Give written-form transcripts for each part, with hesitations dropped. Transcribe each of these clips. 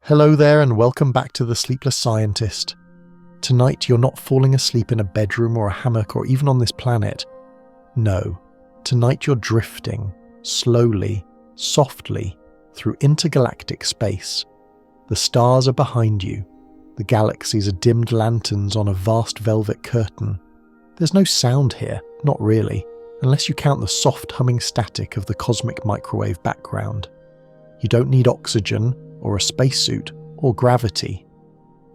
Hello there and welcome back to The Sleepless Scientist. Tonight you're not falling asleep in a bedroom or a hammock or even on this planet. No, tonight you're drifting, slowly, softly, through intergalactic space. The stars are behind you. The galaxies are dimmed lanterns on a vast velvet curtain. There's no sound here, not really, unless you count the soft humming static of the cosmic microwave background. You don't need oxygen, or a spacesuit, or gravity.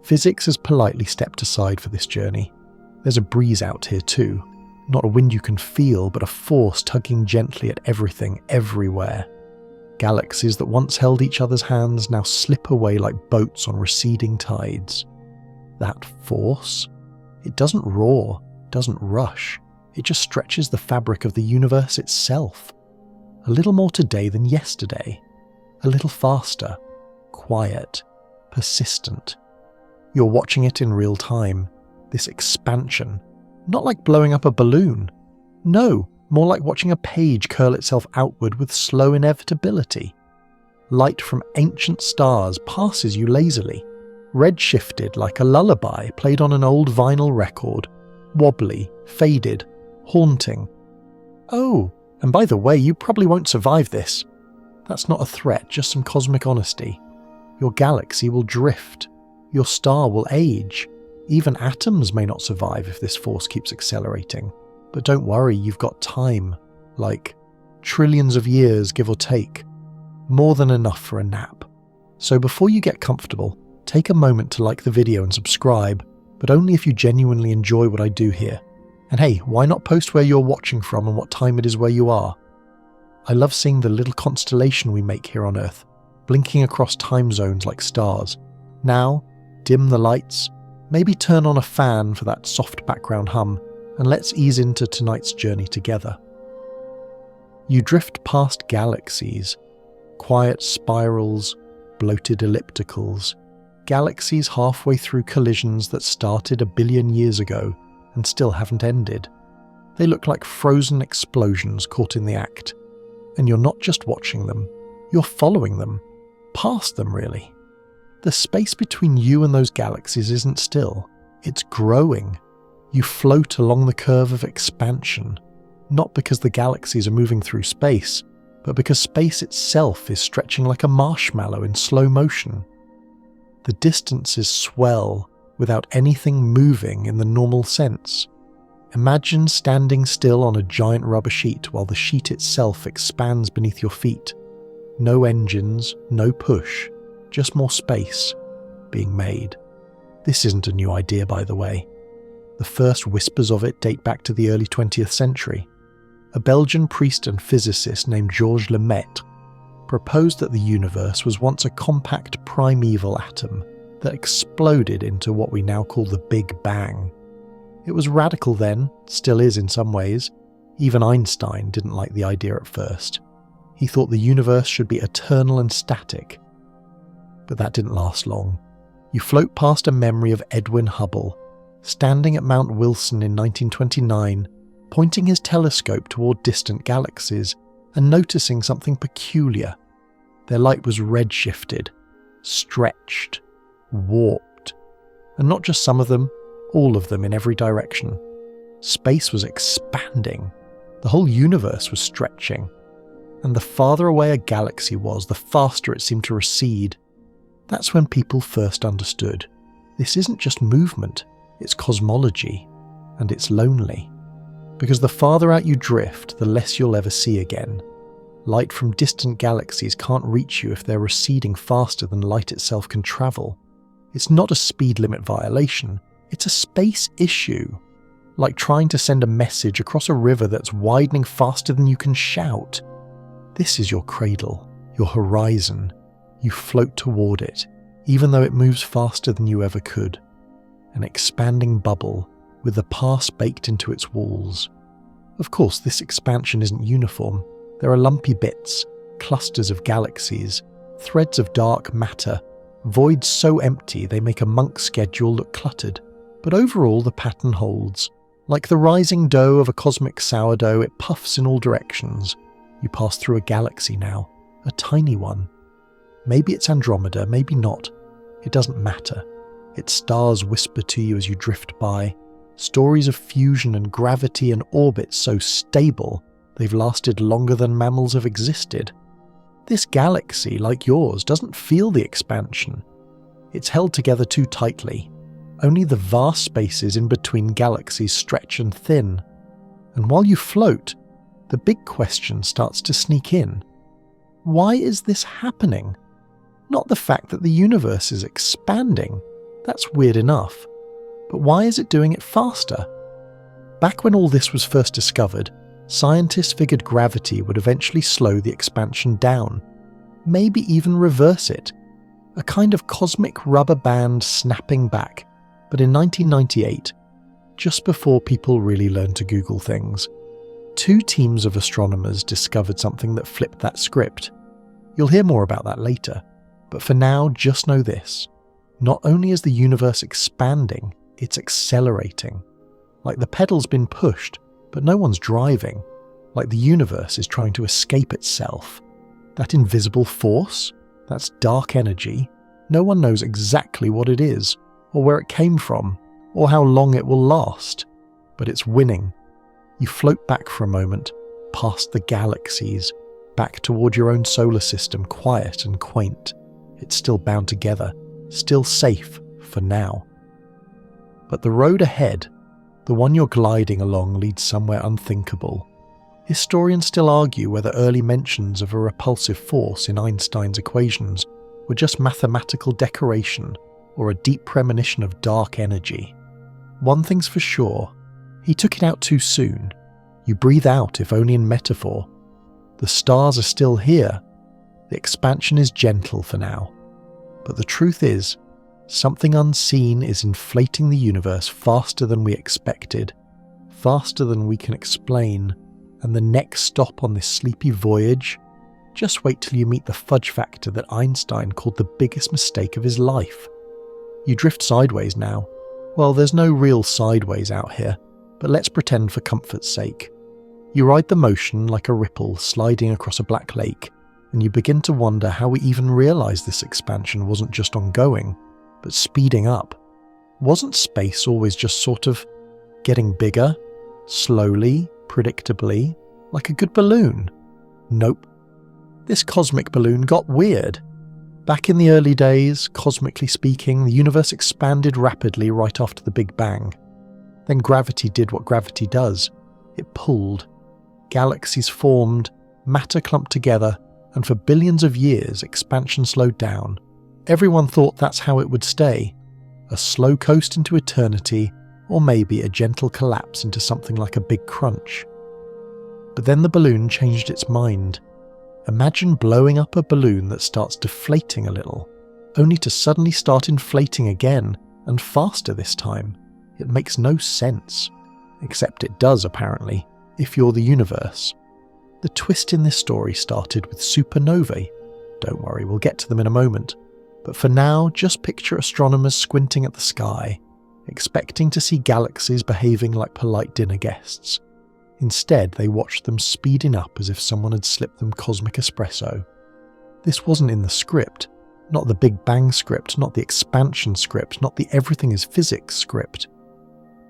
Physics has politely stepped aside for this journey. There's a breeze out here too. Not a wind you can feel, but a force tugging gently at everything, everywhere. Galaxies that once held each other's hands now slip away like boats on receding tides. That force? It doesn't roar, doesn't rush. It just stretches the fabric of the universe itself. A little more today than yesterday. A little faster. Quiet, persistent. You're watching it in real time, this expansion, not like blowing up a balloon. No, more like watching a page curl itself outward with slow inevitability. Light from ancient stars passes you lazily, red-shifted like a lullaby played on an old vinyl record, wobbly, faded, haunting. Oh, and by the way, you probably won't survive this. That's not a threat, just some cosmic honesty. Your galaxy will drift. Your star will age. Even atoms may not survive if this force keeps accelerating. But don't worry, you've got time. Like trillions of years, give or take. More than enough for a nap. So before you get comfortable, take a moment to like the video and subscribe, but only if you genuinely enjoy what I do here. And hey, why not post where you're watching from and what time it is where you are? I love seeing the little constellation we make here on Earth, blinking across time zones like stars. Now, dim the lights, maybe turn on a fan for that soft background hum, and let's ease into tonight's journey together. You drift past galaxies, quiet spirals, bloated ellipticals, galaxies halfway through collisions that started a billion years ago and still haven't ended. They look like frozen explosions caught in the act. And you're not just watching them, you're following them. Past them, really. The space between you and those galaxies isn't still. It's growing. You float along the curve of expansion, not because the galaxies are moving through space, but because space itself is stretching like a marshmallow in slow motion. The distances swell without anything moving in the normal sense. Imagine standing still on a giant rubber sheet while the sheet itself expands beneath your feet. No engines, no push, just more space being made. This isn't a new idea, by the way. The first whispers of it date back to the early 20th century. A Belgian priest and physicist named Georges Lemaitre proposed that the universe was once a compact primeval atom that exploded into what we now call the Big Bang. It was radical then, still is in some ways. Even Einstein didn't like the idea at first. He thought the universe should be eternal and static. But that didn't last long. You float past a memory of Edwin Hubble, standing at Mount Wilson in 1929, pointing his telescope toward distant galaxies and noticing something peculiar. Their light was red-shifted, stretched, warped. And not just some of them, all of them in every direction. Space was expanding. The whole universe was stretching. And the farther away a galaxy was, the faster it seemed to recede. That's when people first understood. This isn't just movement, it's cosmology. And it's lonely. Because the farther out you drift, the less you'll ever see again. Light from distant galaxies can't reach you if they're receding faster than light itself can travel. It's not a speed limit violation. It's a space issue, like trying to send a message across a river that's widening faster than you can shout. This is your cradle, your horizon. You float toward it, even though it moves faster than you ever could. An expanding bubble, with the past baked into its walls. Of course, this expansion isn't uniform. There are lumpy bits, clusters of galaxies, threads of dark matter, voids so empty they make a Monk schedule look cluttered. But overall the pattern holds. Like the rising dough of a cosmic sourdough, it puffs in all directions. You pass through a galaxy now, a tiny one. Maybe it's Andromeda, maybe not. It doesn't matter. Its stars whisper to you as you drift by, stories of fusion and gravity and orbits so stable they've lasted longer than mammals have existed. This galaxy, like yours, doesn't feel the expansion. It's held together too tightly. Only the vast spaces in between galaxies stretch and thin. And while you float, the big question starts to sneak in. Why is this happening? Not the fact that the universe is expanding. That's weird enough. But why is it doing it faster? Back when all this was first discovered, scientists figured gravity would eventually slow the expansion down, maybe even reverse it. A kind of cosmic rubber band snapping back. But in 1998, just before people really learned to Google things, two teams of astronomers discovered something that flipped that script. You'll hear more about that later, but for now, just know this. Not only is the universe expanding, it's accelerating. Like the pedal's been pushed, but no one's driving. Like the universe is trying to escape itself. That invisible force, that's dark energy, no one knows exactly what it is, or where it came from, or how long it will last. But it's winning. You float back for a moment, past the galaxies, back toward your own solar system, quiet and quaint. It's still bound together, still safe for now. But the road ahead, the one you're gliding along, leads somewhere unthinkable. Historians still argue whether early mentions of a repulsive force in Einstein's equations were just mathematical decoration or a deep premonition of dark energy. One thing's for sure, he took it out too soon. You breathe out, if only in metaphor. The stars are still here. The expansion is gentle for now. But the truth is, something unseen is inflating the universe faster than we expected, faster than we can explain, and the next stop on this sleepy voyage, just wait till you meet the fudge factor that Einstein called the biggest mistake of his life. You drift sideways now. Well, there's no real sideways out here, but let's pretend for comfort's sake. You ride the motion like a ripple sliding across a black lake, and you begin to wonder how we even realised this expansion wasn't just ongoing, but speeding up. Wasn't space always just sort of getting bigger, slowly, predictably, like a good balloon? Nope. This cosmic balloon got weird. Back in the early days, cosmically speaking, the universe expanded rapidly right after the Big Bang. Then gravity did what gravity does. It pulled. Galaxies formed, matter clumped together, and for billions of years, expansion slowed down. Everyone thought that's how it would stay. A slow coast into eternity, or maybe a gentle collapse into something like a big crunch. But then the balloon changed its mind. Imagine blowing up a balloon that starts deflating a little, only to suddenly start inflating again, and faster this time. It makes no sense. Except it does, apparently, if you're the universe. The twist in this story started with supernovae. Don't worry, we'll get to them in a moment. But for now, just picture astronomers squinting at the sky, expecting to see galaxies behaving like polite dinner guests. Instead, they watched them speeding up as if someone had slipped them cosmic espresso. This wasn't in the script, not the Big Bang script, not the expansion script, not the everything is physics script.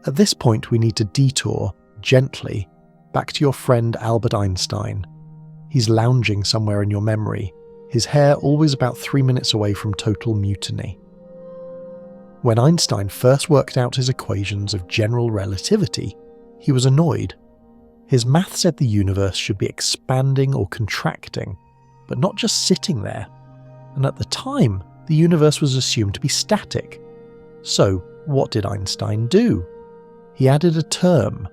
At this point, we need to detour, gently, back to your friend Albert Einstein. He's lounging somewhere in your memory, his hair always about 3 minutes away from total mutiny. When Einstein first worked out his equations of general relativity, he was annoyed. His math said the universe should be expanding or contracting, but not just sitting there. And at the time, the universe was assumed to be static. So, what did Einstein do? He added a term,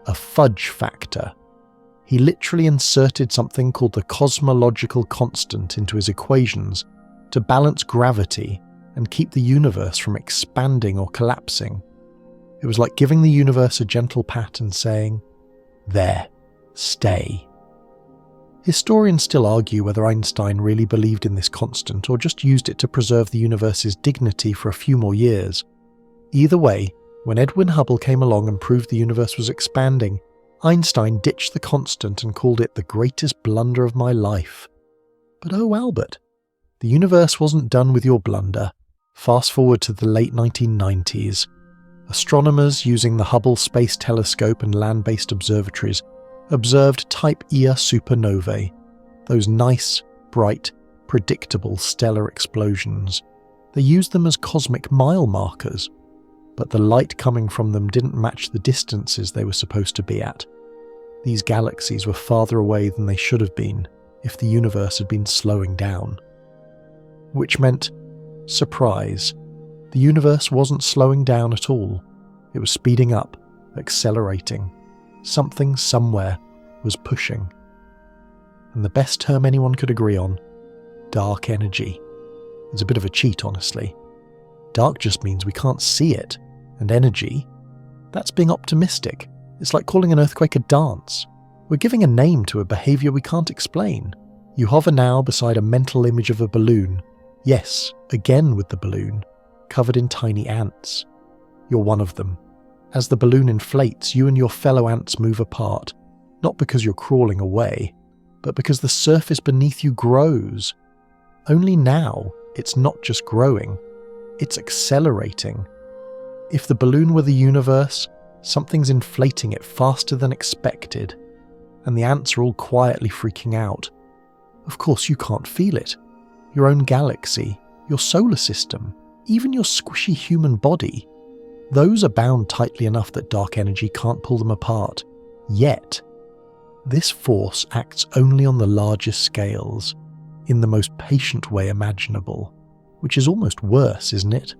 a fudge factor. He literally inserted something called the cosmological constant into his equations to balance gravity and keep the universe from expanding or collapsing. It was like giving the universe a gentle pat and saying, "There, stay." Historians still argue whether Einstein really believed in this constant or just used it to preserve the universe's dignity for a few more years. Either way, when Edwin Hubble came along and proved the universe was expanding, Einstein ditched the constant and called it the greatest blunder of my life. But oh Albert, the universe wasn't done with your blunder. Fast forward to the late 1990s. Astronomers using the Hubble Space Telescope and land-based observatories observed Type Ia supernovae, those nice, bright, predictable stellar explosions. They used them as cosmic mile markers, but the light coming from them didn't match the distances they were supposed to be at. These galaxies were farther away than they should have been if the universe had been slowing down. Which meant, surprise, the universe wasn't slowing down at all. It was speeding up, accelerating. Something somewhere was pushing. And the best term anyone could agree on, dark energy. It's a bit of a cheat, honestly. Dark just means we can't see it, and energy, that's being optimistic. It's like calling an earthquake a dance. We're giving a name to a behaviour we can't explain. You hover now beside a mental image of a balloon. Yes, again with the balloon, covered in tiny ants. You're one of them. As the balloon inflates, you and your fellow ants move apart, not because you're crawling away, but because the surface beneath you grows. Only now, it's not just growing, it's accelerating. If the balloon were the universe, something's inflating it faster than expected, and the ants are all quietly freaking out. Of course you can't feel it. Your own galaxy, your solar system, even your squishy human body, those are bound tightly enough that dark energy can't pull them apart. Yet, this force acts only on the largest scales, in the most patient way imaginable, which is almost worse, isn't it?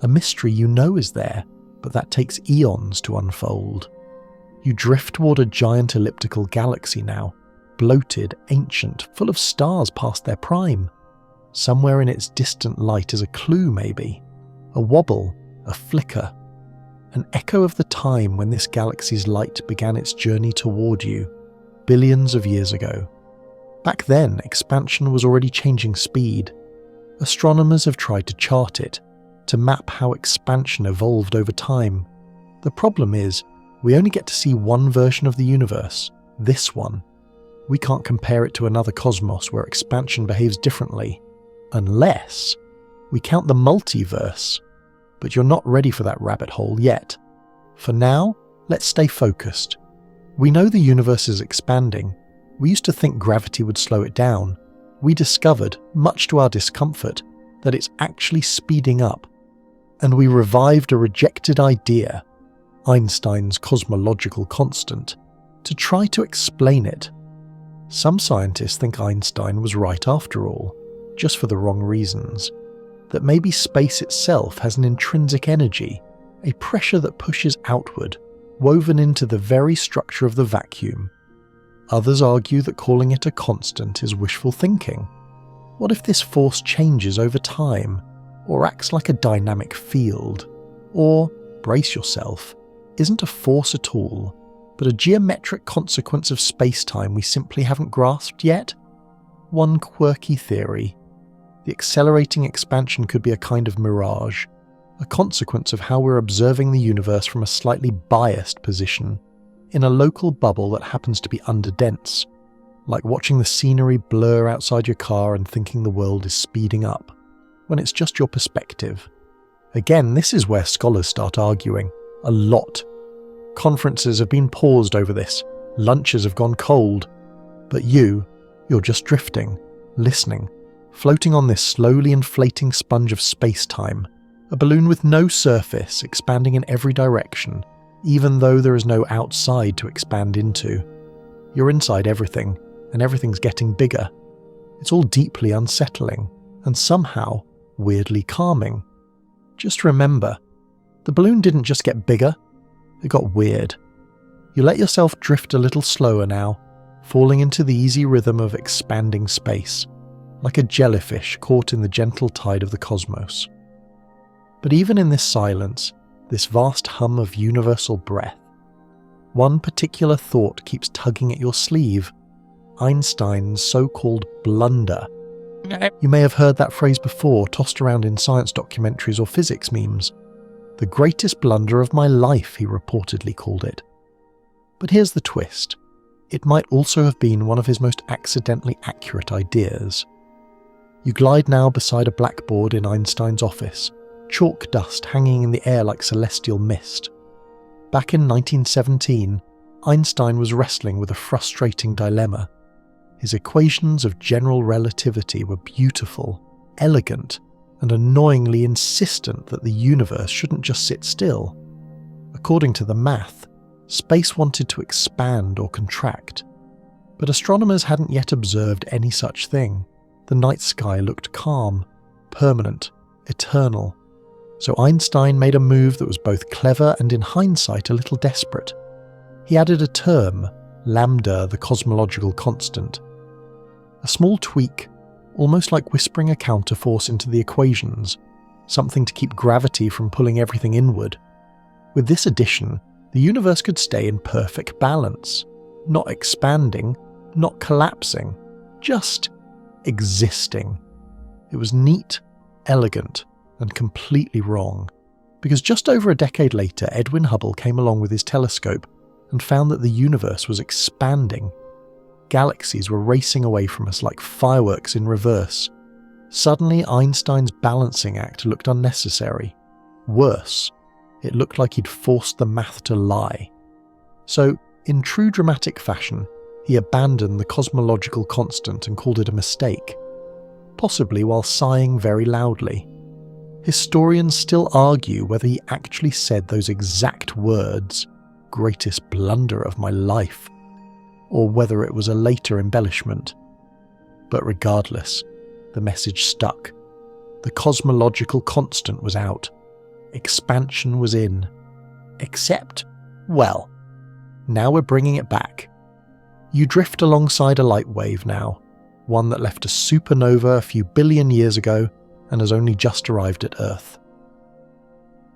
A mystery you know is there, but that takes eons to unfold. You drift toward a giant elliptical galaxy now, bloated, ancient, full of stars past their prime. Somewhere in its distant light is a clue, maybe. A wobble, a flicker. An echo of the time when this galaxy's light began its journey toward you, billions of years ago. Back then, expansion was already changing speed. Astronomers have tried to chart it, to map how expansion evolved over time. The problem is, we only get to see one version of the universe, this one. We can't compare it to another cosmos where expansion behaves differently, unless we count the multiverse. But you're not ready for that rabbit hole yet. For now, let's stay focused. We know the universe is expanding. We used to think gravity would slow it down. We discovered, much to our discomfort, that it's actually speeding up. And we revived a rejected idea, Einstein's cosmological constant, to try to explain it. Some scientists think Einstein was right after all, just for the wrong reasons. That maybe space itself has an intrinsic energy, a pressure that pushes outward, woven into the very structure of the vacuum. Others argue that calling it a constant is wishful thinking. What if this force changes over time, or acts like a dynamic field, or, brace yourself, isn't a force at all, but a geometric consequence of space-time we simply haven't grasped yet? One quirky theory. The accelerating expansion could be a kind of mirage, a consequence of how we're observing the universe from a slightly biased position, in a local bubble that happens to be underdense, like watching the scenery blur outside your car and thinking the world is speeding up, when it's just your perspective. Again, this is where scholars start arguing, a lot. Conferences have been paused over this, lunches have gone cold, but you're just drifting, listening, floating on this slowly inflating sponge of space-time, a balloon with no surface expanding in every direction, even though there is no outside to expand into. You're inside everything, and everything's getting bigger. It's all deeply unsettling, and somehow weirdly calming. Just remember, the balloon didn't just get bigger, it got weird. You let yourself drift a little slower now, falling into the easy rhythm of expanding space, like a jellyfish caught in the gentle tide of the cosmos. But even in this silence, this vast hum of universal breath, one particular thought keeps tugging at your sleeve, Einstein's so-called blunder. You may have heard that phrase before, tossed around in science documentaries or physics memes. The greatest blunder of my life, he reportedly called it. But here's the twist. It might also have been one of his most accidentally accurate ideas. You glide now beside a blackboard in Einstein's office, chalk dust hanging in the air like celestial mist. Back in 1917, Einstein was wrestling with a frustrating dilemma. His equations of general relativity were beautiful, elegant, and annoyingly insistent that the universe shouldn't just sit still. According to the math, space wanted to expand or contract. But astronomers hadn't yet observed any such thing. The night sky looked calm, permanent, eternal. So Einstein made a move that was both clever and in hindsight a little desperate. He added a term, lambda, the cosmological constant. A small tweak, almost like whispering a counterforce into the equations, something to keep gravity from pulling everything inward. With this addition, the universe could stay in perfect balance, not expanding, not collapsing, just existing. It was neat, elegant, and completely wrong, because just over a decade later, Edwin Hubble came along with his telescope and found that the universe was expanding. Galaxies were racing away from us like fireworks in reverse. Suddenly, Einstein's balancing act looked unnecessary. Worse, it looked like he'd forced the math to lie. So, in true dramatic fashion, he abandoned the cosmological constant and called it a mistake, possibly while sighing very loudly. Historians still argue whether he actually said those exact words, "greatest blunder of my life," or whether it was a later embellishment. But regardless, the message stuck. The cosmological constant was out. Expansion was in. Except, well, now we're bringing it back. You drift alongside a light wave now, one that left a supernova a few billion years ago and has only just arrived at Earth.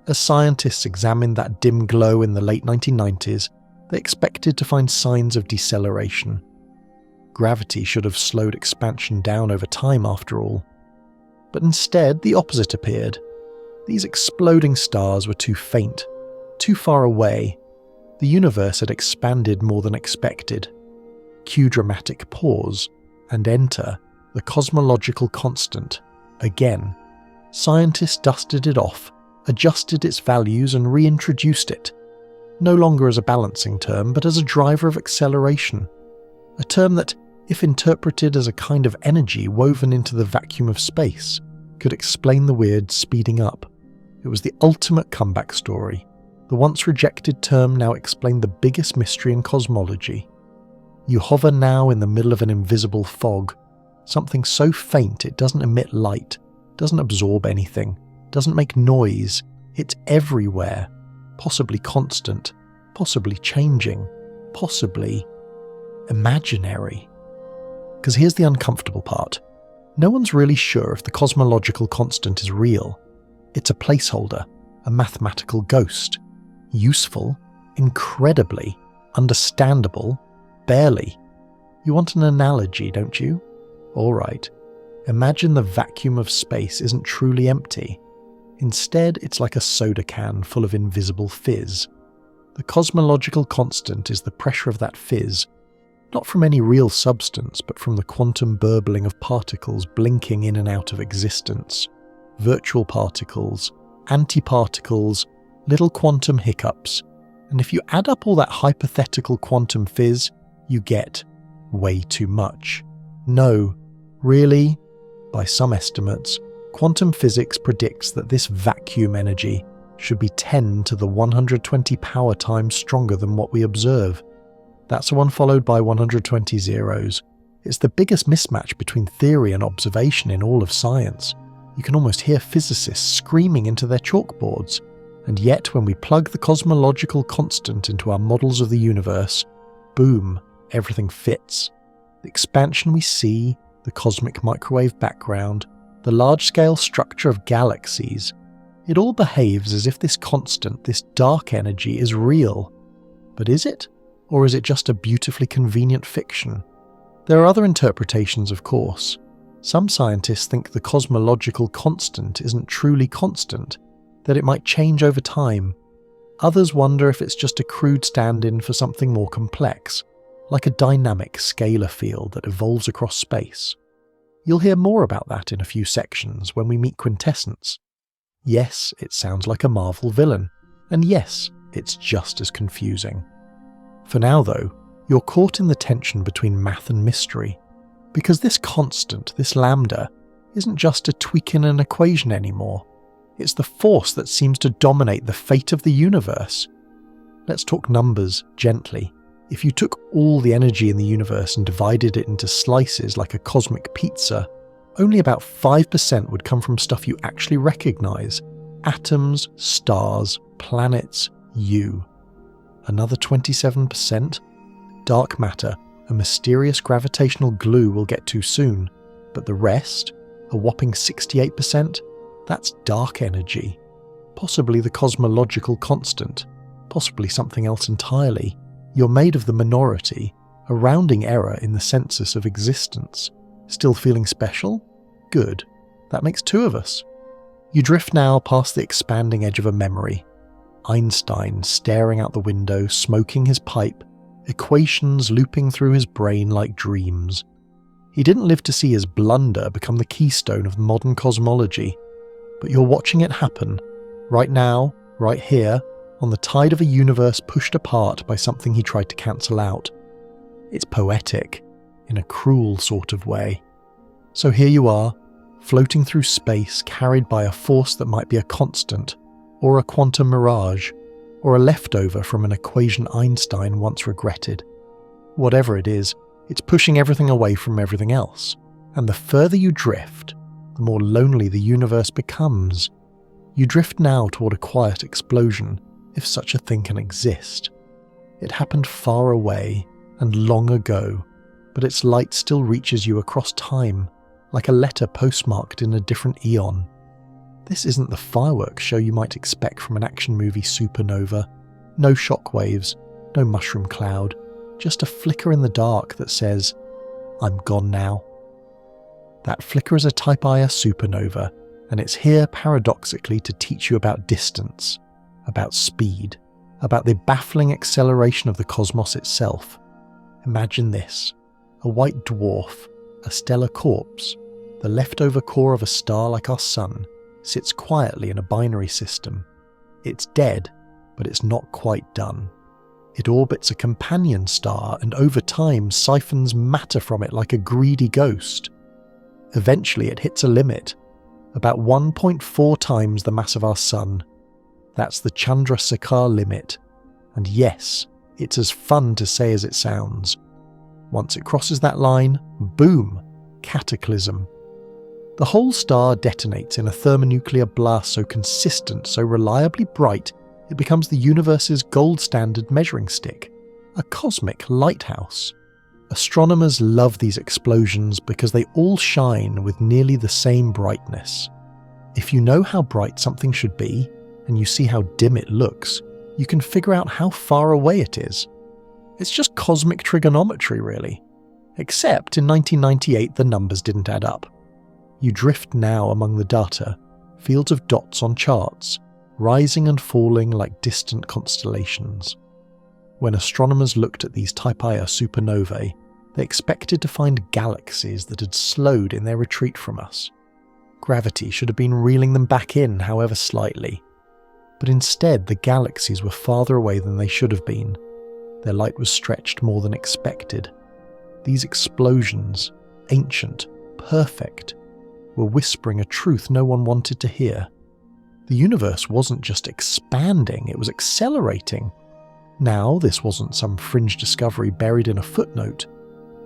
As scientists examined that dim glow in the late 1990s, they expected to find signs of deceleration. Gravity should have slowed expansion down over time after all. But instead, the opposite appeared. These exploding stars were too faint, too far away. The universe had expanded more than expected. Cue dramatic pause, and enter the cosmological constant. Again, scientists dusted it off, adjusted its values and reintroduced it, no longer as a balancing term, but as a driver of acceleration, a term that, if interpreted as a kind of energy woven into the vacuum of space, could explain the weird speeding up. It was the ultimate comeback story. The once rejected term now explained the biggest mystery in cosmology. You hover now in the middle of an invisible fog, something so faint it doesn't emit light, doesn't absorb anything, doesn't make noise. It's everywhere, possibly constant, possibly changing, possibly imaginary. Because here's the uncomfortable part. No one's really sure if the cosmological constant is real. It's a placeholder, a mathematical ghost. Useful, incredibly, understandable, barely. You want an analogy, don't you? All right. Imagine the vacuum of space isn't truly empty. Instead, it's like a soda can full of invisible fizz. The cosmological constant is the pressure of that fizz, not from any real substance, but from the quantum burbling of particles blinking in and out of existence. Virtual particles, antiparticles, little quantum hiccups. And if you add up all that hypothetical quantum fizz, you get way too much. No, really, by some estimates, quantum physics predicts that this vacuum energy should be 10 to the 120 power times stronger than what we observe. That's one followed by 120 zeros. It's the biggest mismatch between theory and observation in all of science. You can almost hear physicists screaming into their chalkboards. And yet, when we plug the cosmological constant into our models of the universe, boom, everything fits. The expansion we see, the cosmic microwave background, the large-scale structure of galaxies, it all behaves as if this constant, this dark energy, is real. But is it? Or is it just a beautifully convenient fiction? There are other interpretations, of course. Some scientists think the cosmological constant isn't truly constant, that it might change over time. Others wonder if it's just a crude stand-in for something more complex, like a dynamic scalar field that evolves across space. You'll hear more about that in a few sections when we meet Quintessence. Yes, it sounds like a Marvel villain, and yes, it's just as confusing. For now though, you're caught in the tension between math and mystery, because this constant, this lambda, isn't just a tweak in an equation anymore. It's the force that seems to dominate the fate of the universe. Let's talk numbers gently. If you took all the energy in the universe and divided it into slices like a cosmic pizza, only about 5% would come from stuff you actually recognize: atoms, stars, planets, you. Another 27%? Dark matter, a mysterious gravitational glue we'll get to soon. But the rest, a whopping 68%, that's dark energy. Possibly the cosmological constant, possibly something else entirely. You're made of the minority, a rounding error in the census of existence. Still feeling special? Good. That makes two of us. You drift now past the expanding edge of a memory. Einstein staring out the window, smoking his pipe, equations looping through his brain like dreams. He didn't live to see his blunder become the keystone of modern cosmology, but you're watching it happen, right now, right here, on the tide of a universe pushed apart by something he tried to cancel out. It's poetic, in a cruel sort of way. So here you are, floating through space, carried by a force that might be a constant, or a quantum mirage, or a leftover from an equation Einstein once regretted. Whatever it is, it's pushing everything away from everything else, and the further you drift, the more lonely the universe becomes. You drift now toward a quiet explosion, if such a thing can exist. It happened far away and long ago, but its light still reaches you across time, like a letter postmarked in a different eon. This isn't the fireworks show you might expect from an action movie supernova. No shockwaves, no mushroom cloud, just a flicker in the dark that says, "I'm gone now." That flicker is a Type Ia supernova, and it's here paradoxically to teach you about distance, about speed, about the baffling acceleration of the cosmos itself. Imagine this: a white dwarf, a stellar corpse, the leftover core of a star like our sun, sits quietly in a binary system. It's dead, but it's not quite done. It orbits a companion star and over time siphons matter from it like a greedy ghost. Eventually it hits a limit, about 1.4 times the mass of our sun. That's the Chandrasekhar limit. And yes, it's as fun to say as it sounds. Once it crosses that line, boom, cataclysm. The whole star detonates in a thermonuclear blast so consistent, so reliably bright, it becomes the universe's gold standard measuring stick, a cosmic lighthouse. Astronomers love these explosions because they all shine with nearly the same brightness. If you know how bright something should be, and you see how dim it looks, you can figure out how far away it is. It's just cosmic trigonometry, really. Except in 1998 the numbers didn't add up. You drift now among the data, fields of dots on charts, rising and falling like distant constellations. When astronomers looked at these Type Ia supernovae, they expected to find galaxies that had slowed in their retreat from us. Gravity should have been reeling them back in, however slightly. But instead, the galaxies were farther away than they should have been. Their light was stretched more than expected. These explosions, ancient, perfect, were whispering a truth no one wanted to hear. The universe wasn't just expanding, it was accelerating. Now, this wasn't some fringe discovery buried in a footnote.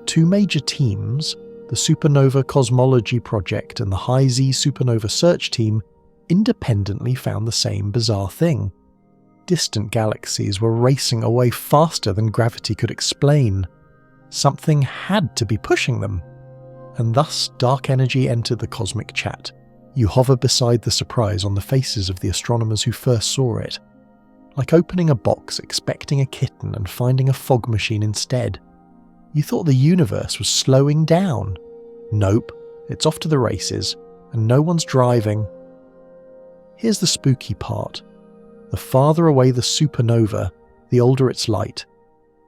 Two major teams, the Supernova Cosmology Project and the High Z Supernova Search Team, independently found the same bizarre thing. Distant galaxies were racing away faster than gravity could explain. Something had to be pushing them. And thus dark energy entered the cosmic chat. You hover beside the surprise on the faces of the astronomers who first saw it. Like opening a box expecting a kitten and finding a fog machine instead. You thought the universe was slowing down. Nope, it's off to the races, and no one's driving. Here's the spooky part. The farther away the supernova, the older its light,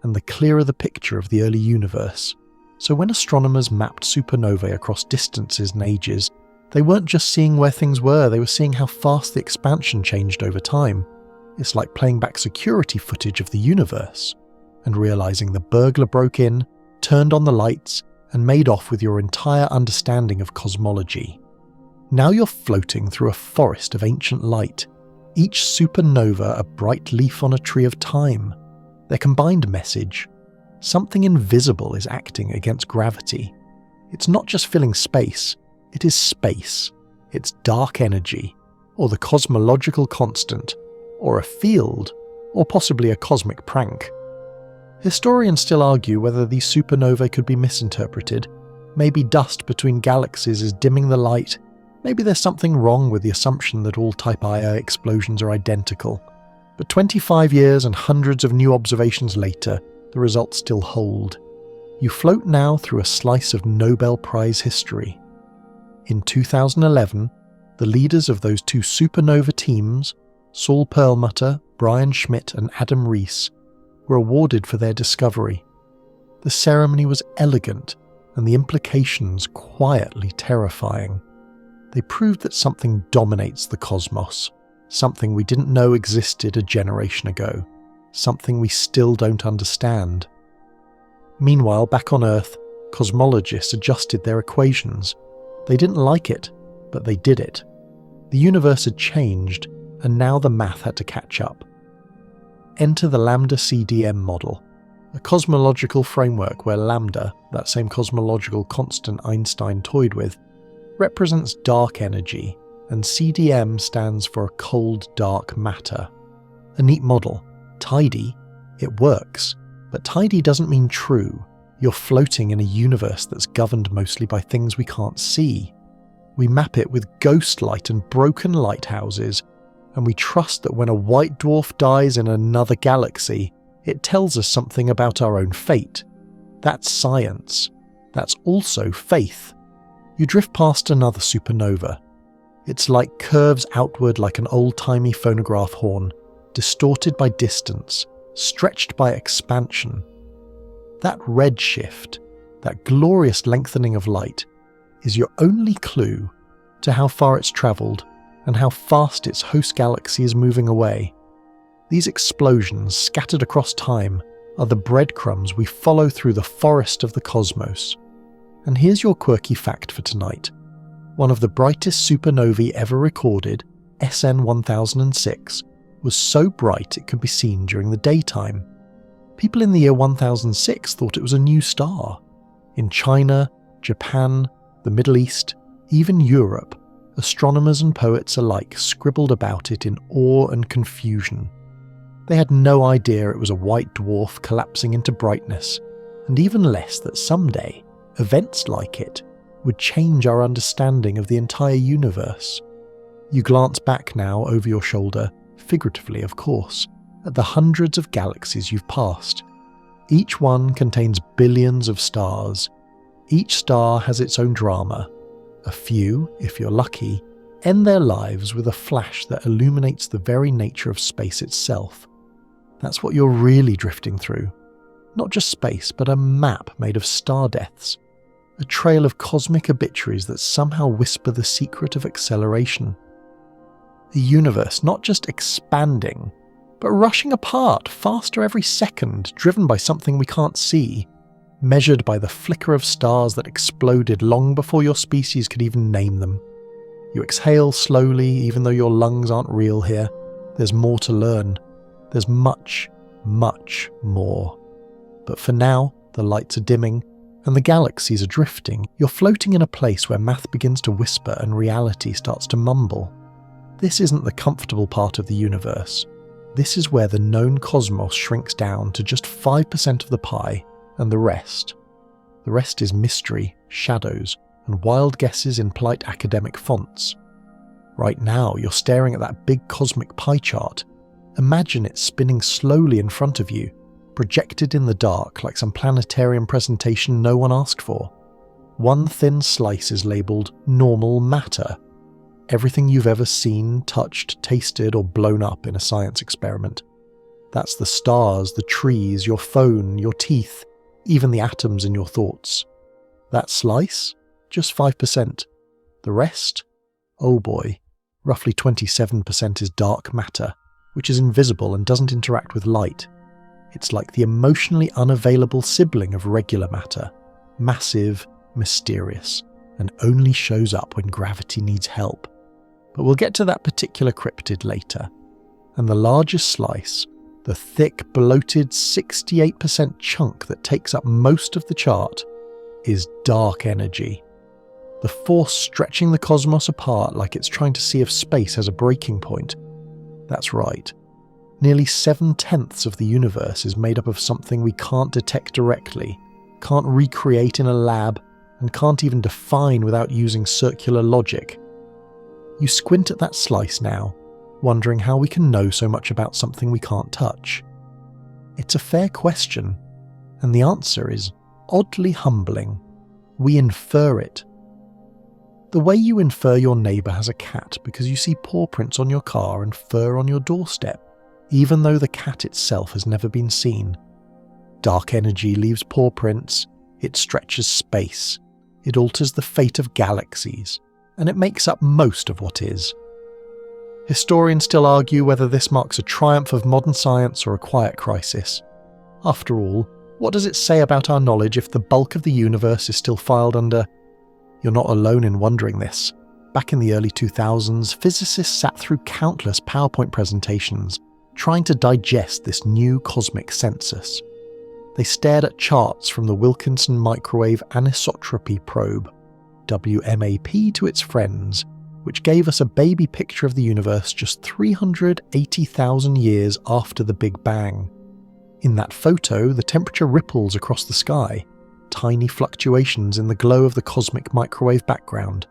and the clearer the picture of the early universe. So when astronomers mapped supernovae across distances and ages, they weren't just seeing where things were, they were seeing how fast the expansion changed over time. It's like playing back security footage of the universe and realizing the burglar broke in, turned on the lights, and made off with your entire understanding of cosmology. Now you're floating through a forest of ancient light, each supernova a bright leaf on a tree of time. Their combined message: something invisible is acting against gravity. It's not just filling space, it is space. It's dark energy, or the cosmological constant, or a field, or possibly a cosmic prank. Historians still argue whether these supernovae could be misinterpreted. Maybe dust between galaxies is dimming the light. Maybe there's something wrong with the assumption that all Type Ia explosions are identical. But 25 years and hundreds of new observations later, the results still hold. You float now through a slice of Nobel Prize history. In 2011, the leaders of those two supernova teams, Saul Perlmutter, Brian Schmidt and Adam Rees, were awarded for their discovery. The ceremony was elegant and the implications quietly terrifying. They proved that something dominates the cosmos, something we didn't know existed a generation ago, something we still don't understand. Meanwhile, back on Earth, cosmologists adjusted their equations. They didn't like it, but they did it. The universe had changed, and now the math had to catch up. Enter the lambda CDM model, a cosmological framework where lambda, that same cosmological constant Einstein toyed with, represents dark energy, and CDM stands for a cold dark matter. A neat model. Tidy. It works. But tidy doesn't mean true. You're floating in a universe that's governed mostly by things we can't see. We map it with ghost light and broken lighthouses, and we trust that when a white dwarf dies in another galaxy, it tells us something about our own fate. That's science. That's also faith. You drift past another supernova. Its light curves outward like an old-timey phonograph horn, distorted by distance, stretched by expansion. That redshift, that glorious lengthening of light, is your only clue to how far it's travelled and how fast its host galaxy is moving away. These explosions, scattered across time, are the breadcrumbs we follow through the forest of the cosmos. And here's your quirky fact for tonight. One of the brightest supernovae ever recorded, SN 1006, was so bright it could be seen during the daytime. People in the year 1006 thought it was a new star. In China, Japan, the Middle East, even Europe, astronomers and poets alike scribbled about it in awe and confusion. They had no idea it was a white dwarf collapsing into brightness, and even less that someday, events like it would change our understanding of the entire universe. You glance back now over your shoulder, figuratively of course, at the hundreds of galaxies you've passed. Each one contains billions of stars. Each star has its own drama. A few, if you're lucky, end their lives with a flash that illuminates the very nature of space itself. That's what you're really drifting through. Not just space, but a map made of star deaths. A trail of cosmic obituaries that somehow whisper the secret of acceleration. A universe not just expanding, but rushing apart faster every second, driven by something we can't see, measured by the flicker of stars that exploded long before your species could even name them. You exhale slowly, even though your lungs aren't real here. There's more to learn. There's much, much more. But for now, the lights are dimming, and the galaxies are drifting. You're floating in a place where math begins to whisper and reality starts to mumble. This isn't the comfortable part of the universe. This is where the known cosmos shrinks down to just 5% of the pie, and the rest is mystery, shadows, and wild guesses in polite academic fonts. Right now, you're staring at that big cosmic pie chart. Imagine it spinning slowly in front of you, projected in the dark like some planetarium presentation no one asked for. One thin slice is labelled normal matter. Everything you've ever seen, touched, tasted, or blown up in a science experiment. That's the stars, the trees, your phone, your teeth, even the atoms in your thoughts. That slice? Just 5%. The rest? Oh boy, roughly 27% is dark matter, which is invisible and doesn't interact with light. It's like the emotionally unavailable sibling of regular matter, massive, mysterious, and only shows up when gravity needs help. But we'll get to that particular cryptid later. And the largest slice, the thick, bloated 68% chunk that takes up most of the chart, is dark energy. The force stretching the cosmos apart like it's trying to see if space has a breaking point. That's right. Nearly 7/10 of the universe is made up of something we can't detect directly, can't recreate in a lab, and can't even define without using circular logic. You squint at that slice now, wondering how we can know so much about something we can't touch. It's a fair question, and the answer is oddly humbling. We infer it. The way you infer your neighbour has a cat because you see paw prints on your car and fur on your doorstep, even though the cat itself has never been seen. Dark energy leaves paw prints, it stretches space, it alters the fate of galaxies, and it makes up most of what is. Historians still argue whether this marks a triumph of modern science or a quiet crisis. After all, what does it say about our knowledge if the bulk of the universe is still filed under... You're not alone in wondering this. Back in the early 2000s, physicists sat through countless PowerPoint presentations trying to digest this new cosmic census. They stared at charts from the Wilkinson Microwave Anisotropy Probe, WMAP to its friends, which gave us a baby picture of the universe just 380,000 years after the Big Bang. In that photo, the temperature ripples across the sky, tiny fluctuations in the glow of the cosmic microwave background,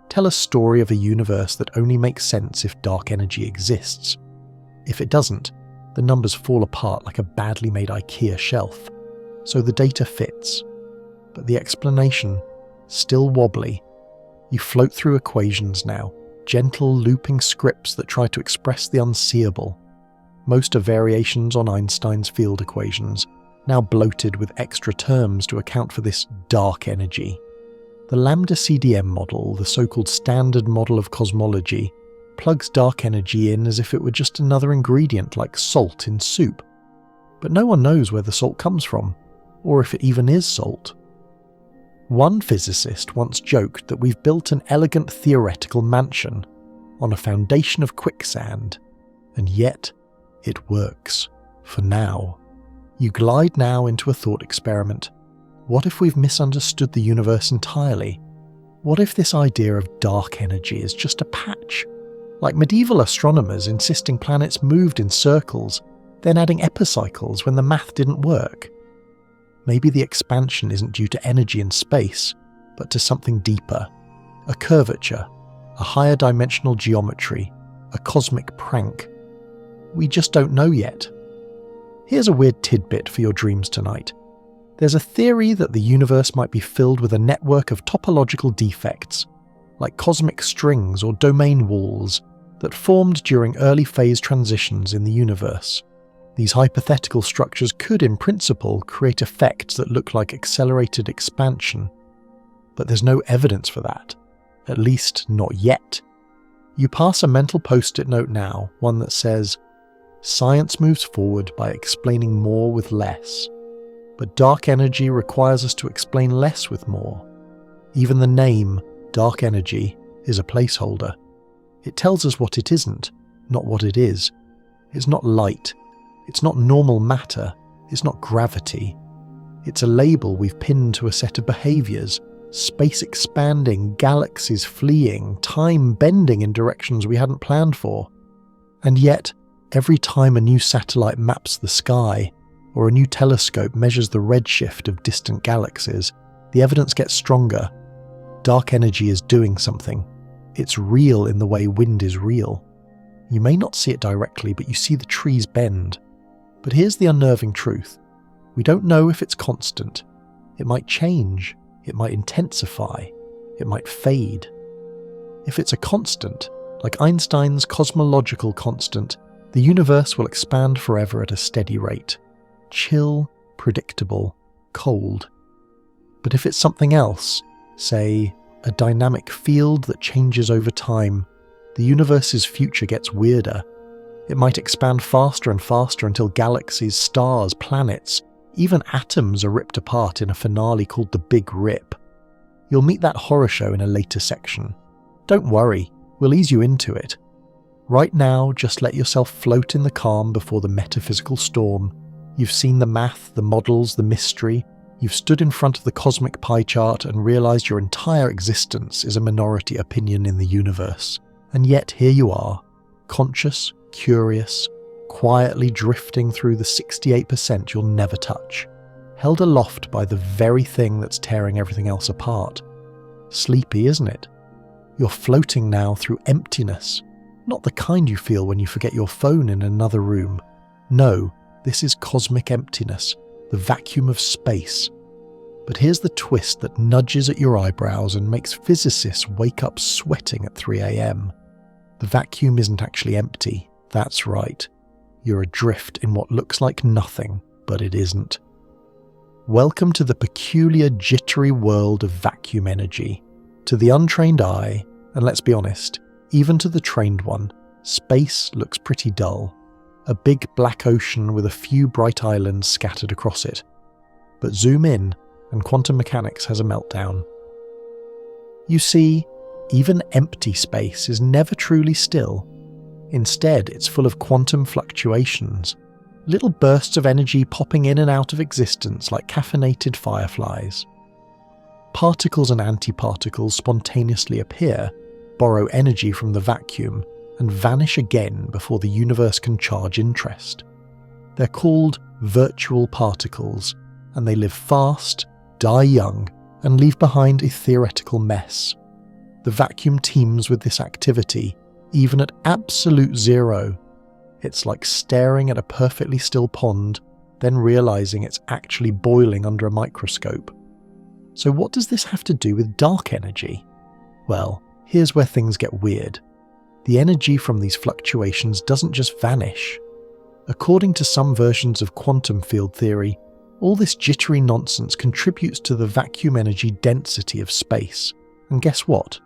tell a story of a universe that only makes sense if dark energy exists. If it doesn't, the numbers fall apart like a badly made IKEA shelf, so the data fits. But the explanation, still wobbly. You float through equations now, gentle looping scripts that try to express the unseeable. Most are variations on Einstein's field equations, now bloated with extra terms to account for this dark energy. The lambda CDM model, the so-called standard model of cosmology, plugs dark energy in as if it were just another ingredient like salt in soup. But no one knows where the salt comes from, or if it even is salt. One physicist once joked that we've built an elegant theoretical mansion on a foundation of quicksand, and yet it works, for now. You glide now into a thought experiment. What if we've misunderstood the universe entirely? What if this idea of dark energy is just a patch? Like medieval astronomers insisting planets moved in circles, then adding epicycles when the math didn't work. Maybe the expansion isn't due to energy in space, but to something deeper. A curvature, a higher dimensional geometry, a cosmic prank. We just don't know yet. Here's a weird tidbit for your dreams tonight. There's a theory that the universe might be filled with a network of topological defects, like cosmic strings or domain walls, that formed during early phase transitions in the universe. These hypothetical structures could, in principle, create effects that look like accelerated expansion. But there's no evidence for that. At least, not yet. You pass a mental post-it note now, one that says, "Science moves forward by explaining more with less. But dark energy requires us to explain less with more." Even the name, dark energy, is a placeholder. It tells us what it isn't, not what it is. It's not light. It's not normal matter. It's not gravity. It's a label we've pinned to a set of behaviours, space expanding, galaxies fleeing, time bending in directions we hadn't planned for. And yet, every time a new satellite maps the sky, or a new telescope measures the redshift of distant galaxies, the evidence gets stronger. Dark energy is doing something. It's real in the way wind is real. You may not see it directly, but you see the trees bend. But here's the unnerving truth. We don't know if it's constant. It might change. It might intensify. It might fade. If it's a constant, like Einstein's cosmological constant, the universe will expand forever at a steady rate. Chill, predictable, cold. But if it's something else, say, a dynamic field that changes over time, the universe's future gets weirder. It might expand faster and faster until galaxies, stars, planets, even atoms are ripped apart in a finale called the Big Rip. You'll meet that horror show in a later section. Don't worry, we'll ease you into it. Right now, just let yourself float in the calm before the metaphysical storm. You've seen the math, the models, the mystery. You've stood in front of the cosmic pie chart and realized your entire existence is a minority opinion in the universe. And yet here you are, conscious, curious, quietly drifting through the 68% you'll never touch, held aloft by the very thing that's tearing everything else apart. Sleepy, isn't it? You're floating now through emptiness, not the kind you feel when you forget your phone in another room. No, this is cosmic emptiness, the vacuum of space. But here's the twist that nudges at your eyebrows and makes physicists wake up sweating at 3 a.m. The vacuum isn't actually empty, that's right. You're adrift in what looks like nothing, but it isn't. Welcome to the peculiar jittery world of vacuum energy. To the untrained eye, and let's be honest, even to the trained one, space looks pretty dull. A big black ocean with a few bright islands scattered across it. But zoom in, and quantum mechanics has a meltdown. You see, even empty space is never truly still. Instead, it's full of quantum fluctuations, little bursts of energy popping in and out of existence like caffeinated fireflies. Particles and antiparticles spontaneously appear, borrow energy from the vacuum, and vanish again before the universe can charge interest. They're called virtual particles, and they live fast, die young, and leave behind a theoretical mess. The vacuum teems with this activity, even at absolute zero. It's like staring at a perfectly still pond, then realizing it's actually boiling under a microscope. So what does this have to do with dark energy? Well, here's where things get weird. The energy from these fluctuations doesn't just vanish. According to some versions of quantum field theory, all this jittery nonsense contributes to the vacuum energy density of space. And guess what?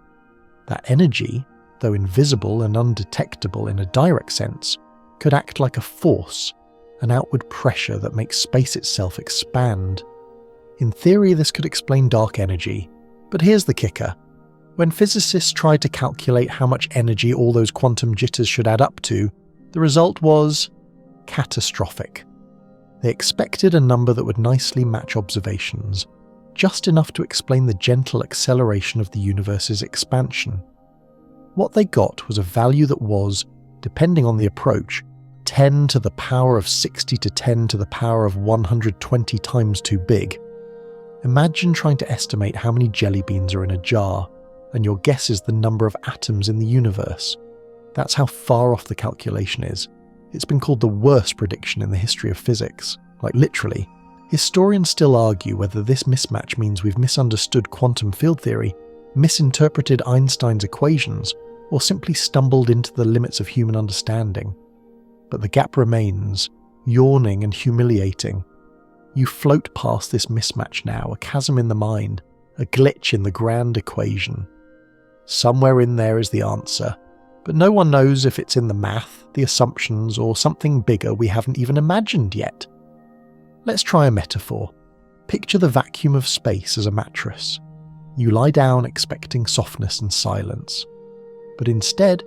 That energy, though invisible and undetectable in a direct sense, could act like a force, an outward pressure that makes space itself expand. In theory, this could explain dark energy, but here's the kicker. When physicists tried to calculate how much energy all those quantum jitters should add up to, the result was catastrophic. They expected a number that would nicely match observations, just enough to explain the gentle acceleration of the universe's expansion. What they got was a value that was, depending on the approach, 10 to the power of 60 to 10 to the power of 120 times too big. Imagine trying to estimate how many jelly beans are in a jar, and your guess is the number of atoms in the universe. That's how far off the calculation is. It's been called the worst prediction in the history of physics. Like literally. Historians still argue whether this mismatch means we've misunderstood quantum field theory, misinterpreted Einstein's equations, or simply stumbled into the limits of human understanding. But the gap remains, yawning and humiliating. You float past this mismatch now, a chasm in the mind, a glitch in the grand equation. Somewhere in there is the answer, but no one knows if it's in the math, the assumptions, or something bigger we haven't even imagined yet. Let's try a metaphor. Picture the vacuum of space as a mattress. You lie down expecting softness and silence, but instead,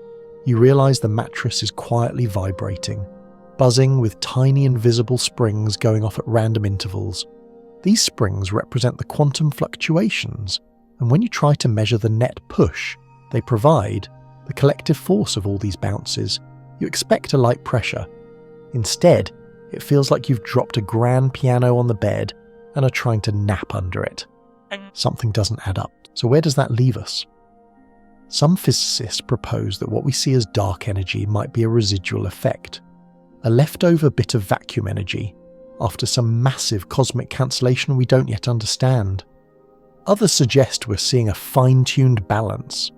you realize the mattress is quietly vibrating, buzzing with tiny invisible springs going off at random intervals. These springs represent the quantum fluctuations, and when you try to measure the net push they provide, the collective force of all these bounces, you expect a light pressure. Instead, it feels like you've dropped a grand piano on the bed and are trying to nap under it. Something doesn't add up. So where does that leave us? Some physicists propose that what we see as dark energy might be a residual effect, a leftover bit of vacuum energy after some massive cosmic cancellation we don't yet understand. Others suggest we're seeing a fine-tuned balance,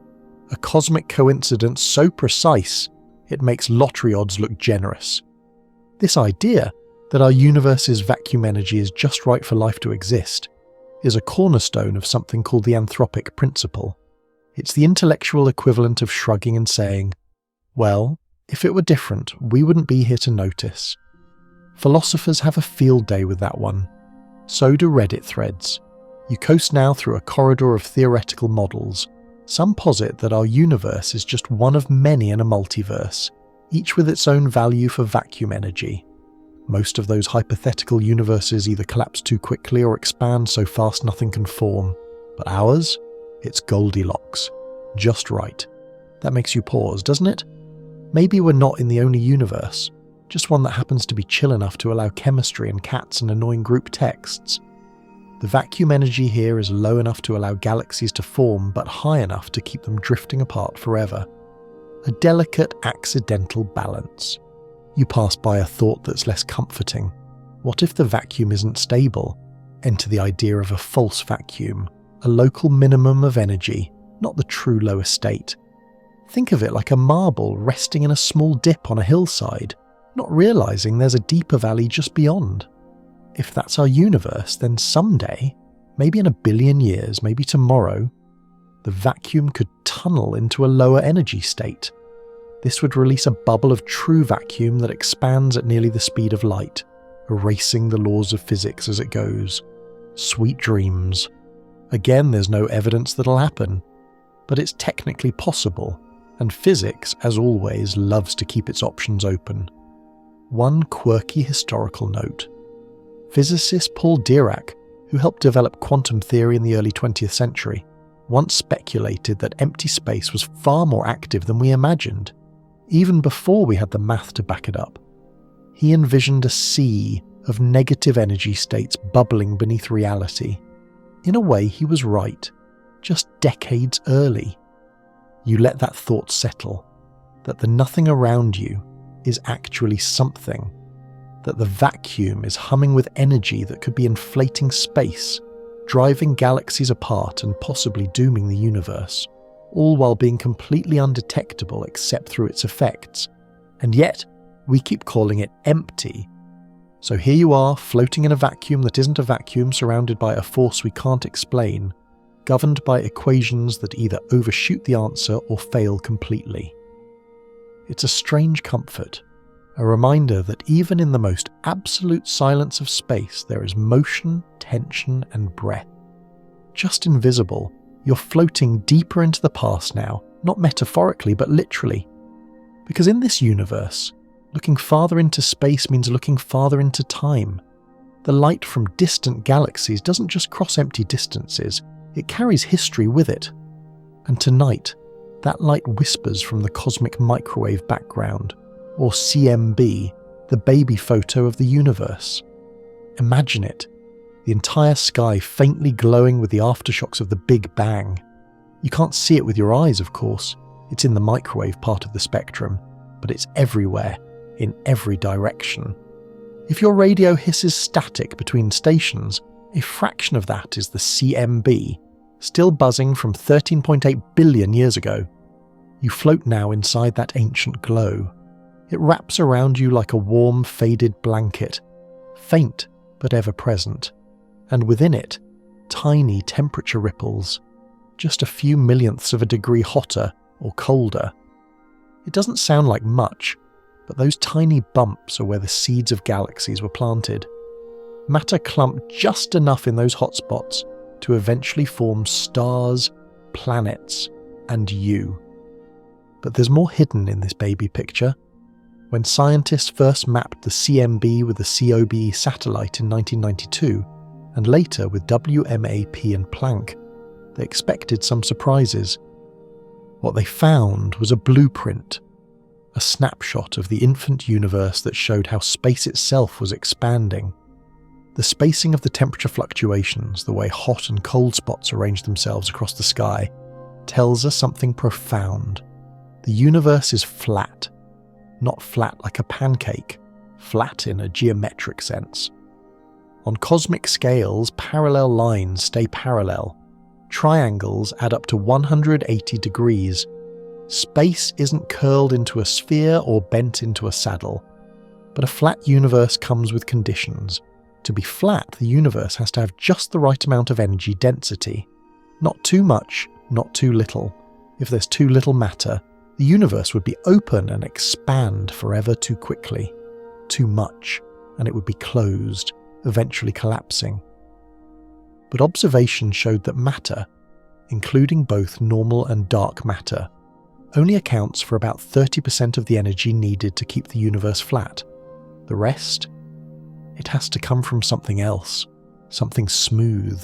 a cosmic coincidence so precise it makes lottery odds look generous. This idea, That our universe's vacuum energy is just right for life to exist is a cornerstone of something called the anthropic principle. It's the intellectual equivalent of shrugging and saying, well, if it were different, we wouldn't be here to notice. Philosophers have a field day with that one. So do Reddit threads. You coast now through a corridor of theoretical models. Some posit that our universe is just one of many in a multiverse, each with its own value for vacuum energy. Most of those hypothetical universes either collapse too quickly or expand so fast nothing can form. But ours? It's Goldilocks. Just right. That makes you pause, doesn't it? Maybe we're not in the only universe, just one that happens to be chill enough to allow chemistry and cats and annoying group texts. The vacuum energy here is low enough to allow galaxies to form, but high enough to keep them drifting apart forever. A delicate, accidental balance. You pass by a thought that's less comforting. What if the vacuum isn't stable? Enter the idea of a false vacuum, a local minimum of energy, not the true lowest state. Think of it like a marble resting in a small dip on a hillside, not realizing there's a deeper valley just beyond. If that's our universe, then someday, maybe in 1 billion years, maybe tomorrow, the vacuum could tunnel into a lower energy state. This would release a bubble of true vacuum that expands at nearly the speed of light, erasing the laws of physics as it goes. Sweet dreams. Again, there's no evidence that'll happen, but it's technically possible, and physics, as always, loves to keep its options open. One quirky historical note. Physicist Paul Dirac, who helped develop quantum theory in the early 20th century, once speculated that empty space was far more active than we imagined, even before we had the math to back it up. He envisioned a sea of negative energy states bubbling beneath reality. In a way, he was right, just decades early. You let that thought settle, that the nothing around you is actually something, that the vacuum is humming with energy that could be inflating space, driving galaxies apart and possibly dooming the universe, all while being completely undetectable except through its effects. And yet, we keep calling it empty. So here you are, floating in a vacuum that isn't a vacuum, surrounded by a force we can't explain, governed by equations that either overshoot the answer or fail completely. It's a strange comfort, a reminder that even in the most absolute silence of space there is motion, tension, and breath. Just invisible, you're floating deeper into the past now, not metaphorically but literally. Because in this universe, looking farther into space means looking farther into time. The light from distant galaxies doesn't just cross empty distances, it carries history with it. And tonight, that light whispers from the cosmic microwave background, or CMB, the baby photo of the universe. Imagine it, the entire sky faintly glowing with the aftershocks of the Big Bang. You can't see it with your eyes, of course, it's in the microwave part of the spectrum, but it's everywhere, in every direction. If your radio hisses static between stations, a fraction of that is the CMB, still buzzing from 13.8 billion years ago. You float now inside that ancient glow. It wraps around you like a warm, faded blanket, faint but ever present, and within it, tiny temperature ripples, just a few millionths of a degree hotter or colder. It doesn't sound like much, but those tiny bumps are where the seeds of galaxies were planted. Matter clumped just enough in those hotspots to eventually form stars, planets, and you. But there's more hidden in this baby picture. When scientists first mapped the CMB with the COBE satellite in 1992, and later with WMAP and Planck, they expected some surprises. What they found was a blueprint, a snapshot of the infant universe that showed how space itself was expanding. The spacing of the temperature fluctuations, the way hot and cold spots arrange themselves across the sky, tells us something profound. The universe is flat. Not flat like a pancake, flat in a geometric sense. On cosmic scales, parallel lines stay parallel. Triangles add up to 180 degrees. Space isn't curled into a sphere or bent into a saddle. But a flat universe comes with conditions. To be flat, the universe has to have just the right amount of energy density. Not too much, not too little. If there's too little matter, the universe would be open and expand forever too quickly. Too much, and it would be closed, eventually collapsing. But observation showed that matter, including both normal and dark matter, only accounts for about 30% of the energy needed to keep the universe flat. The rest? It has to come from something else, something smooth,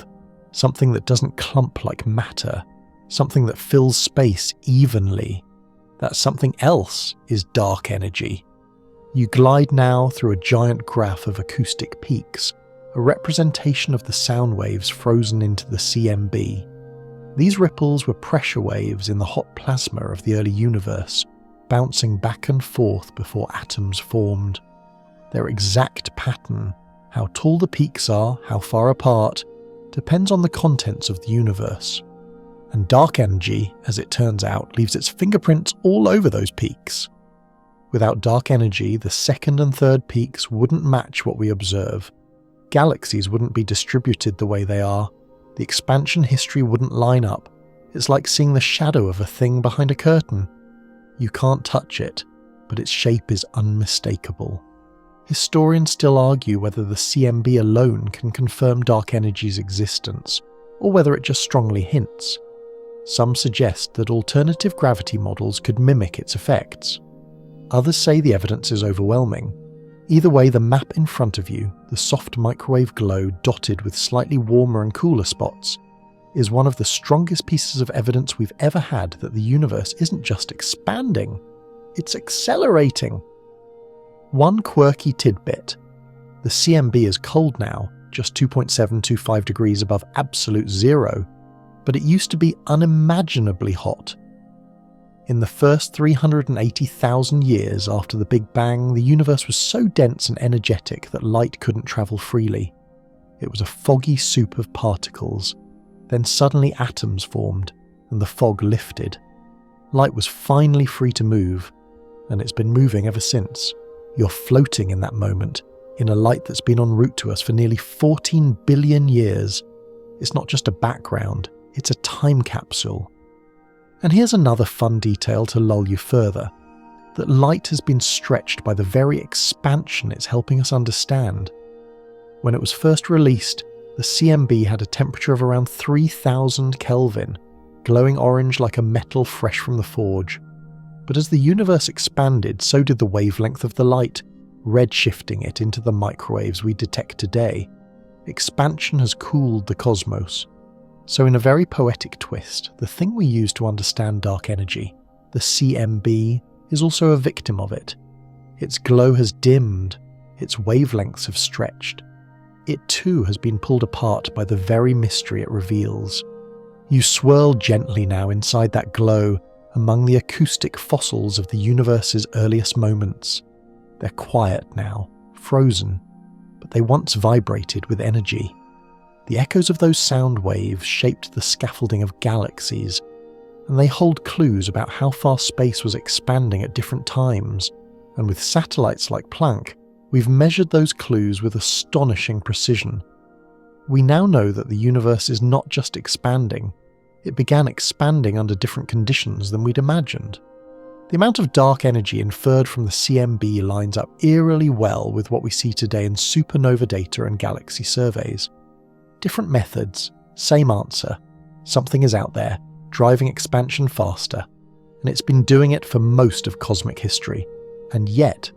something that doesn't clump like matter, something that fills space evenly. That something else is dark energy. You glide now through a giant graph of acoustic peaks, a representation of the sound waves frozen into the CMB. These ripples were pressure waves in the hot plasma of the early universe, bouncing back and forth before atoms formed. Their exact pattern, how tall the peaks are, how far apart, depends on the contents of the universe. And dark energy, as it turns out, leaves its fingerprints all over those peaks. Without dark energy, the second and third peaks wouldn't match what we observe. Galaxies wouldn't be distributed the way they are. The expansion history wouldn't line up. It's like seeing the shadow of a thing behind a curtain. You can't touch it, but its shape is unmistakable. Historians still argue whether the CMB alone can confirm dark energy's existence, or whether it just strongly hints. Some suggest that alternative gravity models could mimic its effects. Others say the evidence is overwhelming. Either way, the map in front of you, the soft microwave glow dotted with slightly warmer and cooler spots, is one of the strongest pieces of evidence we've ever had that the universe isn't just expanding, it's accelerating. One quirky tidbit: the CMB is cold now, just 2.725 degrees above absolute zero, but it used to be unimaginably hot. In the first 380,000 years after the Big Bang, the universe was so dense and energetic that light couldn't travel freely. It was a foggy soup of particles. Then suddenly atoms formed, and the fog lifted. Light was finally free to move, and it's been moving ever since. You're floating in that moment, in a light that's been en route to us for nearly 14 billion years. It's not just a background, it's a time capsule. And here's another fun detail to lull you further, that light has been stretched by the very expansion it's helping us understand. When it was first released, the CMB had a temperature of around 3000 Kelvin, glowing orange like a metal fresh from the forge. But as the universe expanded, so did the wavelength of the light, redshifting it into the microwaves we detect today. Expansion has cooled the cosmos. So in a very poetic twist, the thing we use to understand dark energy, the CMB, is also a victim of it. Its glow has dimmed, its wavelengths have stretched. It too has been pulled apart by the very mystery it reveals. You swirl gently now inside that glow among the acoustic fossils of the universe's earliest moments. They're quiet now, frozen, but they once vibrated with energy. The echoes of those sound waves shaped the scaffolding of galaxies, and they hold clues about how far space was expanding at different times, and with satellites like Planck, we've measured those clues with astonishing precision. We now know that the universe is not just expanding, it began expanding under different conditions than we'd imagined. The amount of dark energy inferred from the CMB lines up eerily well with what we see today in supernova data and galaxy surveys. Different methods, same answer. Something is out there, driving expansion faster, and it's been doing it for most of cosmic history. And yet,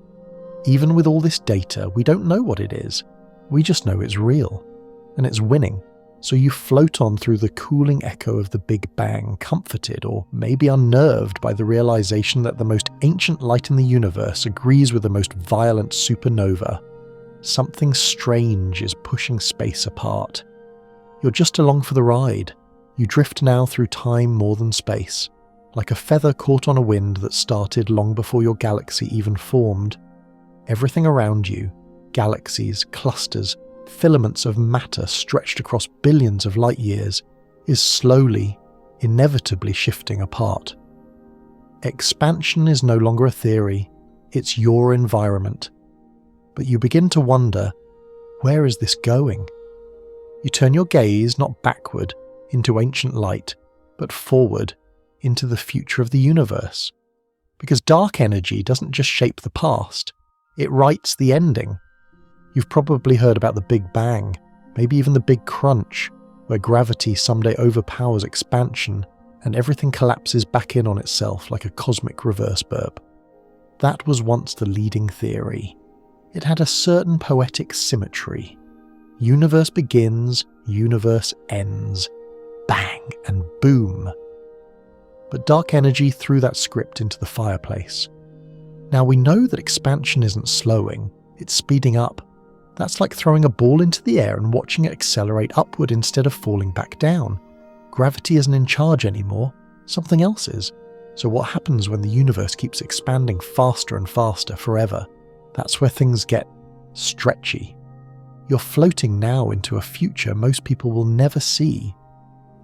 even with all this data, we don't know what it is. We just know it's real, and it's winning. So you float on through the cooling echo of the Big Bang, comforted or maybe unnerved by the realization that the most ancient light in the universe agrees with the most violent supernova. Something strange is pushing space apart. You're just along for the ride. You drift now through time more than space, like a feather caught on a wind that started long before your galaxy even formed. Everything around you, galaxies, clusters, filaments of matter stretched across billions of light years, is slowly, inevitably shifting apart. Expansion is no longer a theory, it's your environment. but you begin to wonder, where is this going? You turn your gaze not backward into ancient light, but forward into the future of the universe. Because dark energy doesn't just shape the past, it writes the ending. You've probably heard about the Big Bang, maybe even the Big Crunch, where gravity someday overpowers expansion and everything collapses back in on itself like a cosmic reverse burp. That was once the leading theory. It had a certain poetic symmetry. Universe begins, universe ends. Bang and boom. But dark energy threw that script into the fireplace. Now we know that expansion isn't slowing, it's speeding up. That's like throwing a ball into the air and watching it accelerate upward instead of falling back down. Gravity isn't in charge anymore, something else is. So what happens when the universe keeps expanding faster and faster forever? That's where things get stretchy. You're floating now into a future most people will never see.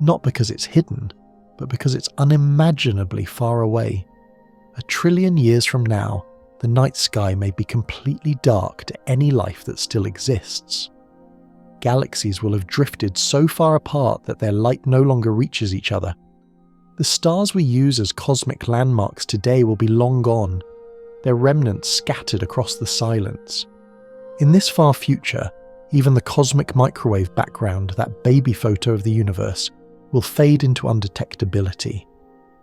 Not because it's hidden, but because it's unimaginably far away. 1 trillion years from now, the night sky may be completely dark to any life that still exists. Galaxies will have drifted so far apart that their light no longer reaches each other. The stars we use as cosmic landmarks today will be long gone, their remnants scattered across the silence. In this far future, even the cosmic microwave background, that baby photo of the universe, will fade into undetectability.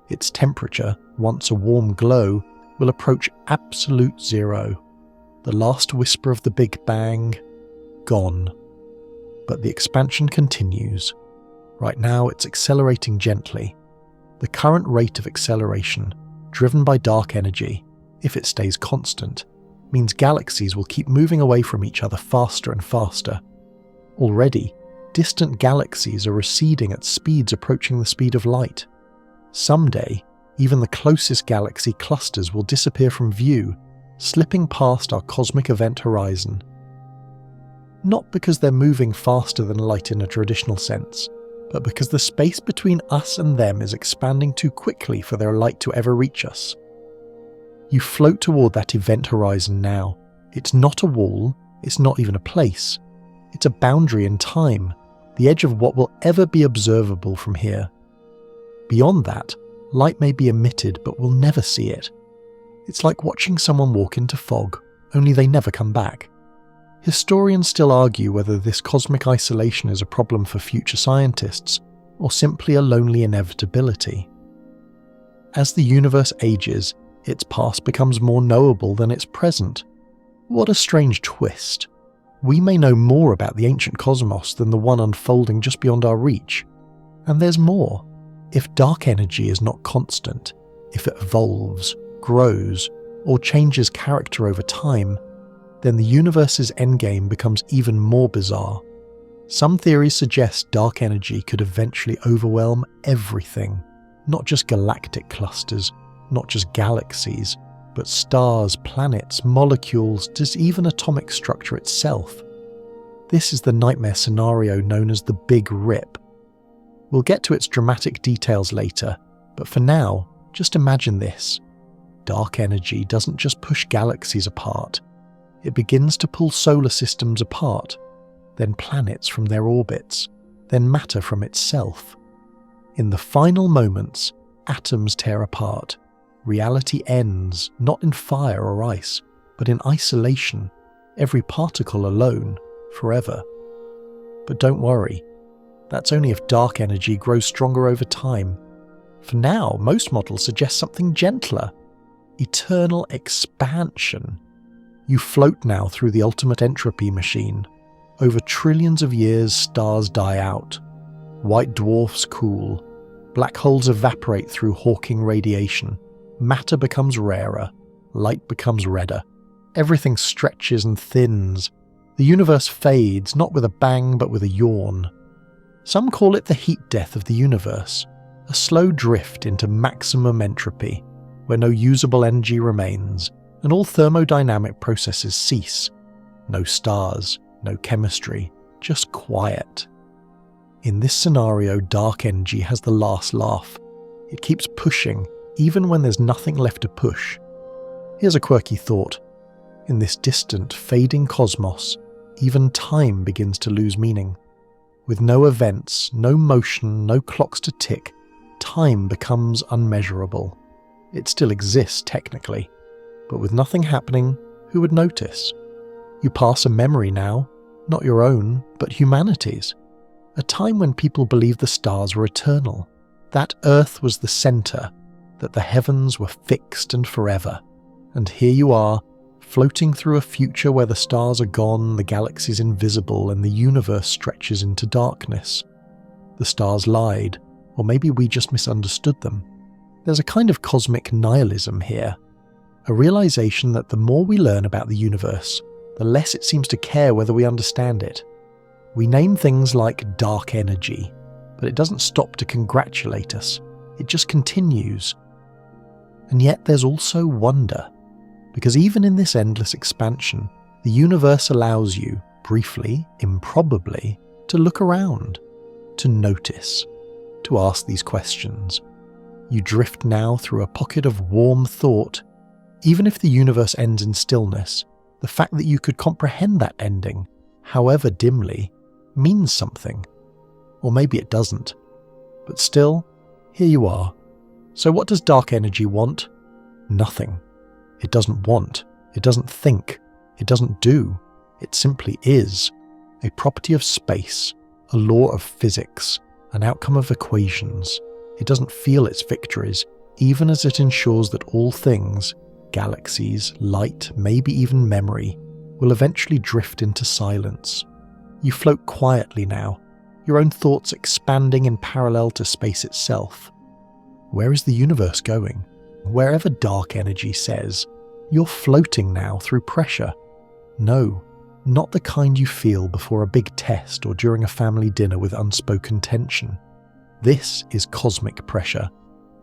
Its temperature, once a warm glow, will approach absolute zero. The last whisper of the Big Bang, gone. But the expansion continues. Right now it's accelerating gently. The current rate of acceleration, driven by dark energy, if it stays constant, means galaxies will keep moving away from each other faster and faster. Already, distant galaxies are receding at speeds approaching the speed of light. Someday, even the closest galaxy clusters will disappear from view, slipping past our cosmic event horizon. Not because they're moving faster than light in a traditional sense, but because the space between us and them is expanding too quickly for their light to ever reach us. You float toward that event horizon now. It's not a wall, it's not even a place. It's a boundary in time, the edge of what will ever be observable from here. Beyond that, light may be emitted but we'll never see it. It's like watching someone walk into fog, only they never come back. Historians still argue whether this cosmic isolation is a problem for future scientists, or simply a lonely inevitability. As the universe ages, its past becomes more knowable than its present. What a strange twist. We may know more about the ancient cosmos than the one unfolding just beyond our reach. And there's more. If dark energy is not constant, if it evolves, grows, or changes character over time, then the universe's endgame becomes even more bizarre. Some theories suggest dark energy could eventually overwhelm everything, not just galactic clusters, not just galaxies, but stars, planets, molecules, just even atomic structure itself. This is the nightmare scenario known as the Big Rip. We'll get to its dramatic details later, but for now, just imagine this. Dark energy doesn't just push galaxies apart. It begins to pull solar systems apart, then planets from their orbits, then matter from itself. In the final moments, atoms tear apart. Reality ends, not in fire or ice, but in isolation, every particle alone, forever. But don't worry, that's only if dark energy grows stronger over time. For now, most models suggest something gentler. Eternal expansion. You float now through the ultimate entropy machine. Over trillions of years, stars die out. White dwarfs cool. Black holes evaporate through Hawking radiation. Matter becomes rarer. Light becomes redder. Everything stretches and thins. The universe fades, not with a bang, but with a yawn. Some call it the heat death of the universe, a slow drift into maximum entropy, where no usable energy remains, and all thermodynamic processes cease. No stars, no chemistry, just quiet. In this scenario, dark energy has the last laugh. It keeps pushing, even when there's nothing left to push. Here's a quirky thought. In this distant, fading cosmos, even time begins to lose meaning. With no events, no motion, no clocks to tick, time becomes unmeasurable. It still exists technically, but with nothing happening, who would notice? You pass a memory now, not your own, but humanity's. A time when people believed the stars were eternal, that Earth was the centre, that the heavens were fixed and forever. And here you are, floating through a future where the stars are gone, the galaxies invisible, and the universe stretches into darkness. The stars lied, or maybe we just misunderstood them. There's a kind of cosmic nihilism here, a realization that the more we learn about the universe, the less it seems to care whether we understand it. We name things like dark energy, but it doesn't stop to congratulate us. It just continues. And yet there's also wonder, because even in this endless expansion, the universe allows you, briefly, improbably, to look around, to notice, to ask these questions. You drift now through a pocket of warm thought. Even if the universe ends in stillness, the fact that you could comprehend that ending, however dimly, means something. Or maybe it doesn't. But still, here you are. So what does dark energy want? Nothing. It doesn't want. It doesn't think. It doesn't do. It simply is. A property of space, a law of physics, an outcome of equations. It doesn't feel its victories, even as it ensures that all things, galaxies, light, maybe even memory, will eventually drift into silence. You float quietly now, your own thoughts expanding in parallel to space itself. Where is the universe going? Wherever dark energy says, you're floating now through pressure. No, not the kind you feel before a big test or during a family dinner with unspoken tension. This is cosmic pressure,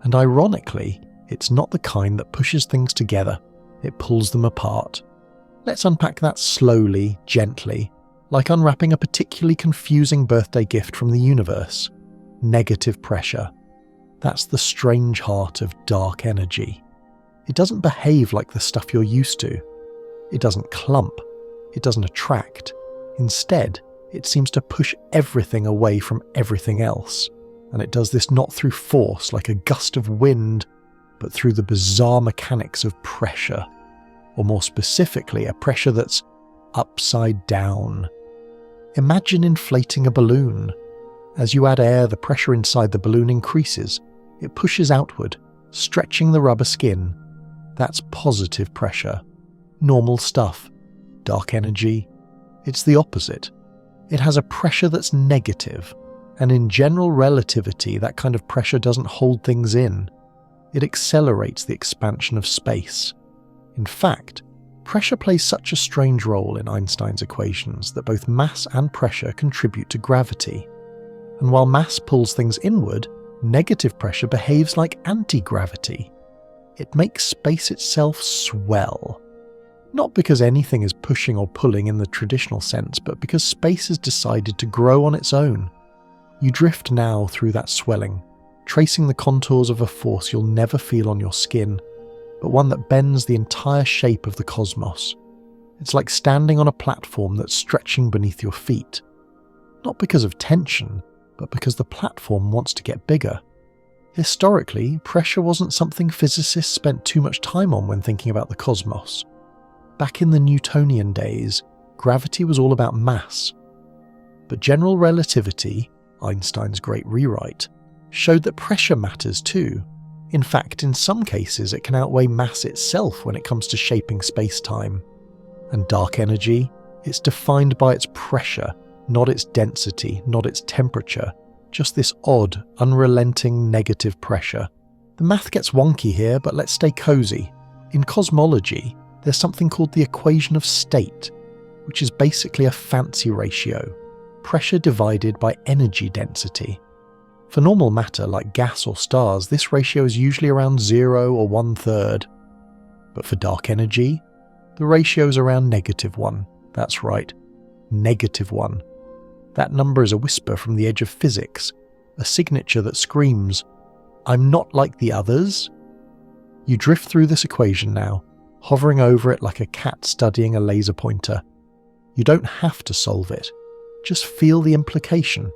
and ironically, it's not the kind that pushes things together, it pulls them apart. Let's unpack that slowly, gently, like unwrapping a particularly confusing birthday gift from the universe. Negative pressure. That's the strange heart of dark energy. It doesn't behave like the stuff you're used to. It doesn't clump. It doesn't attract. Instead, it seems to push everything away from everything else. And it does this not through force like a gust of wind, but through the bizarre mechanics of pressure. Or more specifically, a pressure that's upside down. Imagine inflating a balloon. As you add air, the pressure inside the balloon increases. It pushes outward, stretching the rubber skin. That's positive pressure. Normal stuff. Dark energy. It's the opposite. It has a pressure that's negative. And in general relativity, that kind of pressure doesn't hold things in. It accelerates the expansion of space. In fact, pressure plays such a strange role in Einstein's equations that both mass and pressure contribute to gravity. And while mass pulls things inward, negative pressure behaves like anti-gravity. It makes space itself swell. Not because anything is pushing or pulling in the traditional sense, but because space has decided to grow on its own. You drift now through that swelling, tracing the contours of a force you'll never feel on your skin, but one that bends the entire shape of the cosmos. It's like standing on a platform that's stretching beneath your feet. Not because of tension, but because the platform wants to get bigger. Historically, pressure wasn't something physicists spent too much time on when thinking about the cosmos. Back in the Newtonian days, gravity was all about mass. But general relativity, Einstein's great rewrite, showed that pressure matters too. In fact, in some cases it can outweigh mass itself when it comes to shaping space-time. And dark energy, it's defined by its pressure, not its density, not its temperature, just this odd, unrelenting negative pressure. The math gets wonky here, but let's stay cozy. In cosmology, there's something called the equation of state, which is basically a fancy ratio, pressure divided by energy density. For normal matter like gas or stars, this ratio is usually around 0 or 1/3. But for dark energy, the ratio is around -1. That's right, -1. That number is a whisper from the edge of physics, a signature that screams, "I'm not like the others." You drift through this equation now, hovering over it like a cat studying a laser pointer. You don't have to solve it. Just feel the implication.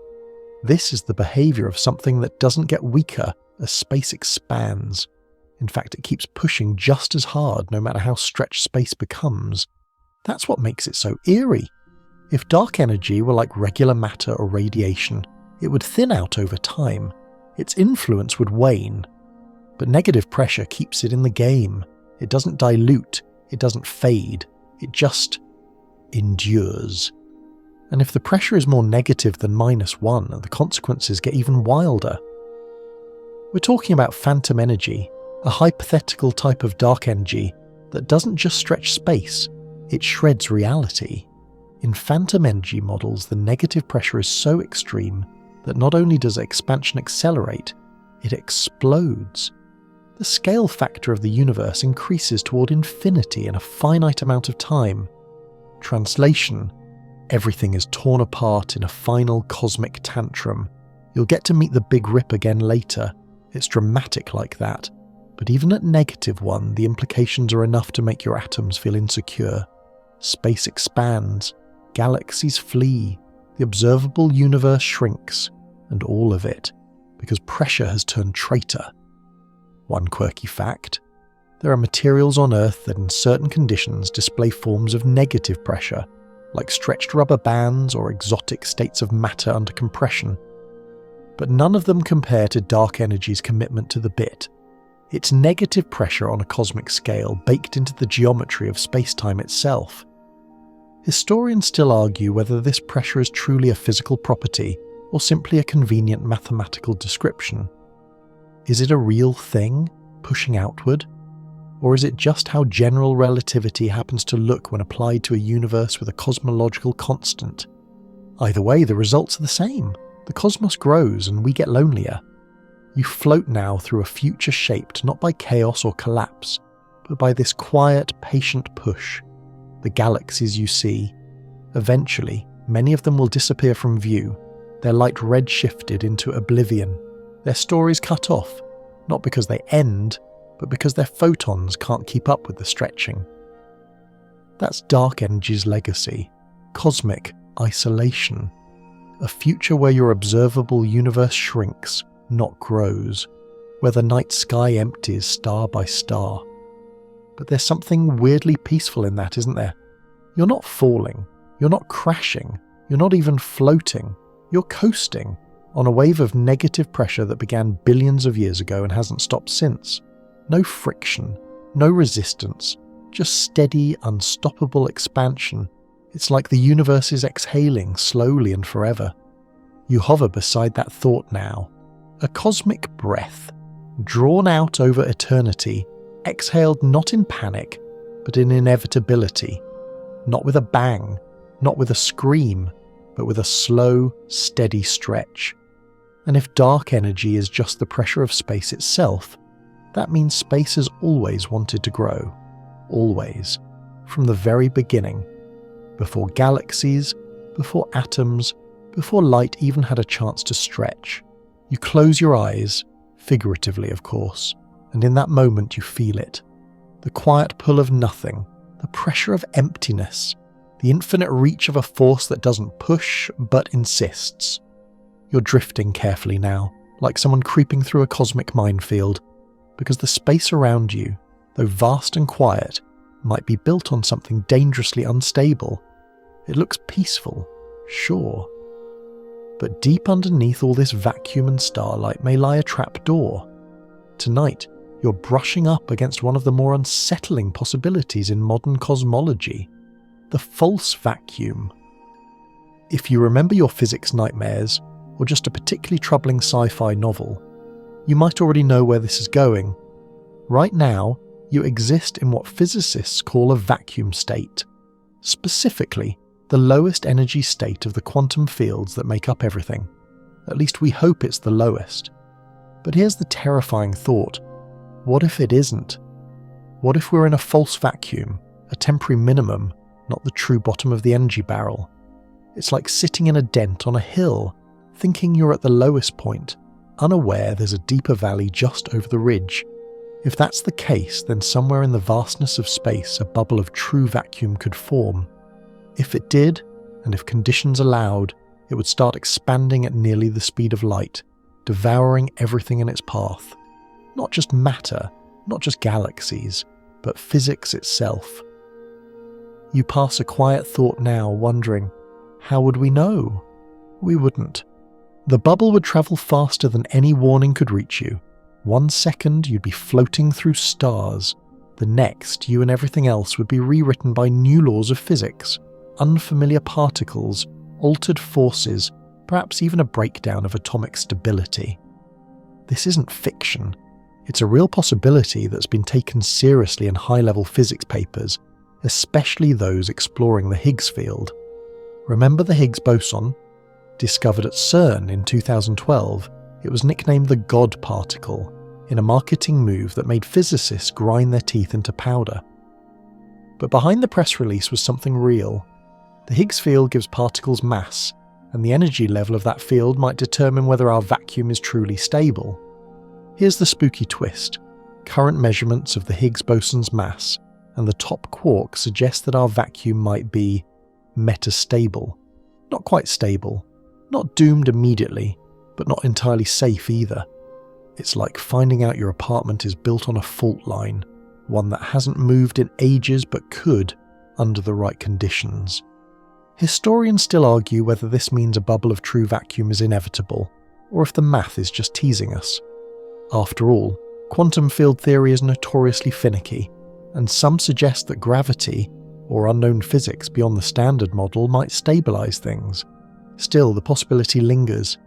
This is the behavior of something that doesn't get weaker as space expands. In fact, it keeps pushing just as hard no matter how stretched space becomes. That's what makes it so eerie. If dark energy were like regular matter or radiation, it would thin out over time. Its influence would wane. But negative pressure keeps it in the game. It doesn't dilute, it doesn't fade, it just endures. And if the pressure is more negative than -1, the consequences get even wilder. We're talking about phantom energy, a hypothetical type of dark energy that doesn't just stretch space, it shreds reality. In phantom energy models, the negative pressure is so extreme that not only does expansion accelerate, it explodes. The scale factor of the universe increases toward infinity in a finite amount of time. Translation: everything is torn apart in a final cosmic tantrum. You'll get to meet the Big Rip again later. It's dramatic like that. But even at -1, the implications are enough to make your atoms feel insecure. Space expands, galaxies flee, the observable universe shrinks, and all of it, because pressure has turned traitor. One quirky fact: there are materials on Earth that in certain conditions display forms of negative pressure, like stretched rubber bands or exotic states of matter under compression. But none of them compare to dark energy's commitment to the bit. It's negative pressure on a cosmic scale baked into the geometry of space-time itself. Historians still argue whether this pressure is truly a physical property or simply a convenient mathematical description. Is it a real thing, pushing outward? Or is it just how general relativity happens to look when applied to a universe with a cosmological constant? Either way, the results are the same. The cosmos grows and we get lonelier. You float now through a future shaped not by chaos or collapse, but by this quiet, patient push. The galaxies you see. Eventually, many of them will disappear from view, their light red-shifted into oblivion, their stories cut off, not because they end, but because their photons can't keep up with the stretching. That's dark energy's legacy, cosmic isolation, a future where your observable universe shrinks, not grows, where the night sky empties star by star. But there's something weirdly peaceful in that, isn't there? You're not falling, you're not crashing, you're not even floating, you're coasting on a wave of negative pressure that began billions of years ago and hasn't stopped since. No friction, no resistance, just steady, unstoppable expansion. It's like the universe is exhaling slowly and forever. You hover beside that thought now, a cosmic breath, drawn out over eternity, exhaled not in panic, but in inevitability. Not with a bang, not with a scream, but with a slow, steady stretch. And if dark energy is just the pressure of space itself, that means space has always wanted to grow. Always. From the very beginning. Before galaxies, before atoms, before light even had a chance to stretch. You close your eyes, figuratively of course, and in that moment you feel it. The quiet pull of nothing, the pressure of emptiness, the infinite reach of a force that doesn't push but insists. You're drifting carefully now, like someone creeping through a cosmic minefield, because the space around you, though vast and quiet, might be built on something dangerously unstable. It looks peaceful, sure. But deep underneath all this vacuum and starlight may lie a trapdoor. Tonight, you're brushing up against one of the more unsettling possibilities in modern cosmology, the false vacuum. If you remember your physics nightmares, or just a particularly troubling sci-fi novel, you might already know where this is going. Right now, you exist in what physicists call a vacuum state. Specifically, the lowest energy state of the quantum fields that make up everything. At least we hope it's the lowest. But here's the terrifying thought. What if it isn't? What if we're in a false vacuum, a temporary minimum, not the true bottom of the energy barrel? It's like sitting in a dent on a hill, thinking you're at the lowest point, unaware there's a deeper valley just over the ridge. If that's the case, then somewhere in the vastness of space a bubble of true vacuum could form. If it did, and if conditions allowed, it would start expanding at nearly the speed of light, devouring everything in its path. Not just matter, not just galaxies, but physics itself. You pass a quiet thought now, wondering, how would we know? We wouldn't. The bubble would travel faster than any warning could reach you. 1 second you'd be floating through stars. The next, you and everything else would be rewritten by new laws of physics, unfamiliar particles, altered forces, perhaps even a breakdown of atomic stability. This isn't fiction. It's a real possibility that's been taken seriously in high-level physics papers, especially those exploring the Higgs field. Remember the Higgs boson? Discovered at CERN in 2012, it was nicknamed the God particle, in a marketing move that made physicists grind their teeth into powder. But behind the press release was something real. The Higgs field gives particles mass, and the energy level of that field might determine whether our vacuum is truly stable. Here's the spooky twist. Current measurements of the Higgs boson's mass and the top quark suggest that our vacuum might be metastable. Not quite stable, not doomed immediately, but not entirely safe either. It's like finding out your apartment is built on a fault line, one that hasn't moved in ages but could under the right conditions. Historians still argue whether this means a bubble of true vacuum is inevitable, or if the math is just teasing us. After all, quantum field theory is notoriously finicky, and some suggest that gravity, or unknown physics beyond the standard model, might stabilise things. Still, the possibility lingers.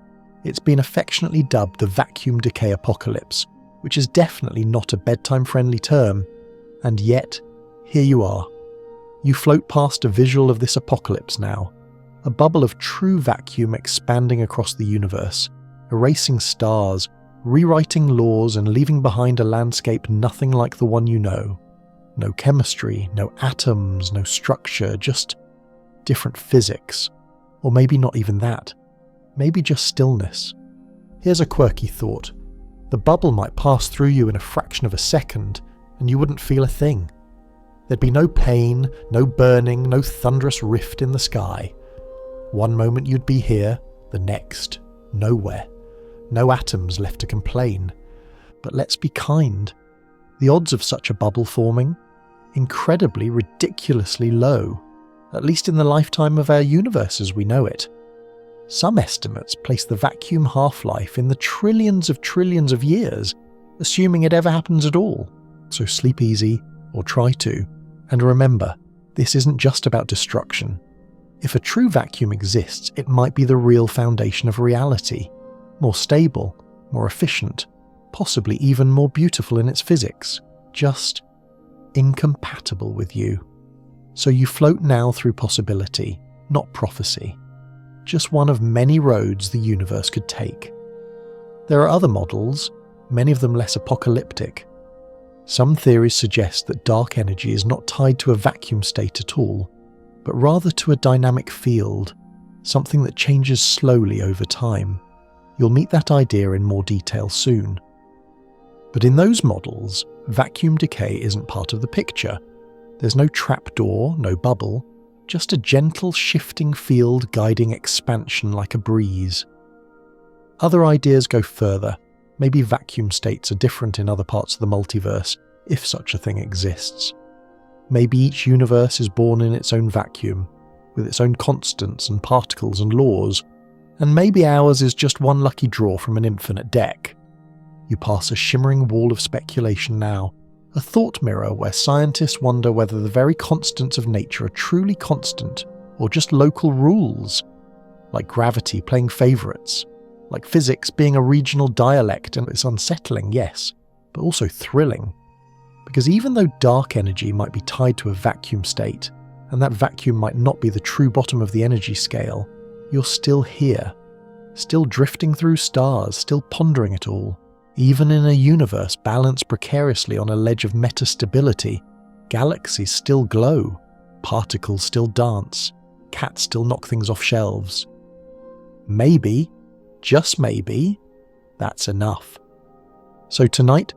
It's been affectionately dubbed the vacuum decay apocalypse, which is definitely not a bedtime-friendly term, and yet, here you are. You float past a visual of this apocalypse now, a bubble of true vacuum expanding across the universe, erasing stars, rewriting laws and leaving behind a landscape nothing like the one you know. No chemistry, no atoms, no structure, just different physics. Or maybe not even that. Maybe just stillness. Here's a quirky thought. The bubble might pass through you in a fraction of a second, and you wouldn't feel a thing. There'd be no pain, no burning, no thunderous rift in the sky. One moment you'd be here, the next, nowhere. No atoms left to complain. But let's be kind. The odds of such a bubble forming? Incredibly, ridiculously low, at least in the lifetime of our universe as we know it. Some estimates place the vacuum half-life in the trillions of years, assuming it ever happens at all. So sleep easy, or try to. And remember, this isn't just about destruction. If a true vacuum exists, it might be the real foundation of reality. More stable, more efficient, possibly even more beautiful in its physics. Just incompatible with you. So you float now through possibility, not prophecy. Just one of many roads the universe could take. There are other models, many of them less apocalyptic. Some theories suggest that dark energy is not tied to a vacuum state at all, but rather to a dynamic field, something that changes slowly over time. You'll meet that idea in more detail soon. But in those models, vacuum decay isn't part of the picture. There's no trapdoor, no bubble, just a gentle shifting field guiding expansion like a breeze. Other ideas go further. Maybe vacuum states are different in other parts of the multiverse, if such a thing exists. Maybe each universe is born in its own vacuum, with its own constants and particles and laws, and maybe ours is just one lucky draw from an infinite deck. You pass a shimmering wall of speculation now, a thought mirror where scientists wonder whether the very constants of nature are truly constant, or just local rules, like gravity playing favourites, like physics being a regional dialect, and it's unsettling, yes, but also thrilling. Because even though dark energy might be tied to a vacuum state, and that vacuum might not be the true bottom of the energy scale, you're still here, still drifting through stars, still pondering it all. Even in a universe balanced precariously on a ledge of metastability, galaxies still glow, particles still dance, cats still knock things off shelves. Maybe, just maybe, that's enough. So tonight,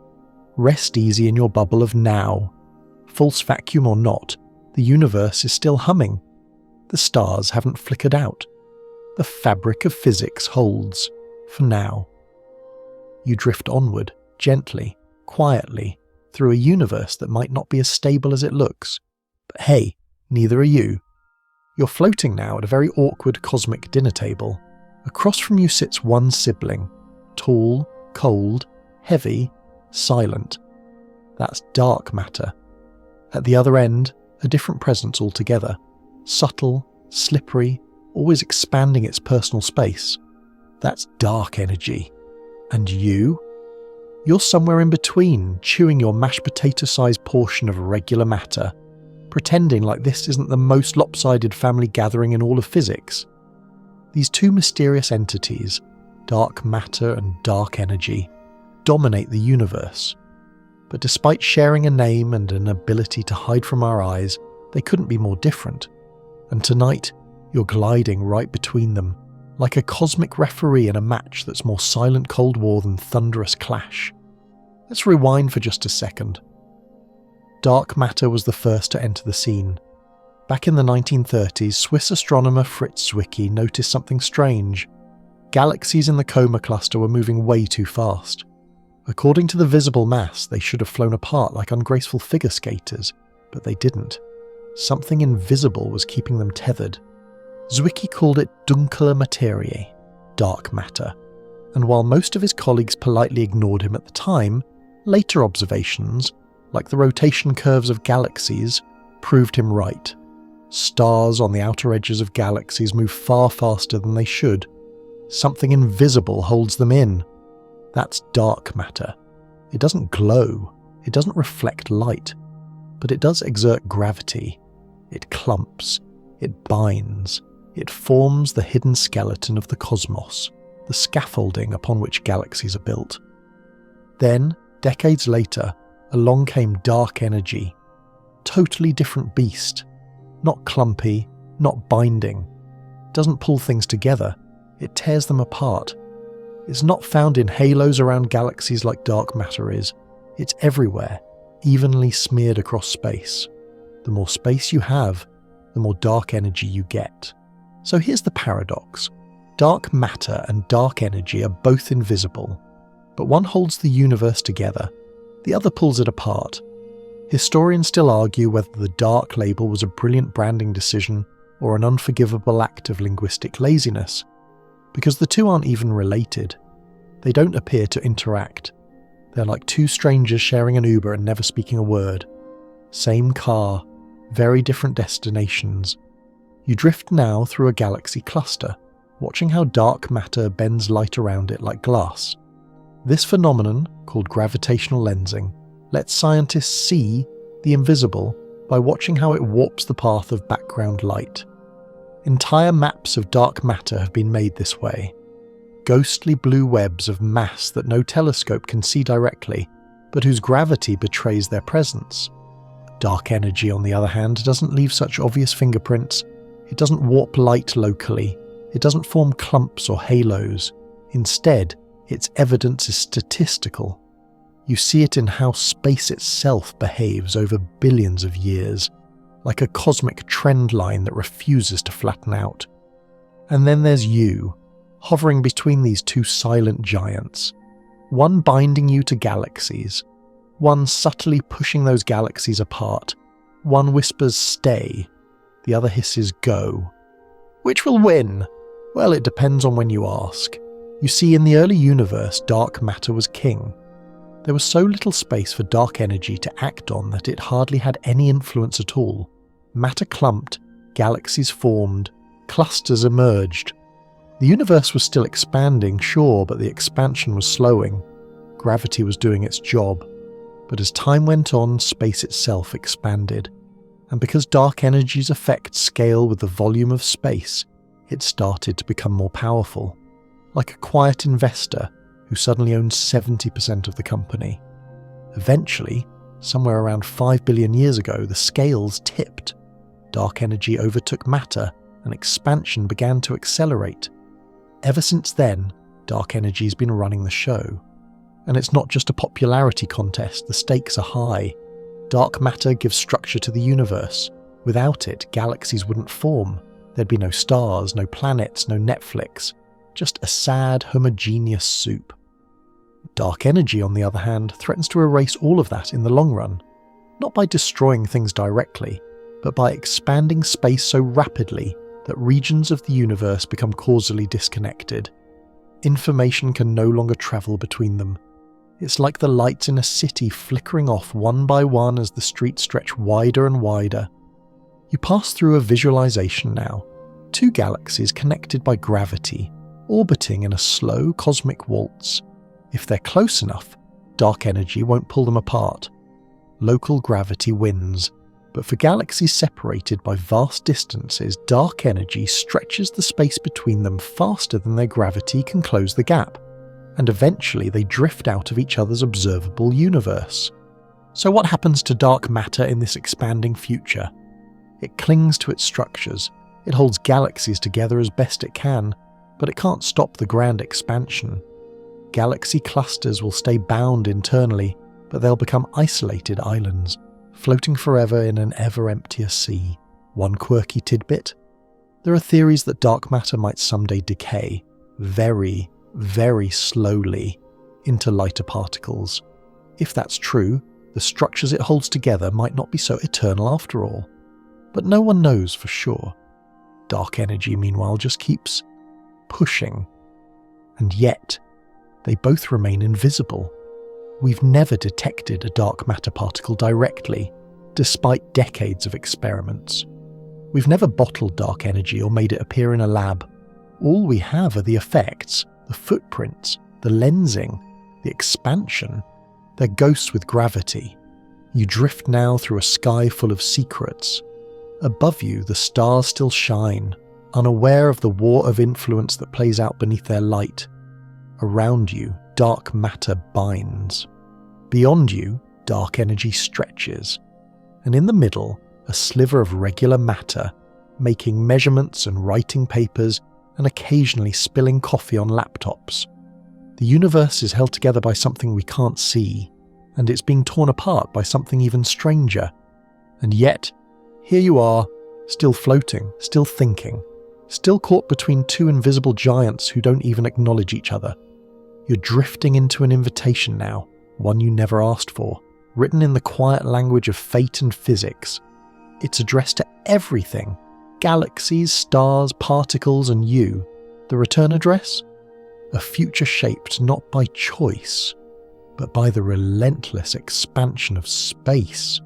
Rest easy in your bubble of now. False vacuum or not, the universe is still humming. The stars haven't flickered out. The fabric of physics holds, for now. You drift onward, gently, quietly, through a universe that might not be as stable as it looks. But hey, neither are you. You're floating now at a very awkward cosmic dinner table. Across from you sits one sibling, tall, cold, heavy, silent. That's dark matter. At the other end, a different presence altogether. Subtle, slippery, always expanding its personal space. That's dark energy. And you? You're somewhere in between, chewing your mashed potato-sized portion of regular matter, pretending like this isn't the most lopsided family gathering in all of physics. These two mysterious entities, dark matter and dark energy, dominate the universe. But despite sharing a name and an ability to hide from our eyes, they couldn't be more different. And tonight, you're gliding right between them, like a cosmic referee in a match that's more silent Cold War than thunderous clash. Let's rewind for just a second. Dark matter was the first to enter the scene. Back in the 1930s, Swiss astronomer Fritz Zwicky noticed something strange. Galaxies in the Coma cluster were moving way too fast. According to the visible mass, they should have flown apart like ungraceful figure skaters, but they didn't. Something invisible was keeping them tethered. Zwicky called it dunkle Materie, dark matter, and while most of his colleagues politely ignored him at the time, later observations, like the rotation curves of galaxies, proved him right. Stars on the outer edges of galaxies move far faster than they should. Something invisible holds them in. That's dark matter. It doesn't glow, it doesn't reflect light, but it does exert gravity. It clumps, it binds, it forms the hidden skeleton of the cosmos, the scaffolding upon which galaxies are built. Then, decades later, along came dark energy. Totally different beast. Not clumpy, not binding. It doesn't pull things together, it tears them apart. It's not found in halos around galaxies like dark matter is. It's everywhere, evenly smeared across space. The more space you have, the more dark energy you get. So here's the paradox. Dark matter and dark energy are both invisible, but one holds the universe together, the other pulls it apart. Historians still argue whether the dark label was a brilliant branding decision or an unforgivable act of linguistic laziness, because the two aren't even related. They don't appear to interact. They're like two strangers sharing an Uber and never speaking a word. Same car, very different destinations. You drift now through a galaxy cluster, watching how dark matter bends light around it like glass. This phenomenon, called gravitational lensing, lets scientists see the invisible by watching how it warps the path of background light. Entire maps of dark matter have been made this way. Ghostly blue webs of mass that no telescope can see directly, but whose gravity betrays their presence. Dark energy, on the other hand, doesn't leave such obvious fingerprints. It doesn't warp light locally. It doesn't form clumps or halos. Instead, its evidence is statistical. You see it in how space itself behaves over billions of years, like a cosmic trend line that refuses to flatten out. And then there's you, hovering between these two silent giants, one binding you to galaxies, one subtly pushing those galaxies apart. One whispers stay, the other hisses go. Which will win? Well, it depends on when you ask. You see, in the early universe, dark matter was king. There was so little space for dark energy to act on that it hardly had any influence at all. Matter clumped, galaxies formed, clusters emerged. The universe was still expanding, sure, but the expansion was slowing. Gravity was doing its job. But as time went on, space itself expanded. And because dark energy's effects scale with the volume of space, it started to become more powerful. Like a quiet investor who suddenly owns 70% of the company. Eventually, somewhere around 5 billion years ago, the scales tipped. Dark energy overtook matter, and expansion began to accelerate. Ever since then, dark energy's been running the show. And it's not just a popularity contest, the stakes are high. Dark matter gives structure to the universe. Without it, galaxies wouldn't form. There'd be no stars, no planets, no Netflix. Just a sad, homogeneous soup. Dark energy, on the other hand, threatens to erase all of that in the long run. Not by destroying things directly, but by expanding space so rapidly that regions of the universe become causally disconnected. Information can no longer travel between them. It's like the lights in a city flickering off one by one as the streets stretch wider and wider. You pass through a visualization now. 2 galaxies connected by gravity, orbiting in a slow cosmic waltz. If they're close enough, dark energy won't pull them apart. Local gravity wins. But for galaxies separated by vast distances, dark energy stretches the space between them faster than their gravity can close the gap. And eventually they drift out of each other's observable universe. So what happens to dark matter in this expanding future? It clings to its structures, it holds galaxies together as best it can, but it can't stop the grand expansion. Galaxy clusters will stay bound internally, but they'll become isolated islands, floating forever in an ever-emptier sea. One quirky tidbit? There are theories that dark matter might someday decay, very, very slowly, into lighter particles. If that's true, the structures it holds together might not be so eternal after all. But no one knows for sure. Dark energy, meanwhile, just keeps pushing. And yet, they both remain invisible. We've never detected a dark matter particle directly, despite decades of experiments. We've never bottled dark energy or made it appear in a lab. All we have are the effects, the footprints, the lensing, the expansion. They're ghosts with gravity. You drift now through a sky full of secrets. Above you, the stars still shine, unaware of the war of influence that plays out beneath their light. Around you, dark matter binds. Beyond you, dark energy stretches. And in the middle, a sliver of regular matter, making measurements and writing papers and occasionally spilling coffee on laptops. The universe is held together by something we can't see, and it's being torn apart by something even stranger. And yet, here you are, still floating, still thinking, still caught between 2 invisible giants who don't even acknowledge each other. You're drifting into an invitation now, one you never asked for, written in the quiet language of fate and physics. It's addressed to everything: galaxies, stars, particles, and you. The return address? A future shaped not by choice, but by the relentless expansion of space.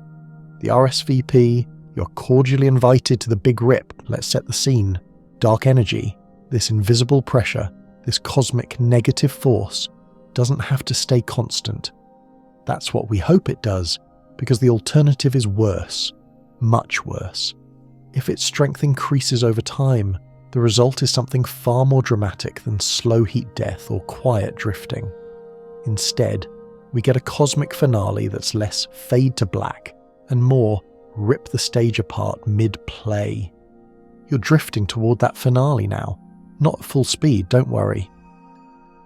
The RSVP, you're cordially invited to the Big Rip. Let's set the scene. Dark energy, this invisible pressure, this cosmic negative force, doesn't have to stay constant. That's what we hope it does, because the alternative is worse, much worse. If its strength increases over time, the result is something far more dramatic than slow heat death or quiet drifting. Instead, we get a cosmic finale that's less fade to black and more rip the stage apart mid-play. You're drifting toward that finale now. Not at full speed, don't worry.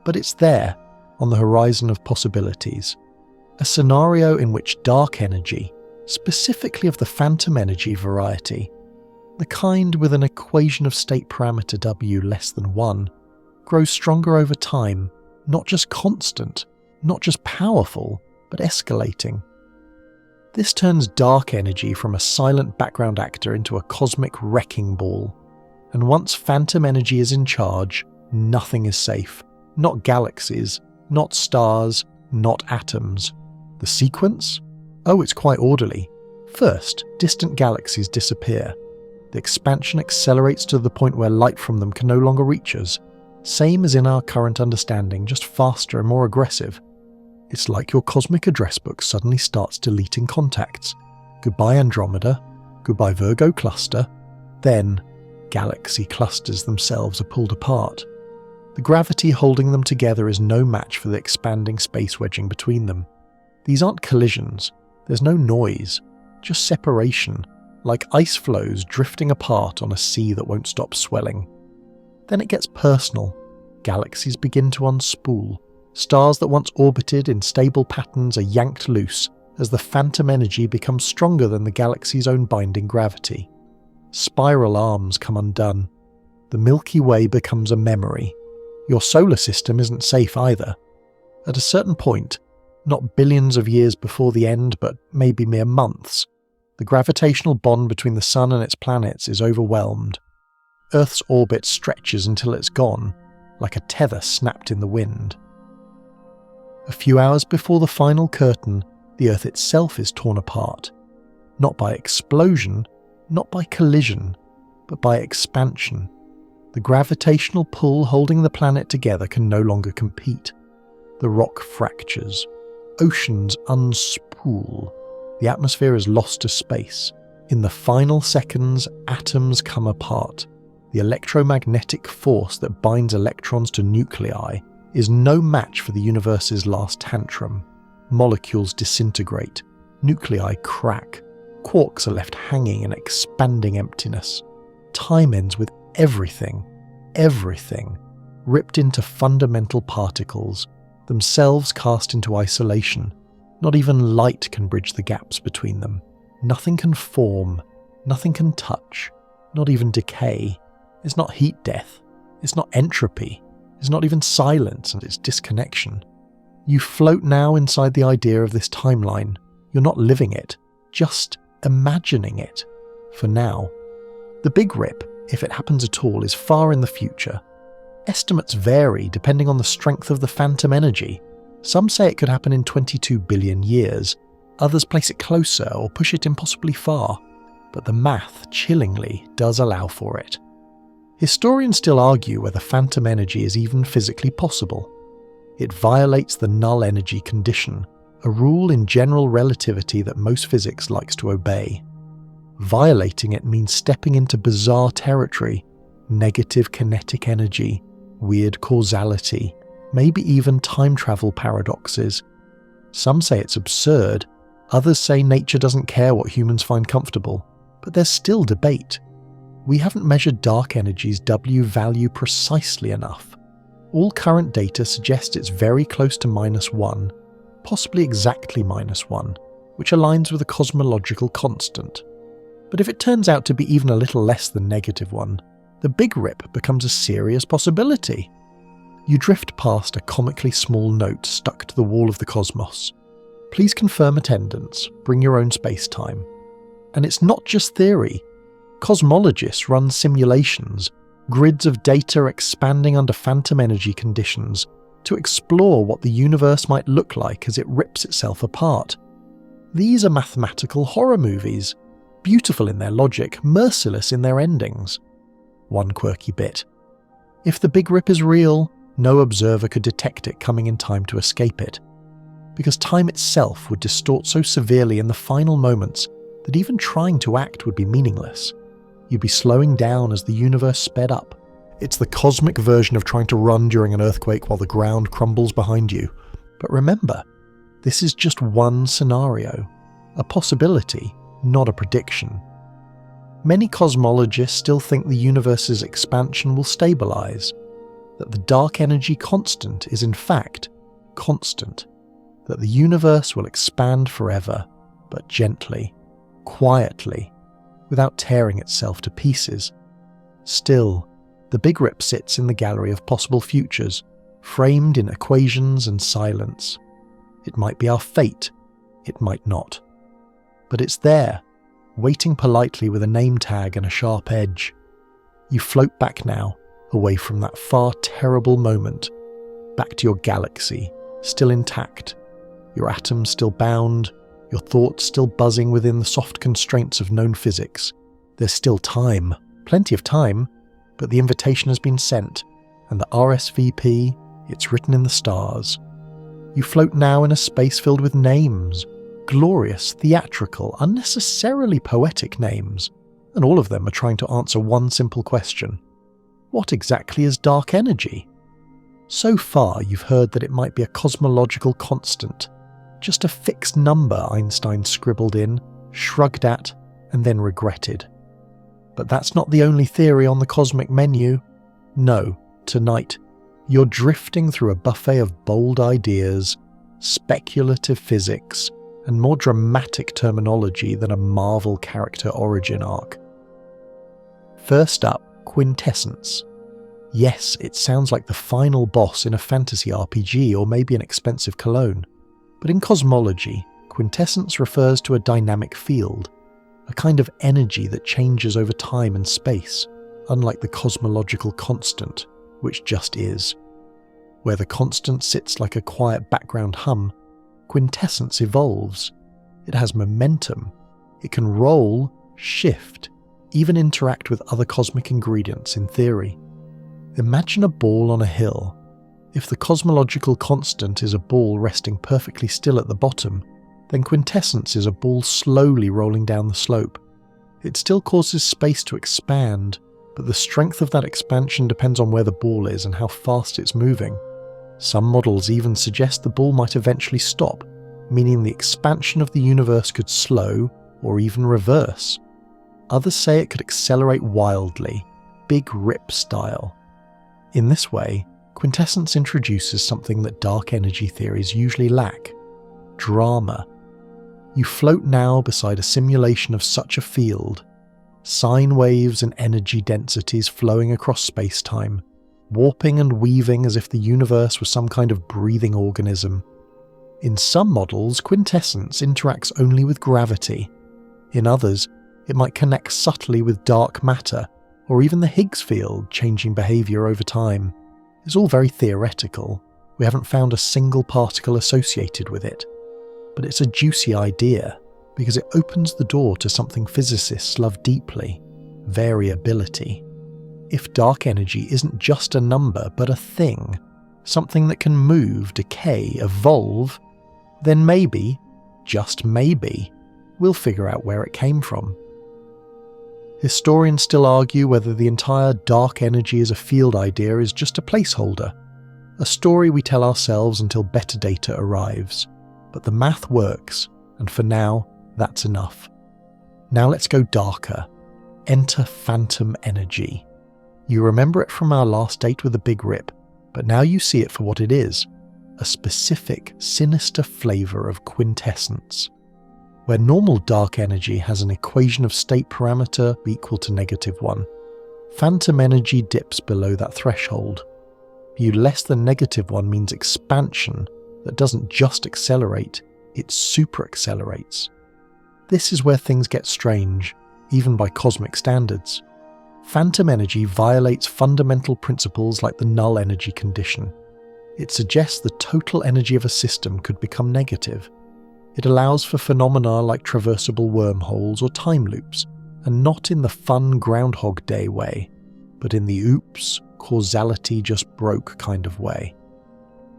But it's there, on the horizon of possibilities. A scenario in which dark energy, specifically of the phantom energy variety, the kind with an equation of state parameter W less than 1, grows stronger over time, not just constant, not just powerful, but escalating. This turns dark energy from a silent background actor into a cosmic wrecking ball. And once phantom energy is in charge, nothing is safe. Not galaxies, not stars, not atoms. The sequence? Oh, it's quite orderly. First, distant galaxies disappear. The expansion accelerates to the point where light from them can no longer reach us. Same as in our current understanding, just faster and more aggressive. It's like your cosmic address book suddenly starts deleting contacts. Goodbye Andromeda, goodbye Virgo cluster. Then, galaxy clusters themselves are pulled apart. The gravity holding them together is no match for the expanding space wedging between them. These aren't collisions, there's no noise, just separation, like ice floes drifting apart on a sea that won't stop swelling. Then it gets personal. Galaxies begin to unspool. Stars that once orbited in stable patterns are yanked loose as the phantom energy becomes stronger than the galaxy's own binding gravity. Spiral arms come undone. The Milky Way becomes a memory. Your solar system isn't safe either. At a certain point, not billions of years before the end, but maybe mere months, the gravitational bond between the Sun and its planets is overwhelmed. Earth's orbit stretches until it's gone, like a tether snapped in the wind. A few hours before the final curtain, the Earth itself is torn apart. Not by explosion, not by collision, but by expansion. The gravitational pull holding the planet together can no longer compete. The rock fractures. Oceans unspool. The atmosphere is lost to space. In the final seconds, atoms come apart. The electromagnetic force that binds electrons to nuclei is no match for the universe's last tantrum. Molecules disintegrate. Nuclei crack. Quarks are left hanging in expanding emptiness. Time ends with everything, ripped into fundamental particles, themselves cast into isolation. Not even light can bridge the gaps between them. Nothing can form, nothing can touch, not even decay. It's not heat death, it's not entropy, it's not even silence and it's disconnection. You float now inside the idea of this timeline. You're not living it, just imagining it, for now. The Big Rip, if it happens at all, is far in the future. Estimates vary depending on the strength of the phantom energy. Some say it could happen in 22 billion years, others place it closer or push it impossibly far, but the math, chillingly, does allow for it. Historians still argue whether phantom energy is even physically possible. It violates the null energy condition, a rule in general relativity that most physics likes to obey. Violating it means stepping into bizarre territory, negative kinetic energy, weird causality, maybe even time travel paradoxes. Some say it's absurd, others say nature doesn't care what humans find comfortable, but there's still debate. We haven't measured dark energy's W value precisely enough. All current data suggest it's very close to -1, possibly exactly -1, which aligns with a cosmological constant. But if it turns out to be even a little less than -1, the Big Rip becomes a serious possibility. You drift past a comically small note stuck to the wall of the cosmos. Please confirm attendance, bring your own space-time. And it's not just theory. Cosmologists run simulations, grids of data expanding under phantom energy conditions, to explore what the universe might look like as it rips itself apart. These are mathematical horror movies, beautiful in their logic, merciless in their endings. One quirky bit. If the Big Rip is real, no observer could detect it coming in time to escape it, because time itself would distort so severely in the final moments that even trying to act would be meaningless. You'd be slowing down as the universe sped up. It's the cosmic version of trying to run during an earthquake while the ground crumbles behind you. But remember, this is just one scenario, a possibility, not a prediction. Many cosmologists still think the universe's expansion will stabilize, that the dark energy constant is in fact constant, that the universe will expand forever, but gently, quietly, without tearing itself to pieces. Still, the Big Rip sits in the gallery of possible futures, framed in equations and silence. It might be our fate, it might not. But it's there, waiting politely with a name tag and a sharp edge. You float back now, away from that far terrible moment, back to your galaxy, still intact, your atoms still bound, your thoughts still buzzing within the soft constraints of known physics. There's still time, plenty of time, but the invitation has been sent, and the RSVP, it's written in the stars. You float now in a space filled with names, glorious, theatrical, unnecessarily poetic names, and all of them are trying to answer one simple question. What exactly is dark energy? So far you've heard that it might be a cosmological constant, just a fixed number Einstein scribbled in, shrugged at, and then regretted. But that's not the only theory on the cosmic menu. No, tonight, You're drifting through a buffet of bold ideas, speculative physics, and more dramatic terminology than a Marvel character origin arc. First up, quintessence. Yes, it sounds like the final boss in a fantasy RPG or maybe an expensive cologne, but in cosmology, quintessence refers to a dynamic field, a kind of energy that changes over time and space, unlike the cosmological constant, which just is. Where the constant sits like a quiet background hum, quintessence evolves. It has momentum. It can roll, shift, even interact with other cosmic ingredients in theory. Imagine a ball on a hill. If the cosmological constant is a ball resting perfectly still at the bottom, then quintessence is a ball slowly rolling down the slope. It still causes space to expand, but the strength of that expansion depends on where the ball is and how fast it's moving. Some models even suggest the ball might eventually stop, meaning the expansion of the universe could slow or even reverse. Others say it could accelerate wildly, Big Rip style. In this way, quintessence introduces something that dark energy theories usually lack: drama. You float now beside a simulation of such a field, sine waves and energy densities flowing across space-time, warping and weaving as if the universe was some kind of breathing organism. In some models, quintessence interacts only with gravity. In others, it might connect subtly with dark matter, or even the Higgs field, changing behaviour over time. It's all very theoretical. We haven't found a single particle associated with it. But it's a juicy idea, because it opens the door to something physicists love deeply: variability. If dark energy isn't just a number, but a thing, something that can move, decay, evolve, then maybe, just maybe, we'll figure out where it came from. Historians still argue whether the entire dark energy as a field idea is just a placeholder, a story we tell ourselves until better data arrives. But the math works, and for now, that's enough. Now let's go darker. Enter phantom energy. You remember it from our last date with the Big Rip, but now you see it for what it is: a specific, sinister flavour of quintessence. Where normal dark energy has an equation of state parameter equal to -1, phantom energy dips below that threshold. Viewed less than -1 means expansion that doesn't just accelerate, it super-accelerates. This is where things get strange, even by cosmic standards. Phantom energy violates fundamental principles like the null energy condition. It suggests the total energy of a system could become negative. It allows for phenomena like traversable wormholes or time loops, and not in the fun Groundhog Day way, but in the oops, causality just broke kind of way.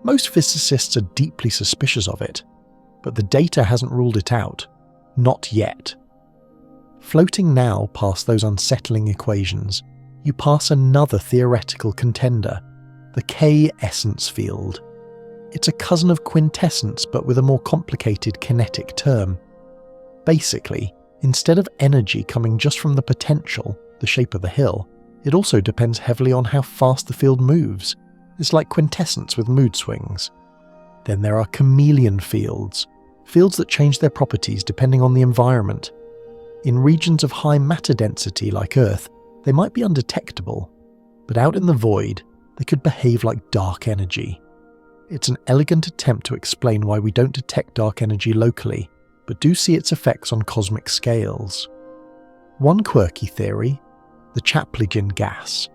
Most physicists are deeply suspicious of it, but the data hasn't ruled it out. Not yet. Floating now past those unsettling equations, you pass another theoretical contender, the K-essence field. It's a cousin of quintessence, but with a more complicated kinetic term. Basically, instead of energy coming just from the potential, the shape of the hill, it also depends heavily on how fast the field moves. It's like quintessence with mood swings. Then there are chameleon fields, fields that change their properties depending on the environment. In regions of high matter density like Earth, they might be undetectable, but out in the void, they could behave like dark energy. It's an elegant attempt to explain why we don't detect dark energy locally, but do see its effects on cosmic scales. One quirky theory, the Chaplygin gas.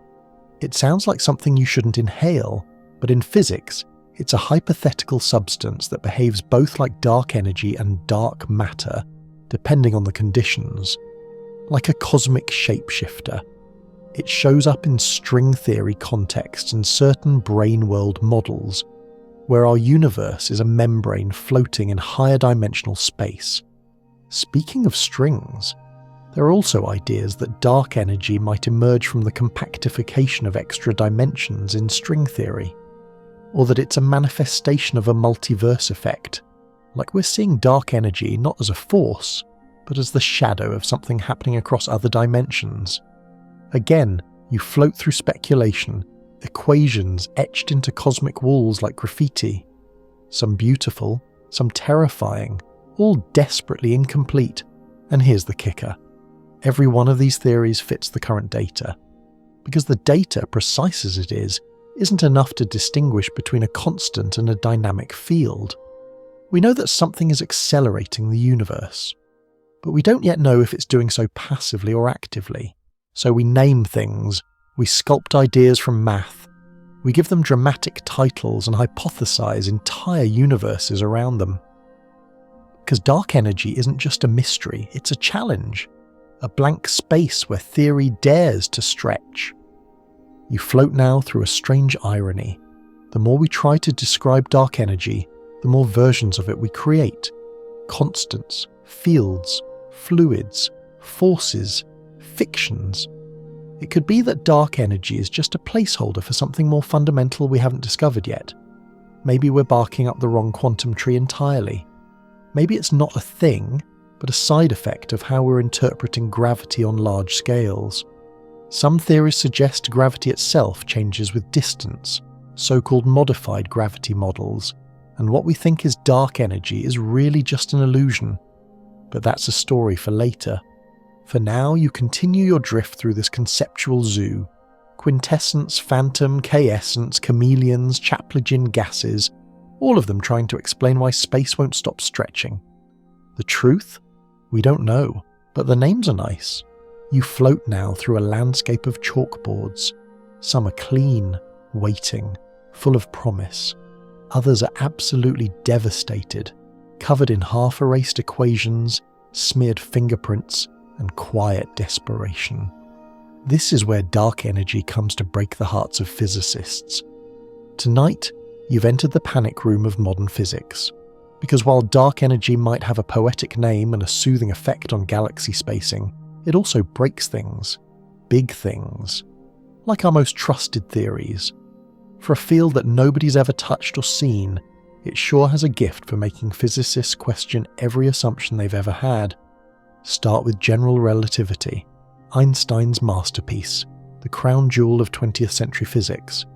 It sounds like something you shouldn't inhale, but in physics, it's a hypothetical substance that behaves both like dark energy and dark matter, depending on the conditions. Like a cosmic shapeshifter. It shows up in string theory contexts and certain brain world models, where our universe is a membrane floating in higher dimensional space. Speaking of strings, there are also ideas that dark energy might emerge from the compactification of extra dimensions in string theory, or that it's a manifestation of a multiverse effect, like we're seeing dark energy not as a force, but as the shadow of something happening across other dimensions. Again, you float through speculation, equations etched into cosmic walls like graffiti. Some beautiful, some terrifying, all desperately incomplete. And here's the kicker. Every one of these theories fits the current data. Because the data, precise as it is, isn't enough to distinguish between a constant and a dynamic field. We know that something is accelerating the universe, but we don't yet know if it's doing so passively or actively. So we name things, we sculpt ideas from math, we give them dramatic titles and hypothesize entire universes around them. Because dark energy isn't just a mystery, it's a challenge, a blank space where theory dares to stretch. You float now through a strange irony. The more we try to describe dark energy, the more versions of it we create. Constants, fields, fluids, forces, fictions. It could be that dark energy is just a placeholder for something more fundamental we haven't discovered yet. Maybe we're barking up the wrong quantum tree entirely. Maybe it's not a thing, but a side effect of how we're interpreting gravity on large scales. Some theories suggest gravity itself changes with distance, so-called modified gravity models, and what we think is dark energy is really just an illusion. But that's a story for later. For now, you continue your drift through this conceptual zoo. Quintessence, phantom, K-essence, chameleons, Chaplygin gases, all of them trying to explain why space won't stop stretching. The truth? We don't know, but the names are nice. You float now through a landscape of chalkboards. Some are clean, waiting, full of promise. Others are absolutely devastated, covered in half-erased equations, smeared fingerprints, and quiet desperation. This is where dark energy comes to break the hearts of physicists. Tonight, you've entered the panic room of modern physics. Because while dark energy might have a poetic name and a soothing effect on galaxy spacing, it also breaks things. Big things. Like our most trusted theories. For a field that nobody's ever touched or seen, it sure has a gift for making physicists question every assumption they've ever had. Start with general relativity, Einstein's masterpiece, the crown jewel of 20th century physics.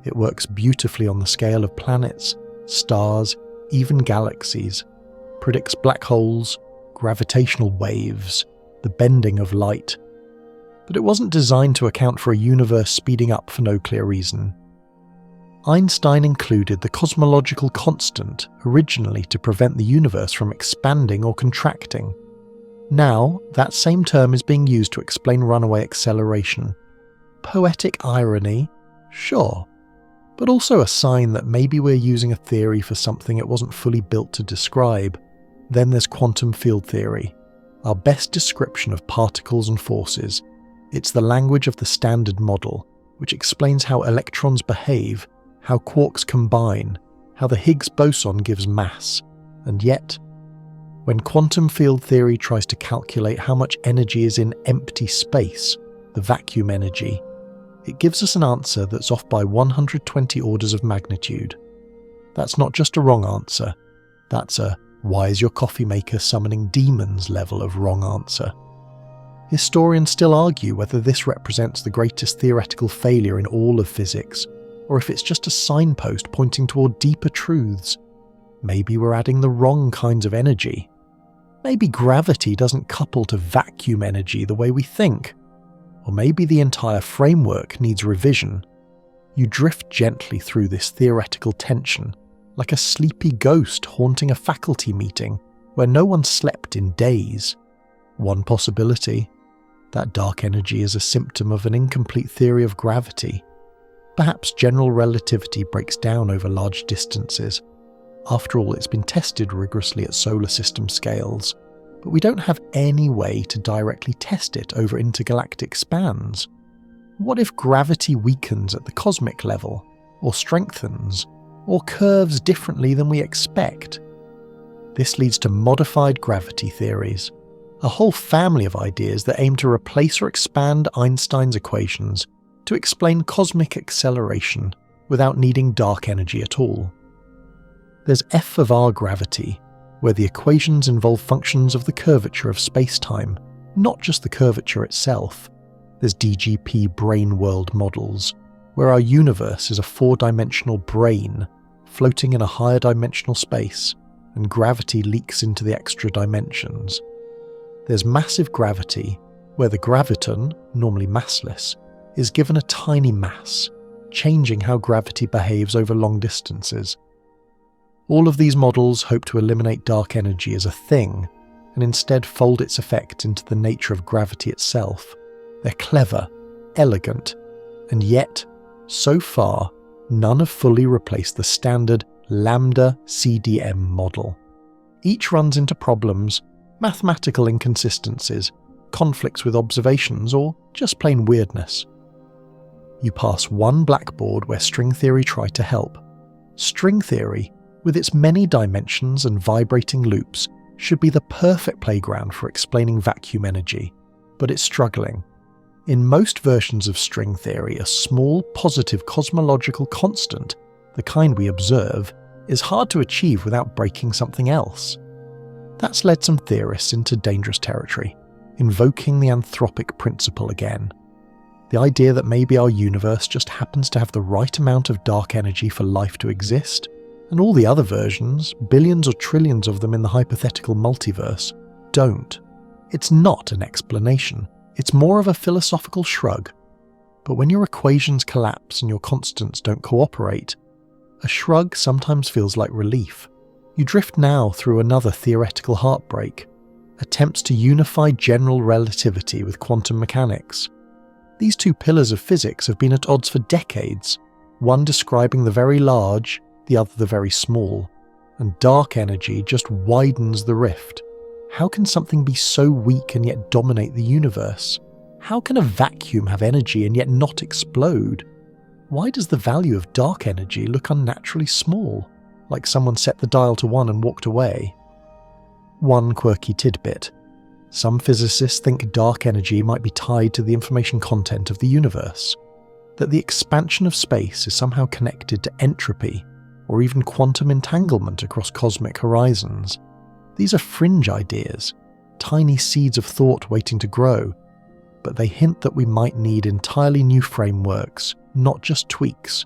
It works beautifully on the scale of planets, stars, even galaxies, predicts black holes, gravitational waves, the bending of light. But it wasn't designed to account for a universe speeding up for no clear reason. Einstein included the cosmological constant originally to prevent the universe from expanding or contracting. Now, that same term is being used to explain runaway acceleration. Poetic irony? Sure. But also a sign that maybe we're using a theory for something it wasn't fully built to describe. Then there's quantum field theory, our best description of particles and forces. It's the language of the Standard Model, which explains how electrons behave, how quarks combine, how the Higgs boson gives mass. And yet, when quantum field theory tries to calculate how much energy is in empty space, the vacuum energy, it gives us an answer that's off by 120 orders of magnitude. That's not just a wrong answer, that's a "why is your coffee maker summoning demons" level of wrong answer. Historians still argue whether this represents the greatest theoretical failure in all of physics, or if it's just a signpost pointing toward deeper truths. Maybe we're adding the wrong kinds of energy. Maybe gravity doesn't couple to vacuum energy the way we think. Or maybe the entire framework needs revision. You drift gently through this theoretical tension, like a sleepy ghost haunting a faculty meeting where no one slept in days. One possibility, that dark energy is a symptom of an incomplete theory of gravity. Perhaps general relativity breaks down over large distances. After all, it's been tested rigorously at solar system scales, but we don't have any way to directly test it over intergalactic spans. What if gravity weakens at the cosmic level, or strengthens, or curves differently than we expect? This leads to modified gravity theories, a whole family of ideas that aim to replace or expand Einstein's equations to explain cosmic acceleration without needing dark energy at all. There's F of R gravity, where the equations involve functions of the curvature of space-time, not just the curvature itself. There's DGP brain world models, where our universe is a four-dimensional brain floating in a higher dimensional space, and gravity leaks into the extra dimensions. There's massive gravity, where the graviton, normally massless, is given a tiny mass, changing how gravity behaves over long distances. All of these models hope to eliminate dark energy as a thing, and instead fold its effect into the nature of gravity itself. They're clever, elegant, and yet, so far, none have fully replaced the standard lambda CDM model. Each runs into problems, mathematical inconsistencies, conflicts with observations, or just plain weirdness. You pass one blackboard where string theory tried to help. String theory, with its many dimensions and vibrating loops, should be the perfect playground for explaining vacuum energy, but it's struggling. In most versions of string theory, a small positive cosmological constant, the kind we observe, is hard to achieve without breaking something else. That's led some theorists into dangerous territory, invoking the anthropic principle again. The idea that maybe our universe just happens to have the right amount of dark energy for life to exist, and all the other versions, billions or trillions of them in the hypothetical multiverse, don't. It's not an explanation. It's more of a philosophical shrug. But when your equations collapse and your constants don't cooperate, a shrug sometimes feels like relief. You drift now through another theoretical heartbreak, attempts to unify general relativity with quantum mechanics. These two pillars of physics have been at odds for decades, one describing the very large, the other the very small, and dark energy just widens the rift. How can something be so weak and yet dominate the universe? How can a vacuum have energy and yet not explode? Why does the value of dark energy look unnaturally small, like someone set the dial to 1 and walked away? One quirky tidbit. Some physicists think dark energy might be tied to the information content of the universe, that the expansion of space is somehow connected to entropy, or even quantum entanglement across cosmic horizons. These are fringe ideas, tiny seeds of thought waiting to grow, but they hint that we might need entirely new frameworks, not just tweaks.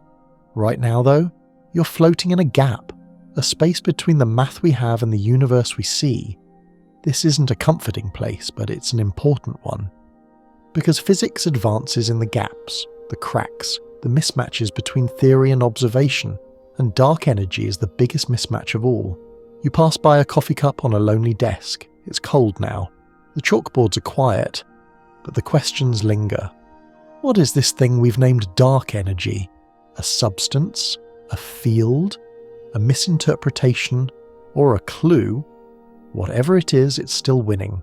Right now, though, you're floating in a gap, a space between the math we have and the universe we see. This isn't a comforting place, but it's an important one. Because physics advances in the gaps, the cracks, the mismatches between theory and observation, and dark energy is the biggest mismatch of all. You pass by a coffee cup on a lonely desk. It's cold now. The chalkboards are quiet, but the questions linger. What is this thing we've named dark energy? A substance? A field? A misinterpretation? Or a clue? Whatever it is, it's still winning.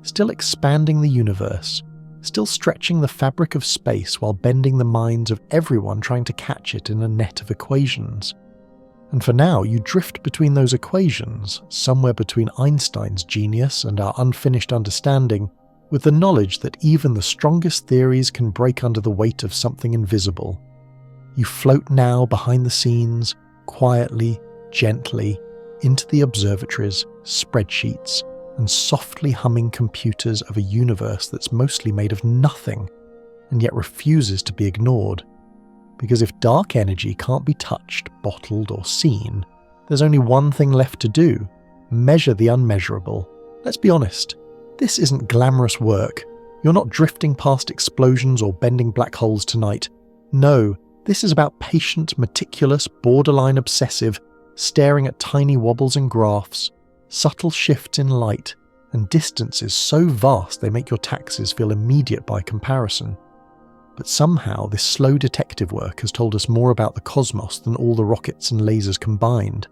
Still expanding the universe. Still stretching the fabric of space while bending the minds of everyone trying to catch it in a net of equations. And for now, you drift between those equations, somewhere between Einstein's genius and our unfinished understanding, with the knowledge that even the strongest theories can break under the weight of something invisible. You float now behind the scenes, quietly, gently, into the observatories, spreadsheets, and softly humming computers of a universe that's mostly made of nothing, and yet refuses to be ignored. Because if dark energy can't be touched, bottled, or seen, there's only one thing left to do: measure the unmeasurable. Let's be honest, this isn't glamorous work. You're not drifting past explosions or bending black holes tonight. No, this is about patient, meticulous, borderline obsessive, staring at tiny wobbles and graphs, subtle shifts in light, and distances so vast they make your taxes feel immediate by comparison. But somehow this slow detective work has told us more about the cosmos than all the rockets and lasers combined.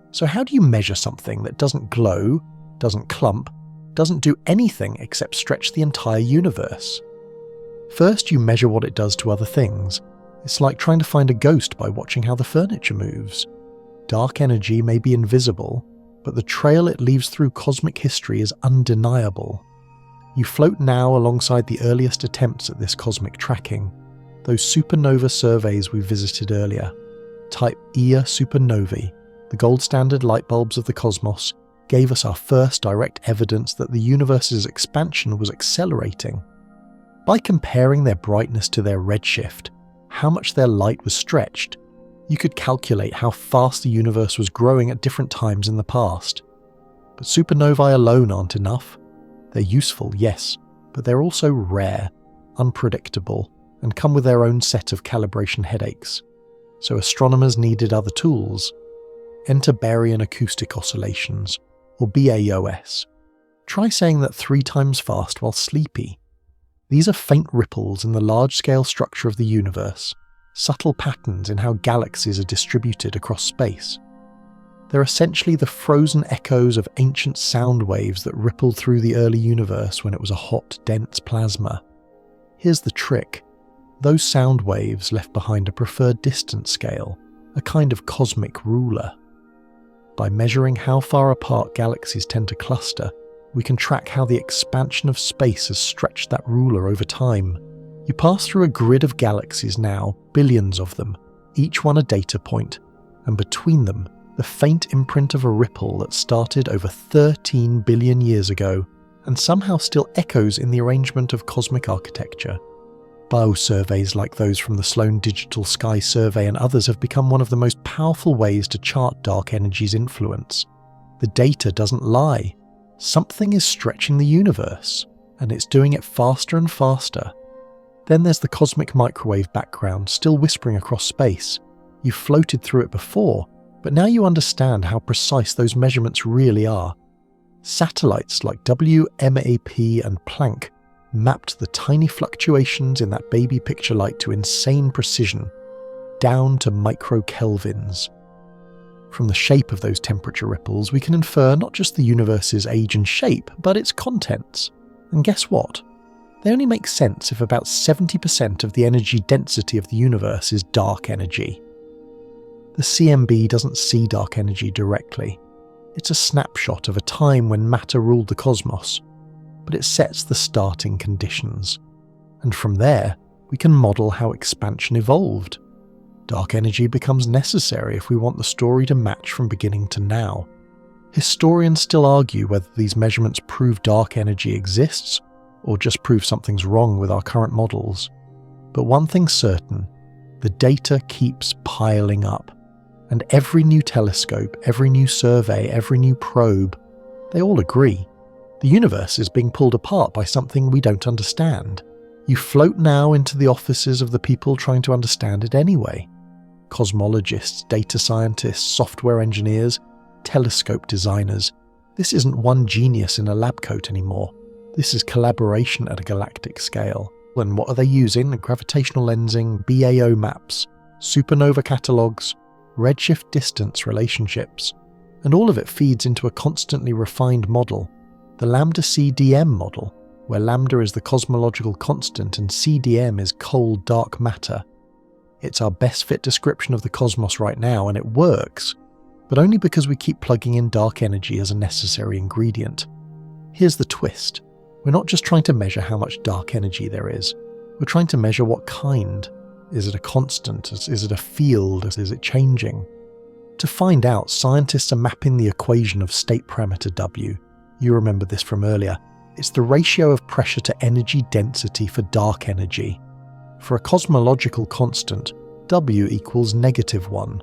So how do you measure something that doesn't glow, doesn't clump, doesn't do anything except stretch the entire universe? First, you measure what it does to other things. It's like trying to find a ghost by watching how the furniture moves. Dark energy may be invisible, but the trail it leaves through cosmic history is undeniable. You float now alongside the earliest attempts at this cosmic tracking, those supernova surveys we visited earlier. Type Ia supernovae, the gold standard light bulbs of the cosmos, gave us our first direct evidence that the universe's expansion was accelerating. By comparing their brightness to their redshift, how much their light was stretched, you could calculate how fast the universe was growing at different times in the past. But supernovae alone aren't enough. They're useful, yes, but they're also rare, unpredictable, and come with their own set of calibration headaches. So astronomers needed other tools. Enter baryon acoustic oscillations, or BAOS. Try saying that 3 times fast while sleepy. These are faint ripples in the large-scale structure of the universe, subtle patterns in how galaxies are distributed across space. They're essentially the frozen echoes of ancient sound waves that rippled through the early universe when it was a hot, dense plasma. Here's the trick. Those sound waves left behind a preferred distance scale, a kind of cosmic ruler. By measuring how far apart galaxies tend to cluster, we can track how the expansion of space has stretched that ruler over time. You pass through a grid of galaxies now, billions of them, each one a data point, and between them, the faint imprint of a ripple that started over 13 billion years ago and somehow still echoes in the arrangement of cosmic architecture. Biosurveys like those from the Sloan Digital Sky Survey and others have become one of the most powerful ways to chart dark energy's influence. The data doesn't lie. Something is stretching the universe, and it's doing it faster and faster. Then there's the cosmic microwave background still whispering across space. You've floated through it before, but now you understand how precise those measurements really are. Satellites like WMAP and Planck mapped the tiny fluctuations in that baby picture light to insane precision, down to microkelvins. From the shape of those temperature ripples, we can infer not just the universe's age and shape, but its contents. And guess what? They only make sense if about 70% of the energy density of the universe is dark energy. The CMB doesn't see dark energy directly. It's a snapshot of a time when matter ruled the cosmos, but it sets the starting conditions. And from there, we can model how expansion evolved. Dark energy becomes necessary if we want the story to match from beginning to now. Historians still argue whether these measurements prove dark energy exists or just prove something's wrong with our current models. But one thing's certain, the data keeps piling up. And every new telescope, every new survey, every new probe, they all agree. The universe is being pulled apart by something we don't understand. You float now into the offices of the people trying to understand it anyway. Cosmologists, data scientists, software engineers, telescope designers. This isn't one genius in a lab coat anymore. This is collaboration at a galactic scale. And what are they using? Gravitational lensing, BAO maps, supernova catalogues, redshift distance relationships. And all of it feeds into a constantly refined model, the lambda CDM model, where lambda is the cosmological constant and CDM is cold dark matter. It's our best fit description of the cosmos right now, and it works, but only because we keep plugging in dark energy as a necessary ingredient. Here's the twist. We're not just trying to measure how much dark energy there is. We're trying to measure what kind. Is it a constant? Is it a field? Is it changing? To find out, scientists are mapping the equation of state parameter W. You remember this from earlier. It's the ratio of pressure to energy density for dark energy. For a cosmological constant, W equals -1.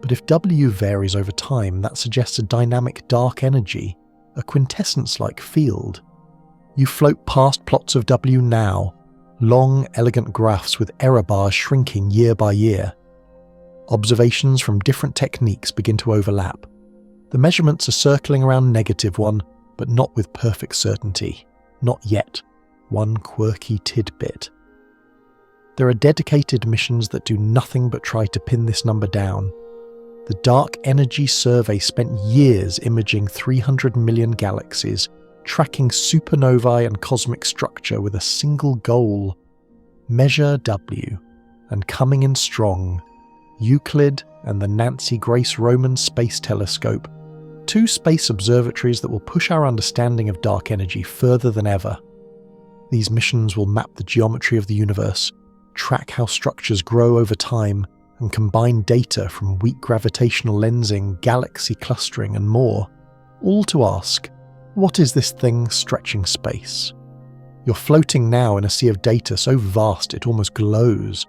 But if W varies over time, that suggests a dynamic dark energy, a quintessence-like field. You float past plots of W now, long, elegant graphs with error bars shrinking year by year. Observations from different techniques begin to overlap. The measurements are circling around -1, but not with perfect certainty. Not yet. One quirky tidbit. There are dedicated missions that do nothing but try to pin this number down. The Dark Energy Survey spent years imaging 300 million galaxies, tracking supernovae and cosmic structure with a single goal: measure W. And coming in strong, Euclid and the Nancy Grace Roman Space Telescope, two space observatories that will push our understanding of dark energy further than ever. These missions will map the geometry of the universe, track how structures grow over time, and combine data from weak gravitational lensing, galaxy clustering, and more, all to ask, what is this thing stretching space? You're floating now in a sea of data so vast it almost glows.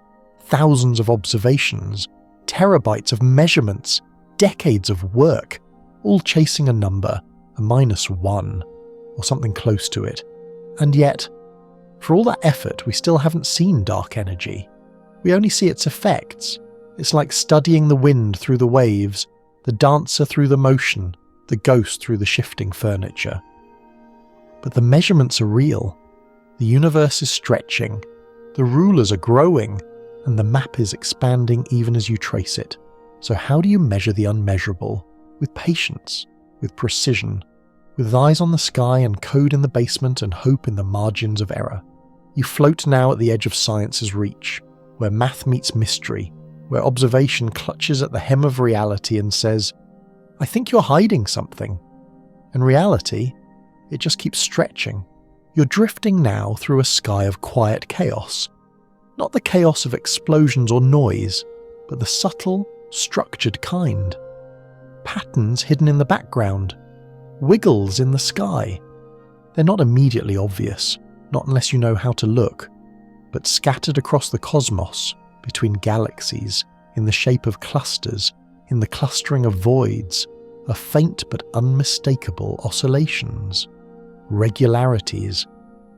thousands of observations, terabytes of measurements, decades of work, all chasing a number, a -1, or something close to it. And yet, for all that effort, we still haven't seen dark energy. We only see its effects. It's like studying the wind through the waves, the dancer through the motion, the ghost through the shifting furniture. But the measurements are real. The universe is stretching, the rulers are growing, and the map is expanding even as you trace it. So how do you measure the unmeasurable? With patience, with precision, with eyes on the sky and code in the basement and hope in the margins of error. You float now at the edge of science's reach, where math meets mystery, where observation clutches at the hem of reality and says, "I think you're hiding something." And reality, it just keeps stretching. You're drifting now through a sky of quiet chaos. Not the chaos of explosions or noise, but the subtle, structured kind. Patterns hidden in the background, wiggles in the sky. They're not immediately obvious, not unless you know how to look, but scattered across the cosmos, between galaxies, in the shape of clusters, in the clustering of voids, are faint but unmistakable oscillations, regularities,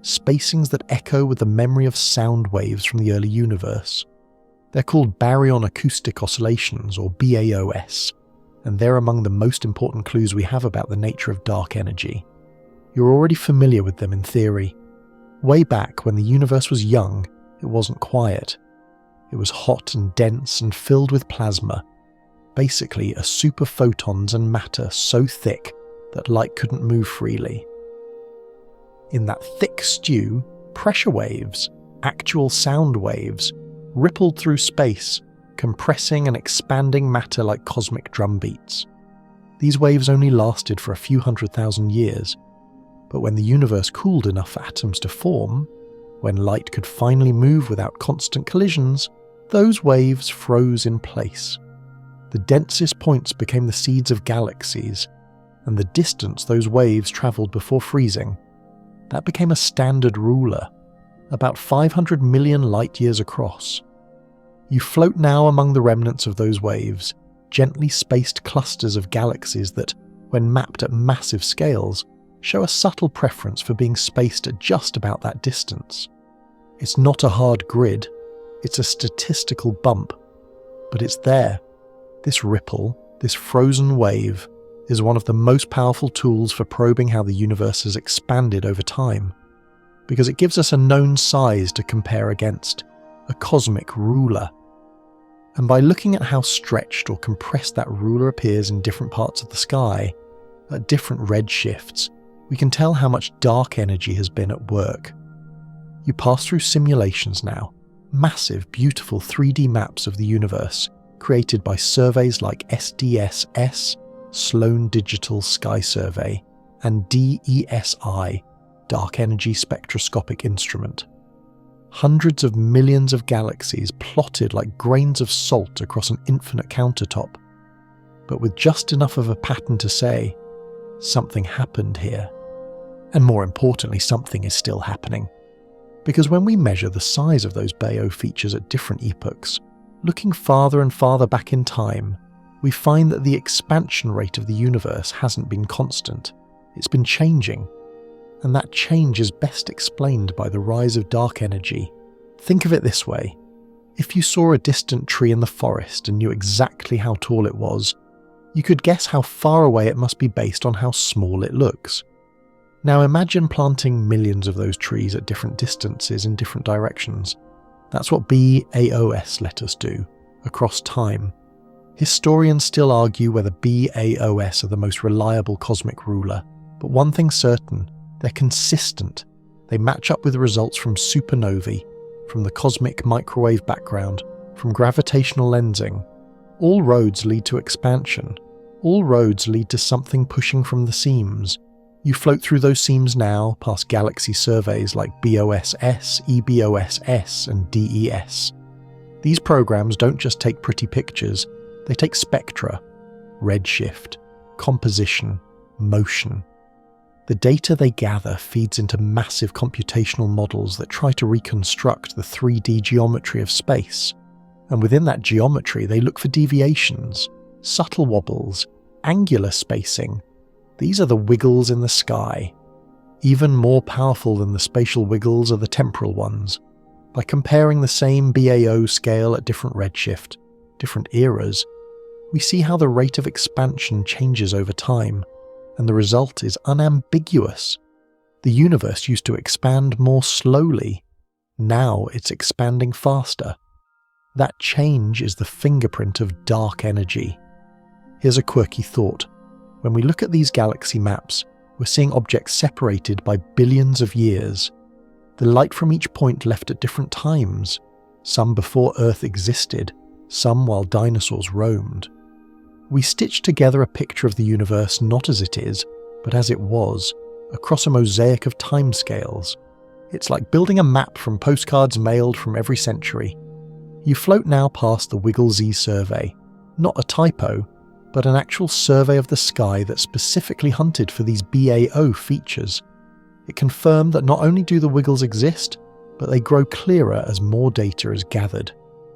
spacings that echo with the memory of sound waves from the early universe. They're called baryon acoustic oscillations, or BAOS, and they're among the most important clues we have about the nature of dark energy. You're already familiar with them in theory. Way back when the universe was young, it wasn't quiet. It was hot and dense and filled with plasma, basically a soup of photons and matter so thick that light couldn't move freely. In that thick stew, pressure waves, actual sound waves, rippled through space, compressing and expanding matter like cosmic drumbeats. These waves only lasted for a few 100,000 years, but when the universe cooled enough for atoms to form, when light could finally move without constant collisions, those waves froze in place. The densest points became the seeds of galaxies, and the distance those waves travelled before freezing, that became a standard ruler, about 500 million light-years across. You float now among the remnants of those waves, gently spaced clusters of galaxies that, when mapped at massive scales, show a subtle preference for being spaced at just about that distance. It's not a hard grid, it's a statistical bump, but it's there. This ripple, this frozen wave, is one of the most powerful tools for probing how the universe has expanded over time, because it gives us a known size to compare against, a cosmic ruler. And by looking at how stretched or compressed that ruler appears in different parts of the sky, at different redshifts, we can tell how much dark energy has been at work. You pass through simulations now, massive, beautiful 3D maps of the universe, created by surveys like SDSS, Sloan Digital Sky Survey, and DESI, Dark Energy Spectroscopic Instrument. Hundreds of millions of galaxies plotted like grains of salt across an infinite countertop, but with just enough of a pattern to say, something happened here. And more importantly, something is still happening. Because when we measure the size of those Bayo features at different epochs, looking farther and farther back in time, we find that the expansion rate of the universe hasn't been constant. It's been changing. And that change is best explained by the rise of dark energy. Think of it this way. If you saw a distant tree in the forest and knew exactly how tall it was, you could guess how far away it must be based on how small it looks. Now imagine planting millions of those trees at different distances in different directions. That's what BAOS let us do, across time. Historians still argue whether BAOS are the most reliable cosmic ruler, but one thing's certain, they're consistent. They match up with results from supernovae, from the cosmic microwave background, from gravitational lensing. All roads lead to expansion. All roads lead to something pushing from the seams. You float through those seams now, past galaxy surveys like BOSS, EBOSS, and DES. These programs don't just take pretty pictures, they take spectra, redshift, composition, motion. The data they gather feeds into massive computational models that try to reconstruct the 3D geometry of space. And within that geometry, they look for deviations, subtle wobbles, angular spacing. These are the wiggles in the sky. Even more powerful than the spatial wiggles are the temporal ones. By comparing the same BAO scale at different redshift, different eras, we see how the rate of expansion changes over time, and the result is unambiguous. The universe used to expand more slowly. Now it's expanding faster. That change is the fingerprint of dark energy. Here's a quirky thought. When we look at these galaxy maps, we're seeing objects separated by billions of years. The light from each point left at different times, some before Earth existed, some while dinosaurs roamed. We stitch together a picture of the universe not as it is, but as it was, across a mosaic of timescales. It's like building a map from postcards mailed from every century. You float now past the Wiggle Z survey, not a typo, but an actual survey of the sky that specifically hunted for these BAO features. It confirmed that not only do the wiggles exist, but they grow clearer as more data is gathered.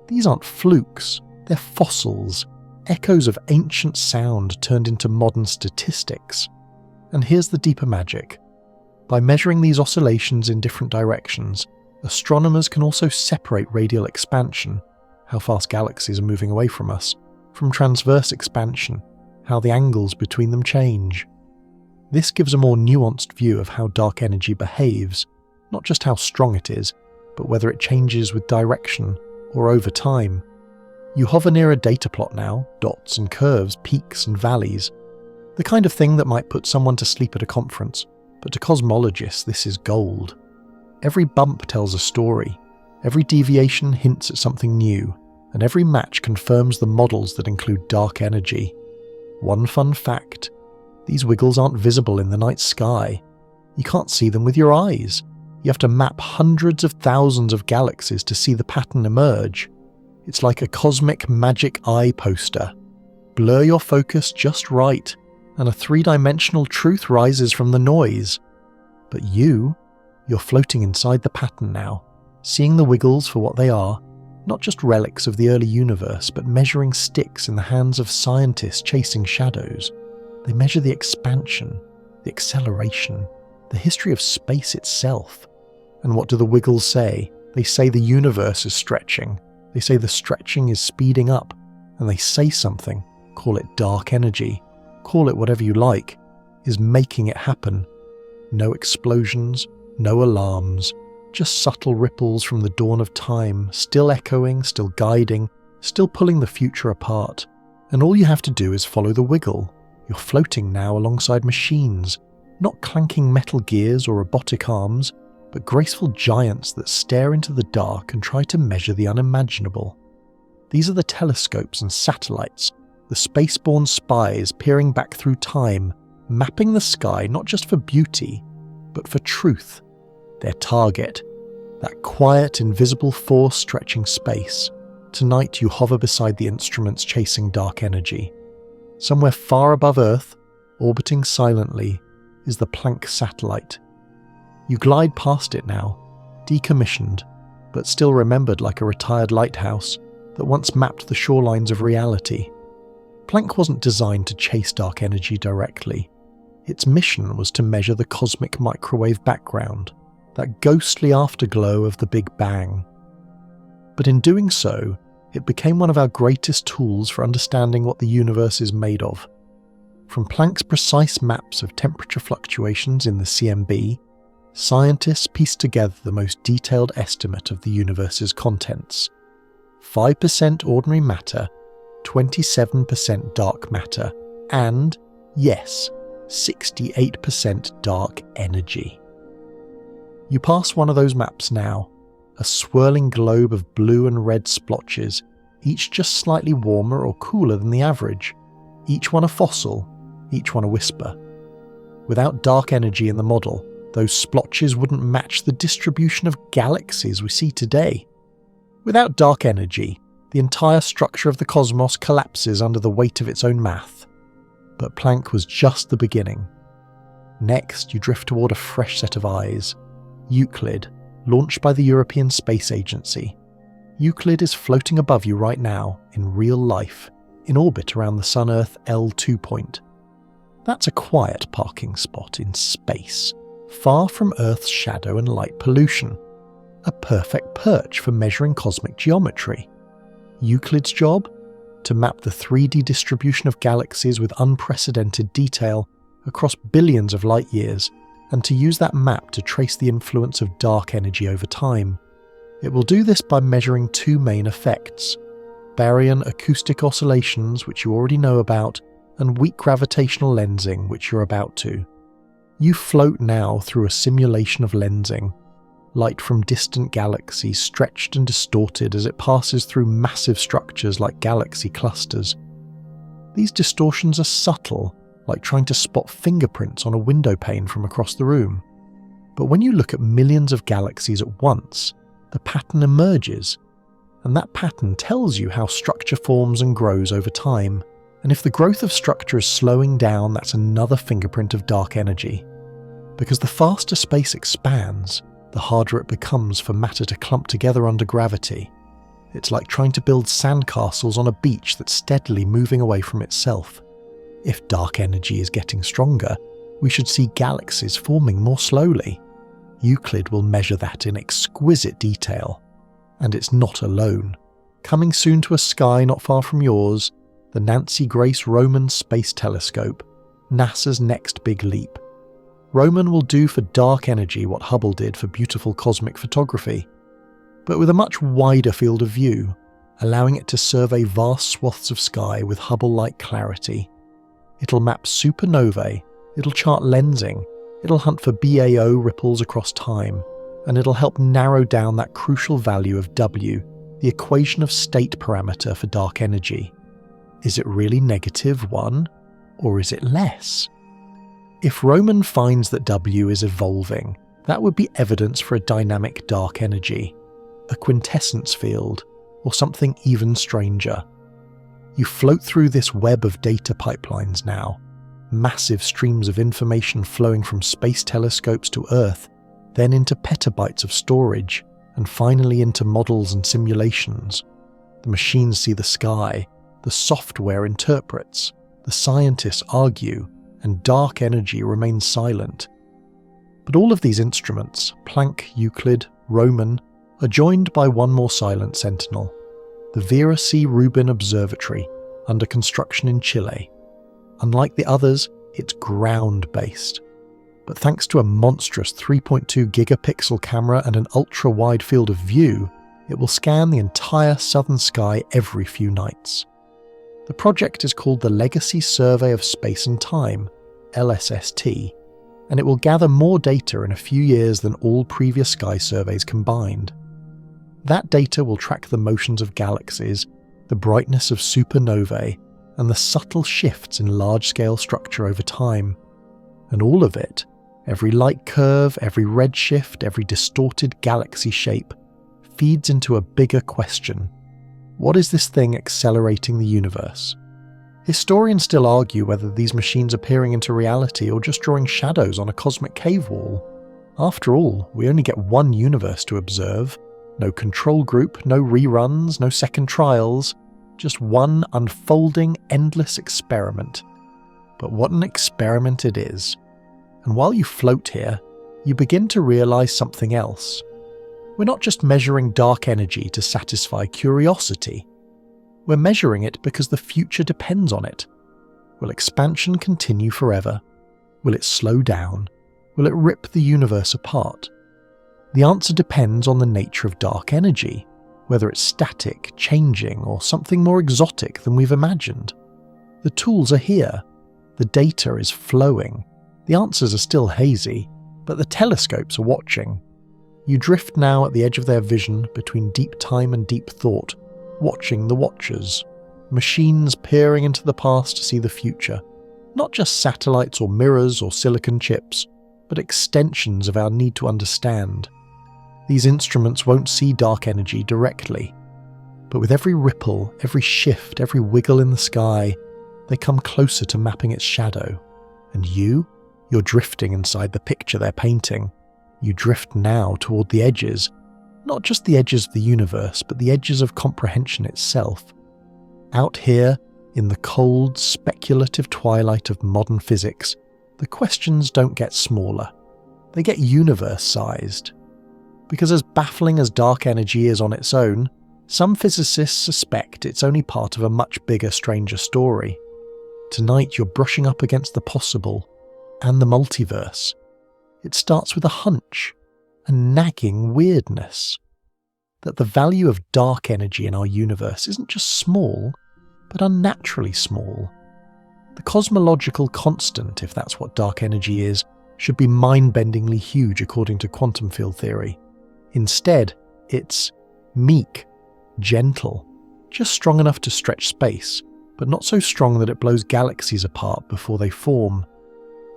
These aren't flukes, they're fossils, echoes of ancient sound turned into modern statistics. And here's the deeper magic. By measuring these oscillations in different directions, astronomers can also separate radial expansion, how fast galaxies are moving away from us, from transverse expansion, how the angles between them change. This gives a more nuanced view of how dark energy behaves, not just how strong it is, but whether it changes with direction or over time. You hover near a data plot now, dots and curves, peaks and valleys. The kind of thing that might put someone to sleep at a conference, but to cosmologists this is gold. Every bump tells a story, every deviation hints at something new, and every match confirms the models that include dark energy. One fun fact, these wiggles aren't visible in the night sky. You can't see them with your eyes. You have to map hundreds of thousands of galaxies to see the pattern emerge. It's like a cosmic magic eye poster. Blur your focus just right, and a three-dimensional truth rises from the noise. But you're floating inside the pattern now, seeing the wiggles for what they are, not just relics of the early universe, but measuring sticks in the hands of scientists chasing shadows. They measure the expansion, the acceleration, the history of space itself. And what do the wiggles say? They say the universe is stretching. They say the stretching is speeding up. And they say something, call it dark energy, call it whatever you like, is making it happen. No explosions, no alarms, just subtle ripples from the dawn of time, still echoing, still guiding, still pulling the future apart. And all you have to do is follow the wiggle. You're floating now alongside machines, not clanking metal gears or robotic arms, but graceful giants that stare into the dark and try to measure the unimaginable. These are the telescopes and satellites, the spaceborne spies peering back through time, mapping the sky not just for beauty, but for truth. Their target, that quiet, invisible force stretching space. Tonight you hover beside the instruments chasing dark energy. Somewhere far above Earth, orbiting silently, is the Planck satellite. You glide past it now, decommissioned, but still remembered like a retired lighthouse that once mapped the shorelines of reality. Planck wasn't designed to chase dark energy directly. Its mission was to measure the cosmic microwave background, that ghostly afterglow of the Big Bang. But in doing so, it became one of our greatest tools for understanding what the universe is made of. From Planck's precise maps of temperature fluctuations in the CMB, scientists pieced together the most detailed estimate of the universe's contents. 5% ordinary matter, 27% dark matter, and, yes, 68% dark energy. You pass one of those maps now, a swirling globe of blue and red splotches, each just slightly warmer or cooler than the average, each one a fossil, each one a whisper. Without dark energy in the model, those splotches wouldn't match the distribution of galaxies we see today. Without dark energy, the entire structure of the cosmos collapses under the weight of its own math. But Planck was just the beginning. Next, you drift toward a fresh set of eyes. Euclid, launched by the European Space Agency. Euclid is floating above you right now, in real life, in orbit around the Sun-Earth L2 point. That's a quiet parking spot in space, far from Earth's shadow and light pollution. A perfect perch for measuring cosmic geometry. Euclid's job? To map the 3D distribution of galaxies with unprecedented detail across billions of light years, and to use that map to trace the influence of dark energy over time. It will do this by measuring two main effects: baryon acoustic oscillations, which you already know about, and weak gravitational lensing, which you're about to. You float now through a simulation of lensing. Light from distant galaxies stretched and distorted as it passes through massive structures like galaxy clusters. These distortions are subtle, like trying to spot fingerprints on a window pane from across the room. But when you look at millions of galaxies at once, the pattern emerges, and that pattern tells you how structure forms and grows over time. And if the growth of structure is slowing down, that's another fingerprint of dark energy. Because the faster space expands, the harder it becomes for matter to clump together under gravity. It's like trying to build sandcastles on a beach that's steadily moving away from itself. If dark energy is getting stronger, we should see galaxies forming more slowly. Euclid will measure that in exquisite detail. And it's not alone. Coming soon to a sky not far from yours, the Nancy Grace Roman Space Telescope, NASA's next big leap. Roman will do for dark energy what Hubble did for beautiful cosmic photography, but with a much wider field of view, allowing it to survey vast swaths of sky with Hubble-like clarity. It'll map supernovae, it'll chart lensing, it'll hunt for BAO ripples across time, and it'll help narrow down that crucial value of W, the equation of state parameter for dark energy. Is it really -1, or is it less? If Roman finds that W is evolving, that would be evidence for a dynamic dark energy, a quintessence field, or something even stranger. You float through this web of data pipelines now, massive streams of information flowing from space telescopes to Earth, then into petabytes of storage, and finally into models and simulations. The machines see the sky, the software interprets, the scientists argue, and dark energy remains silent. But all of these instruments, Planck, Euclid, Roman, are joined by one more silent sentinel, the Vera C. Rubin Observatory, under construction in Chile. Unlike the others, it's ground-based. But thanks to a monstrous 3.2 gigapixel camera and an ultra-wide field of view, it will scan the entire southern sky every few nights. The project is called the Legacy Survey of Space and Time, LSST, and it will gather more data in a few years than all previous sky surveys combined. That data will track the motions of galaxies, the brightness of supernovae, and the subtle shifts in large-scale structure over time. And all of it, every light curve, every redshift, every distorted galaxy shape, feeds into a bigger question. What is this thing accelerating the universe? Historians still argue whether these machines are peering into reality or just drawing shadows on a cosmic cave wall. After all, we only get one universe to observe. No control group, no reruns, no second trials. Just one unfolding, endless experiment. But what an experiment it is. And while you float here, you begin to realize something else. We're not just measuring dark energy to satisfy curiosity. We're measuring it because the future depends on it. Will expansion continue forever? Will it slow down? Will it rip the universe apart? The answer depends on the nature of dark energy, whether it's static, changing, or something more exotic than we've imagined. The tools are here. The data is flowing. The answers are still hazy, but the telescopes are watching. You drift now at the edge of their vision between deep time and deep thought, watching the watchers. Machines peering into the past to see the future. Not just satellites or mirrors or silicon chips, but extensions of our need to understand. These instruments won't see dark energy directly, but with every ripple, every shift, every wiggle in the sky, they come closer to mapping its shadow. And you're drifting inside the picture they're painting. You drift now toward the edges, Not just the edges of the universe, but the edges of comprehension itself. Out here, in the cold, speculative twilight of modern physics, the questions don't get smaller. They get universe-sized. Because as baffling as dark energy is on its own, some physicists suspect it's only part of a much bigger, stranger story. Tonight you're brushing up against the possible and the multiverse. It starts with a hunch, a nagging weirdness, that the value of dark energy in our universe isn't just small, but unnaturally small. The cosmological constant, if that's what dark energy is, should be mind-bendingly huge according to quantum field theory. Instead, it's meek, gentle, just strong enough to stretch space, but not so strong that it blows galaxies apart before they form.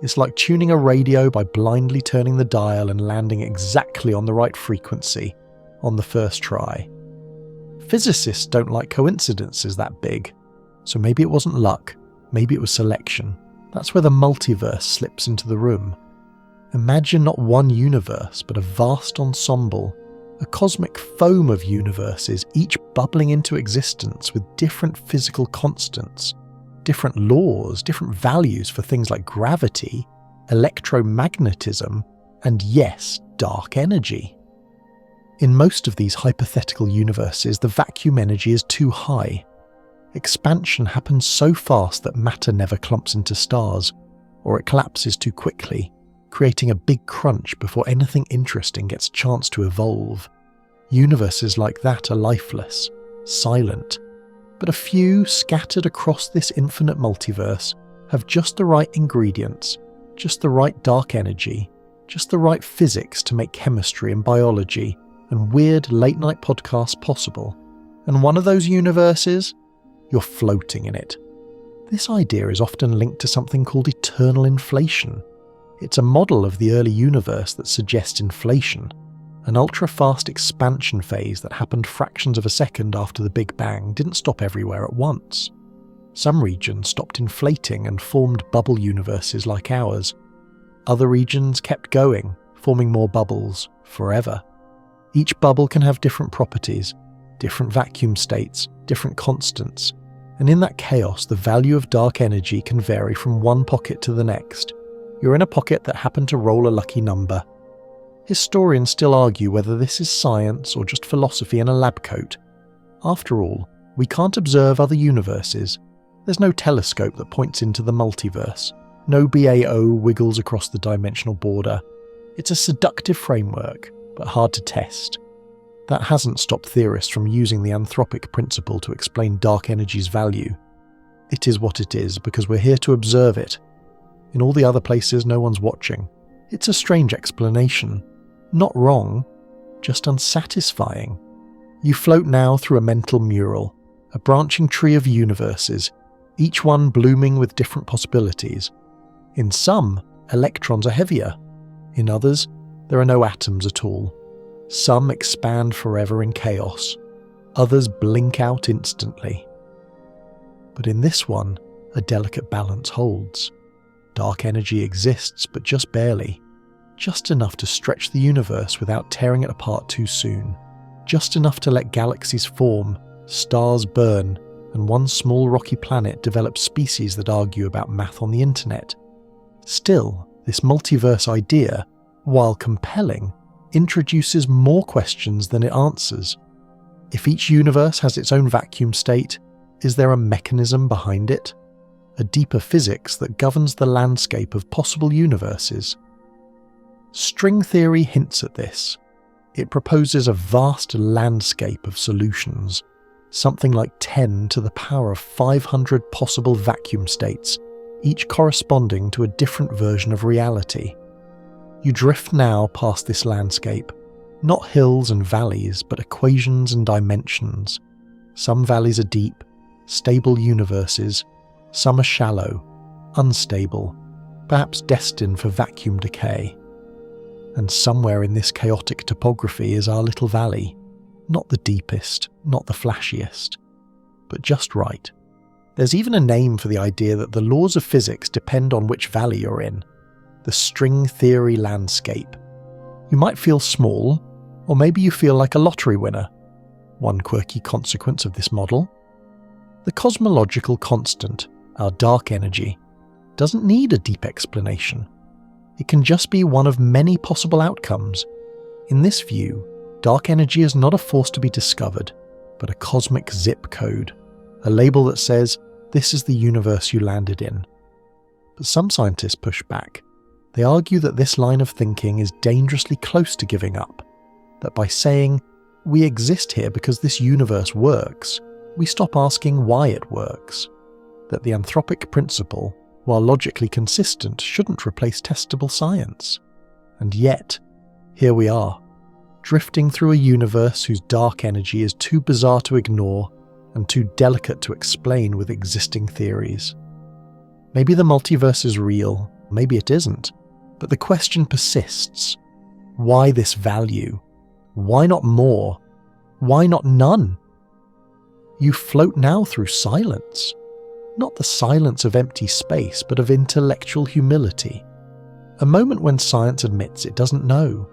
It's like tuning a radio by blindly turning the dial and landing exactly on the right frequency on the first try. Physicists don't like coincidences that big, so maybe it wasn't luck, maybe it was selection. That's where the multiverse slips into the room. Imagine not one universe, but a vast ensemble, a cosmic foam of universes, each bubbling into existence with different physical constants, different laws, different values for things like gravity, electromagnetism, and yes, dark energy. In most of these hypothetical universes, the vacuum energy is too high. Expansion happens so fast that matter never clumps into stars, or it collapses too quickly, creating a big crunch before anything interesting gets a chance to evolve. Universes like that are lifeless, silent, but a few scattered across this infinite multiverse have just the right ingredients, just the right dark energy, just the right physics to make chemistry and biology and weird late-night podcasts possible. And one of those universes, you're floating in it. This idea is often linked to something called eternal inflation. It's a model of the early universe that suggests inflation, an ultra-fast expansion phase that happened fractions of a second after the Big Bang didn't stop everywhere at once. Some regions stopped inflating and formed bubble universes like ours. Other regions kept going, forming more bubbles, forever. Each bubble can have different properties, different vacuum states, different constants, and in that chaos the value of dark energy can vary from one pocket to the next. You're in a pocket that happened to roll a lucky number. Historians still argue whether this is science or just philosophy in a lab coat. After all, we can't observe other universes. There's no telescope that points into the multiverse. No BAO wiggles across the dimensional border. It's a seductive framework, but hard to test. That hasn't stopped theorists from using the anthropic principle to explain dark energy's value. It is what it is because we're here to observe it. In all the other places, no one's watching. It's a strange explanation. Not wrong, just unsatisfying. You float now through a mental mural, a branching tree of universes, each one blooming with different possibilities. In some, electrons are heavier. In others, there are no atoms at all. Some expand forever in chaos. Others blink out instantly. But in this one, a delicate balance holds. Dark energy exists, but just barely. Just enough to stretch the universe without tearing it apart too soon. Just enough to let galaxies form, stars burn, and one small rocky planet develop species that argue about math on the internet. Still, this multiverse idea, while compelling, introduces more questions than it answers. If each universe has its own vacuum state, is there a mechanism behind it? A deeper physics that governs the landscape of possible universes? String theory hints at this. It proposes a vast landscape of solutions, something like 10 to the power of 500 possible vacuum states, each corresponding to a different version of reality. You drift now past this landscape, not hills and valleys, but equations and dimensions. Some valleys are deep, stable universes. Some are shallow, unstable, perhaps destined for vacuum decay. And somewhere in this chaotic topography is our little valley, not the deepest, not the flashiest, but just right. There's even a name for the idea that the laws of physics depend on which valley you're in. The string theory landscape. You might feel small, Or maybe you feel like a lottery winner. One quirky consequence of this model: the cosmological constant, our dark energy, doesn't need a deep explanation. It can just be one of many possible outcomes. In this view, dark energy is not a force to be discovered, but a cosmic zip code, a label that says, this is the universe you landed in. But some scientists push back. They argue that this line of thinking is dangerously close to giving up, that by saying, we exist here because this universe works, we stop asking why it works, that the anthropic principle, while logically consistent, shouldn't replace testable science. And yet, here we are, drifting through a universe whose dark energy is too bizarre to ignore and too delicate to explain with existing theories. Maybe the multiverse is real, maybe it isn't, but the question persists. Why this value? Why not more? Why not none? You float now through silence. Not the silence of empty space, but of intellectual humility. A moment when science admits it doesn't know.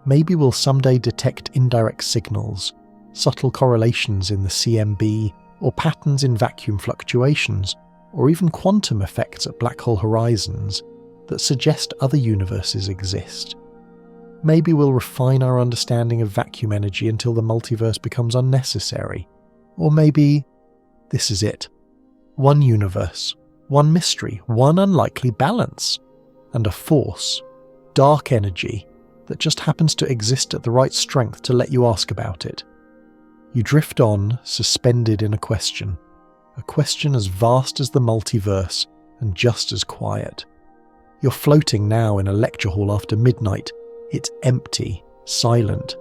Maybe we'll someday detect indirect signals, subtle correlations in the CMB, or patterns in vacuum fluctuations, or even quantum effects at black hole horizons that suggest other universes exist. Maybe we'll refine our understanding of vacuum energy until the multiverse becomes unnecessary. Or maybe this is it. One universe, one mystery, one unlikely balance, and a force, dark energy, that just happens to exist at the right strength to let you ask about it. You drift on, suspended in a question as vast as the multiverse and just as quiet. You're floating now in a lecture hall after midnight. It's empty, silent.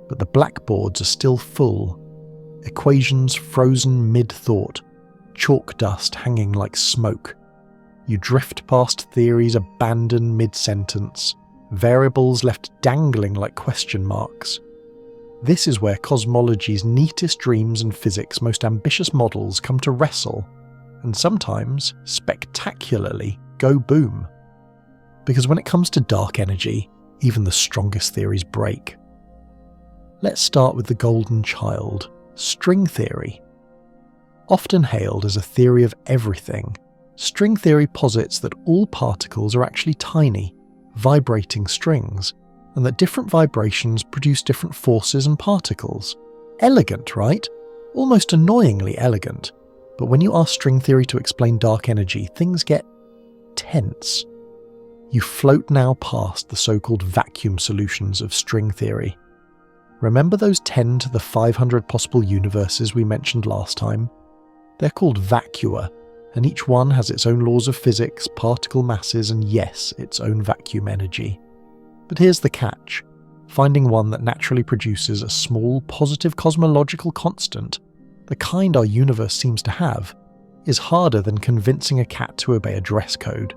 But the blackboards are still full. Equations frozen mid-thought, chalk dust hanging like smoke. You drift past theories abandoned mid-sentence, variables left dangling like question marks. This is where cosmology's neatest dreams and physics' most ambitious models come to wrestle, and sometimes, spectacularly, go boom. Because when it comes to dark energy, even the strongest theories break. Let's start with the golden child, string theory. Often hailed as a theory of everything, string theory posits that all particles are actually tiny, vibrating strings, and that different vibrations produce different forces and particles. Elegant, right? Almost annoyingly elegant. But when you ask string theory to explain dark energy, things get tense. You float now past the so-called vacuum solutions of string theory. Remember those 10 to the 500 possible universes we mentioned last time? They're called vacua, and each one has its own laws of physics, particle masses, and yes, its own vacuum energy. But here's the catch. Finding one that naturally produces a small, positive cosmological constant, the kind our universe seems to have, is harder than convincing a cat to obey a dress code.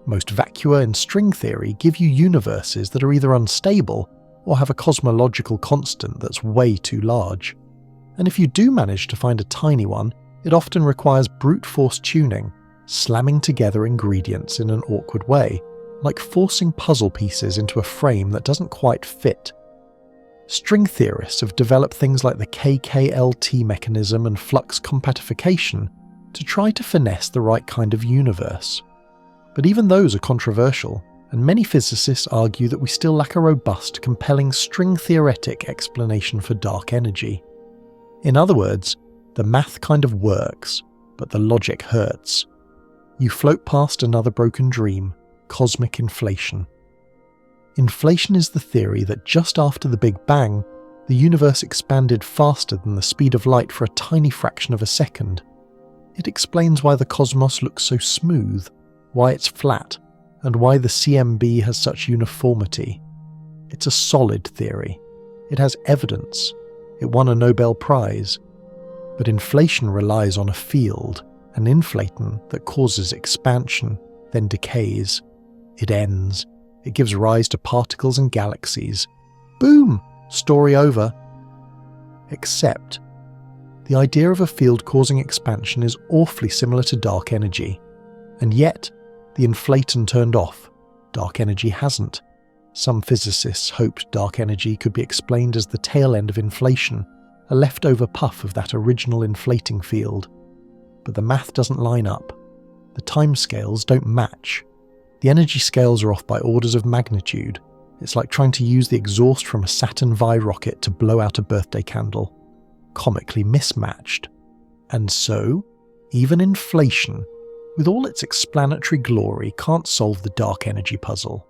Most vacua in string theory give you universes that are either unstable or have a cosmological constant that's way too large. And if you do manage to find a tiny one, it often requires brute force tuning, slamming together ingredients in an awkward way, like forcing puzzle pieces into a frame that doesn't quite fit. String theorists have developed things like the KKLT mechanism and flux compactification to try to finesse the right kind of universe. But even those are controversial, and many physicists argue that we still lack a robust, compelling string-theoretic explanation for dark energy. In other words, the math kind of works, but the logic hurts. You float past another broken dream, cosmic inflation. Inflation is the theory that just after the Big Bang, the universe expanded faster than the speed of light for a tiny fraction of a second. It explains why the cosmos looks so smooth, why it's flat, and why the CMB has such uniformity. It's a solid theory. It has evidence. It won a Nobel Prize. But inflation relies on a field, an inflaton that causes expansion, then decays. It ends. It gives rise to particles and galaxies. Boom! Story over. Except, the idea of a field causing expansion is awfully similar to dark energy. And yet, the inflaton turned off. Dark energy hasn't. Some physicists hoped dark energy could be explained as the tail end of inflation, a leftover puff of that original inflating field. But the math doesn't line up. The timescales don't match. The energy scales are off by orders of magnitude. It's like trying to use the exhaust from a Saturn V rocket to blow out a birthday candle. Comically mismatched. And so, even inflation, with all its explanatory glory, can't solve the dark energy puzzle.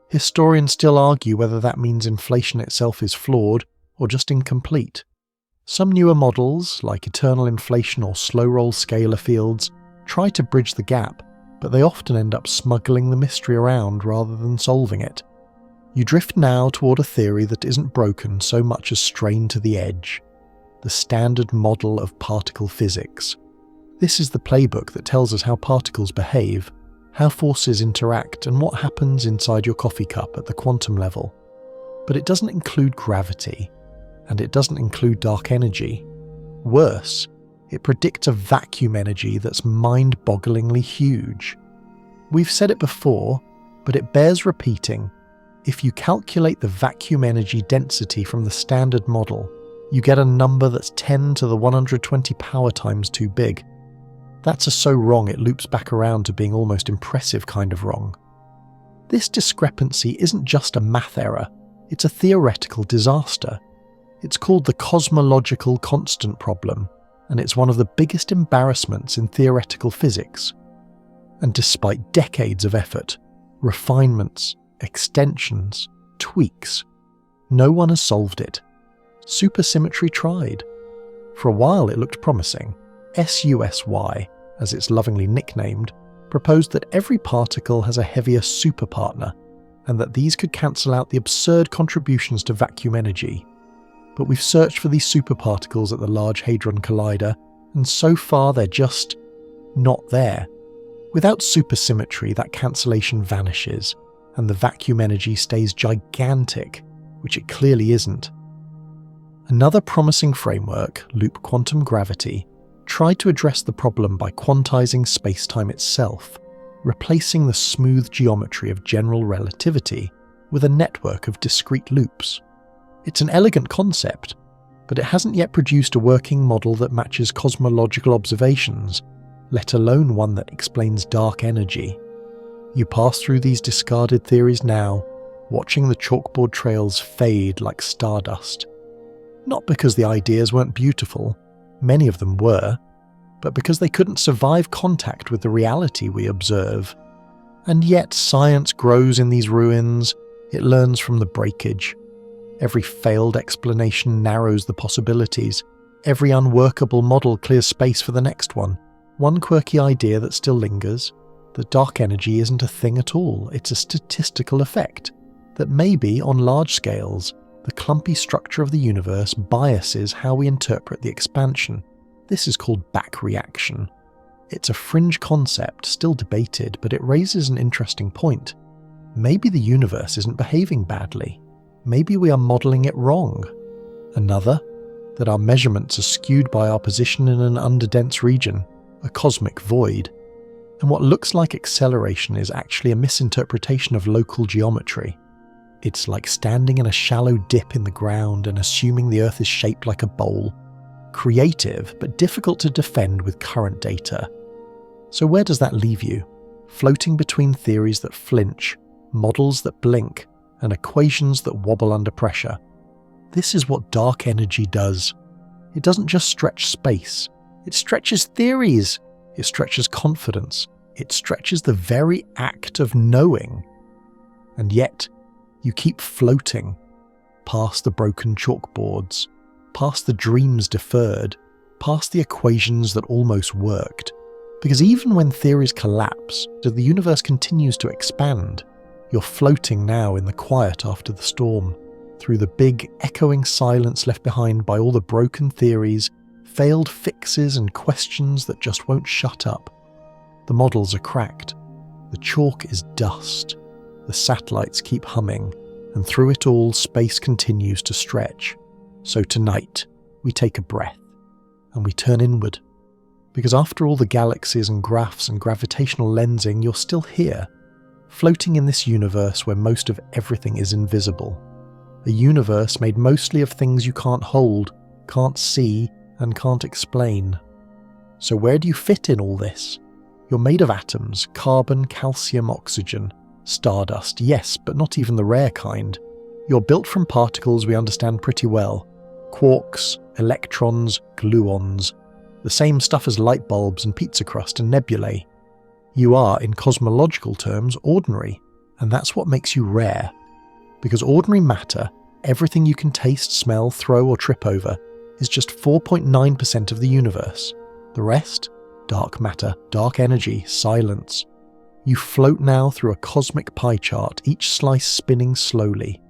Historians still argue whether that means inflation itself is flawed or just incomplete. Some newer models, like eternal inflation or slow-roll scalar fields, try to bridge the gap, but they often end up smuggling the mystery around rather than solving it. You drift now toward a theory that isn't broken so much as strained to the edge. The standard model of particle physics. This is the playbook that tells us how particles behave, how forces interact, and what happens inside your coffee cup at the quantum level. But it doesn't include gravity, and it doesn't include dark energy. Worse, it predicts a vacuum energy that's mind-bogglingly huge. We've said it before, but it bears repeating. If you calculate the vacuum energy density from the standard model, you get a number that's 10 to the 120 power times too big. That's a so wrong it loops back around to being almost impressive kind of wrong. This discrepancy isn't just a math error, it's a theoretical disaster. It's called the cosmological constant problem, and it's one of the biggest embarrassments in theoretical physics. And despite decades of effort, refinements, extensions, tweaks, no one has solved it. Supersymmetry tried. For a while it looked promising. SUSY, as it's lovingly nicknamed, proposed that every particle has a heavier superpartner, and that these could cancel out the absurd contributions to vacuum energy. But we've searched for these superparticles at the Large Hadron Collider, and so far they're just not there. Without supersymmetry, that cancellation vanishes, and the vacuum energy stays gigantic, which it clearly isn't. Another promising framework, loop quantum gravity, tried to address the problem by quantizing spacetime itself, replacing the smooth geometry of general relativity with a network of discrete loops. It's an elegant concept, but it hasn't yet produced a working model that matches cosmological observations, let alone one that explains dark energy. You pass through these discarded theories now, watching the chalkboard trails fade like stardust. Not because the ideas weren't beautiful, many of them were, but because they couldn't survive contact with the reality we observe. And yet science grows in these ruins, it learns from the breakage. Every failed explanation narrows the possibilities, every unworkable model clears space for the next one. One quirky idea that still lingers, that dark energy isn't a thing at all, it's a statistical effect, that maybe on large scales, the clumpy structure of the universe biases how we interpret the expansion. This is called back reaction. It's a fringe concept, still debated, but it raises an interesting point. Maybe the universe isn't behaving badly. Maybe we are modelling it wrong. Another, that our measurements are skewed by our position in an underdense region, a cosmic void. And what looks like acceleration is actually a misinterpretation of local geometry. It's like standing in a shallow dip in the ground and assuming the Earth is shaped like a bowl. Creative, but difficult to defend with current data. So where does that leave you? Floating between theories that flinch, models that blink, and equations that wobble under pressure. This is what dark energy does. It doesn't just stretch space. It stretches theories. It stretches confidence. It stretches the very act of knowing. And yet, you keep floating, past the broken chalkboards, past the dreams deferred, past the equations that almost worked. Because even when theories collapse, as the universe continues to expand, you're floating now in the quiet after the storm, through the big, echoing silence left behind by all the broken theories, failed fixes and questions that just won't shut up. The models are cracked. The chalk is dust. The satellites keep humming, and through it all, space continues to stretch. So tonight, we take a breath, and we turn inward. Because after all the galaxies and graphs and gravitational lensing, you're still here, floating in this universe where most of everything is invisible. A universe made mostly of things you can't hold, can't see, and can't explain. So where do you fit in all this? You're made of atoms, carbon, calcium, oxygen, stardust, yes, but not even the rare kind. You're built from particles we understand pretty well. Quarks, electrons, gluons. The same stuff as light bulbs and pizza crust and nebulae. You are, in cosmological terms, ordinary, and that's what makes you rare. Because ordinary matter, everything you can taste, smell, throw or trip over, is just 4.9% of the universe. The rest? Dark matter, dark energy, silence. You float now through a cosmic pie chart, each slice spinning slowly.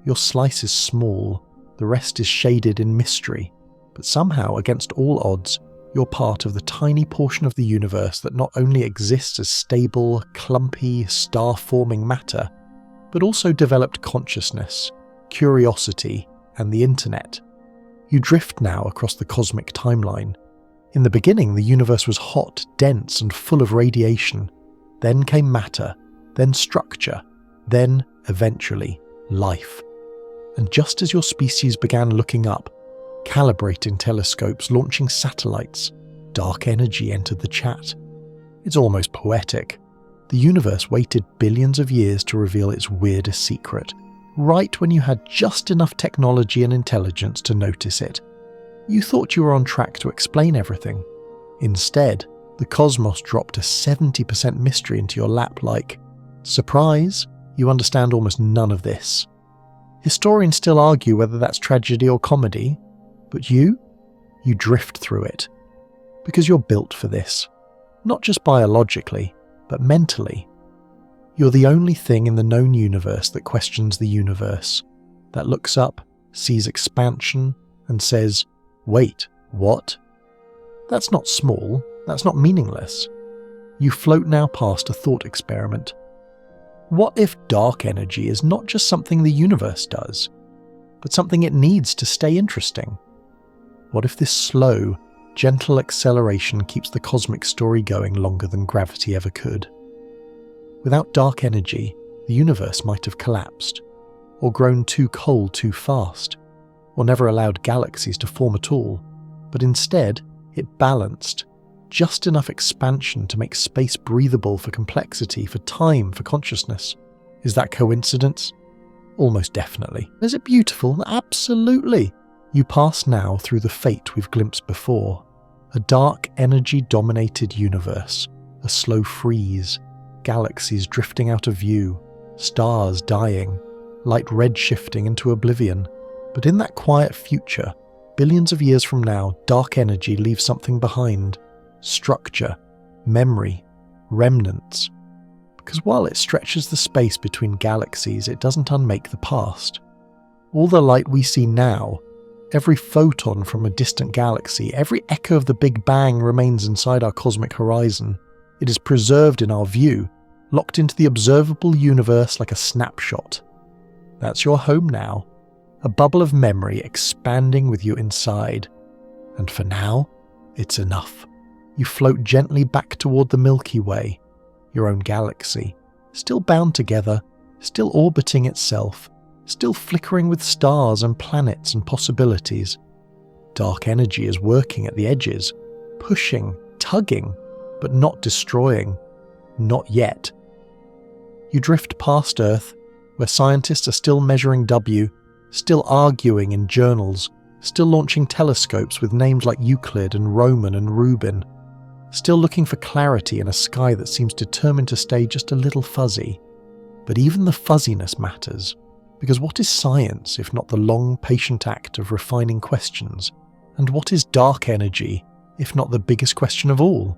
Your slice is small, the rest is shaded in mystery, but somehow, against all odds, you're part of the tiny portion of the universe that not only exists as stable, clumpy, star-forming matter, but also developed consciousness, curiosity, and the internet. You drift now across the cosmic timeline. In the beginning, the universe was hot, dense, and full of radiation. Then came matter, then structure, then, eventually, life. And just as your species began looking up, calibrating telescopes, launching satellites, dark energy entered the chat. It's almost poetic. The universe waited billions of years to reveal its weirdest secret, right when you had just enough technology and intelligence to notice it. You thought you were on track to explain everything. Instead, the cosmos dropped a 70% mystery into your lap like, surprise, you understand almost none of this. Historians still argue whether that's tragedy or comedy, but you drift through it. Because you're built for this. Not just biologically, but mentally. You're the only thing in the known universe that questions the universe, that looks up, sees expansion, and says, wait, what? That's not small, that's not meaningless. You float now past a thought experiment. What if dark energy is not just something the universe does, but something it needs to stay interesting? What if this slow, gentle acceleration keeps the cosmic story going longer than gravity ever could? Without dark energy, the universe might have collapsed, or grown too cold too fast, or never allowed galaxies to form at all, but instead it balanced, just enough expansion to make space breathable for complexity, for time, for consciousness. Is that coincidence? Almost definitely. Is it beautiful? Absolutely. You pass now through the fate we've glimpsed before. A dark energy-dominated universe, a slow freeze, galaxies drifting out of view, stars dying, light redshifting into oblivion. But in that quiet future, billions of years from now, dark energy leaves something behind. Structure, memory, remnants. Because while it stretches the space between galaxies, it doesn't unmake the past. All the light we see now, every photon from a distant galaxy, every echo of the Big Bang remains inside our cosmic horizon. It is preserved in our view, locked into the observable universe like a snapshot. That's your home now, a bubble of memory expanding with you inside. And for now, it's enough. You float gently back toward the Milky Way, your own galaxy, still bound together, still orbiting itself, still flickering with stars and planets and possibilities. Dark energy is working at the edges, pushing, tugging, but not destroying. Not yet. You drift past Earth, where scientists are still measuring W, still arguing in journals, still launching telescopes with names like Euclid and Roman and Rubin, still looking for clarity in a sky that seems determined to stay just a little fuzzy. But even the fuzziness matters, because what is science if not the long, patient act of refining questions? And what is dark energy if not the biggest question of all?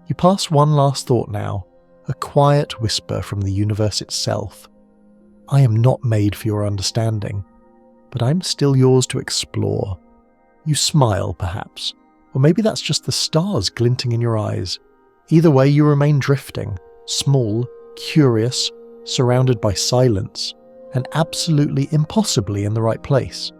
You pass one last thought now, a quiet whisper from the universe itself. I am not made for your understanding, but I'm still yours to explore. You smile, perhaps, or maybe that's just the stars glinting in your eyes. Either way, you remain drifting, small, curious, surrounded by silence, and absolutely impossibly in the right place.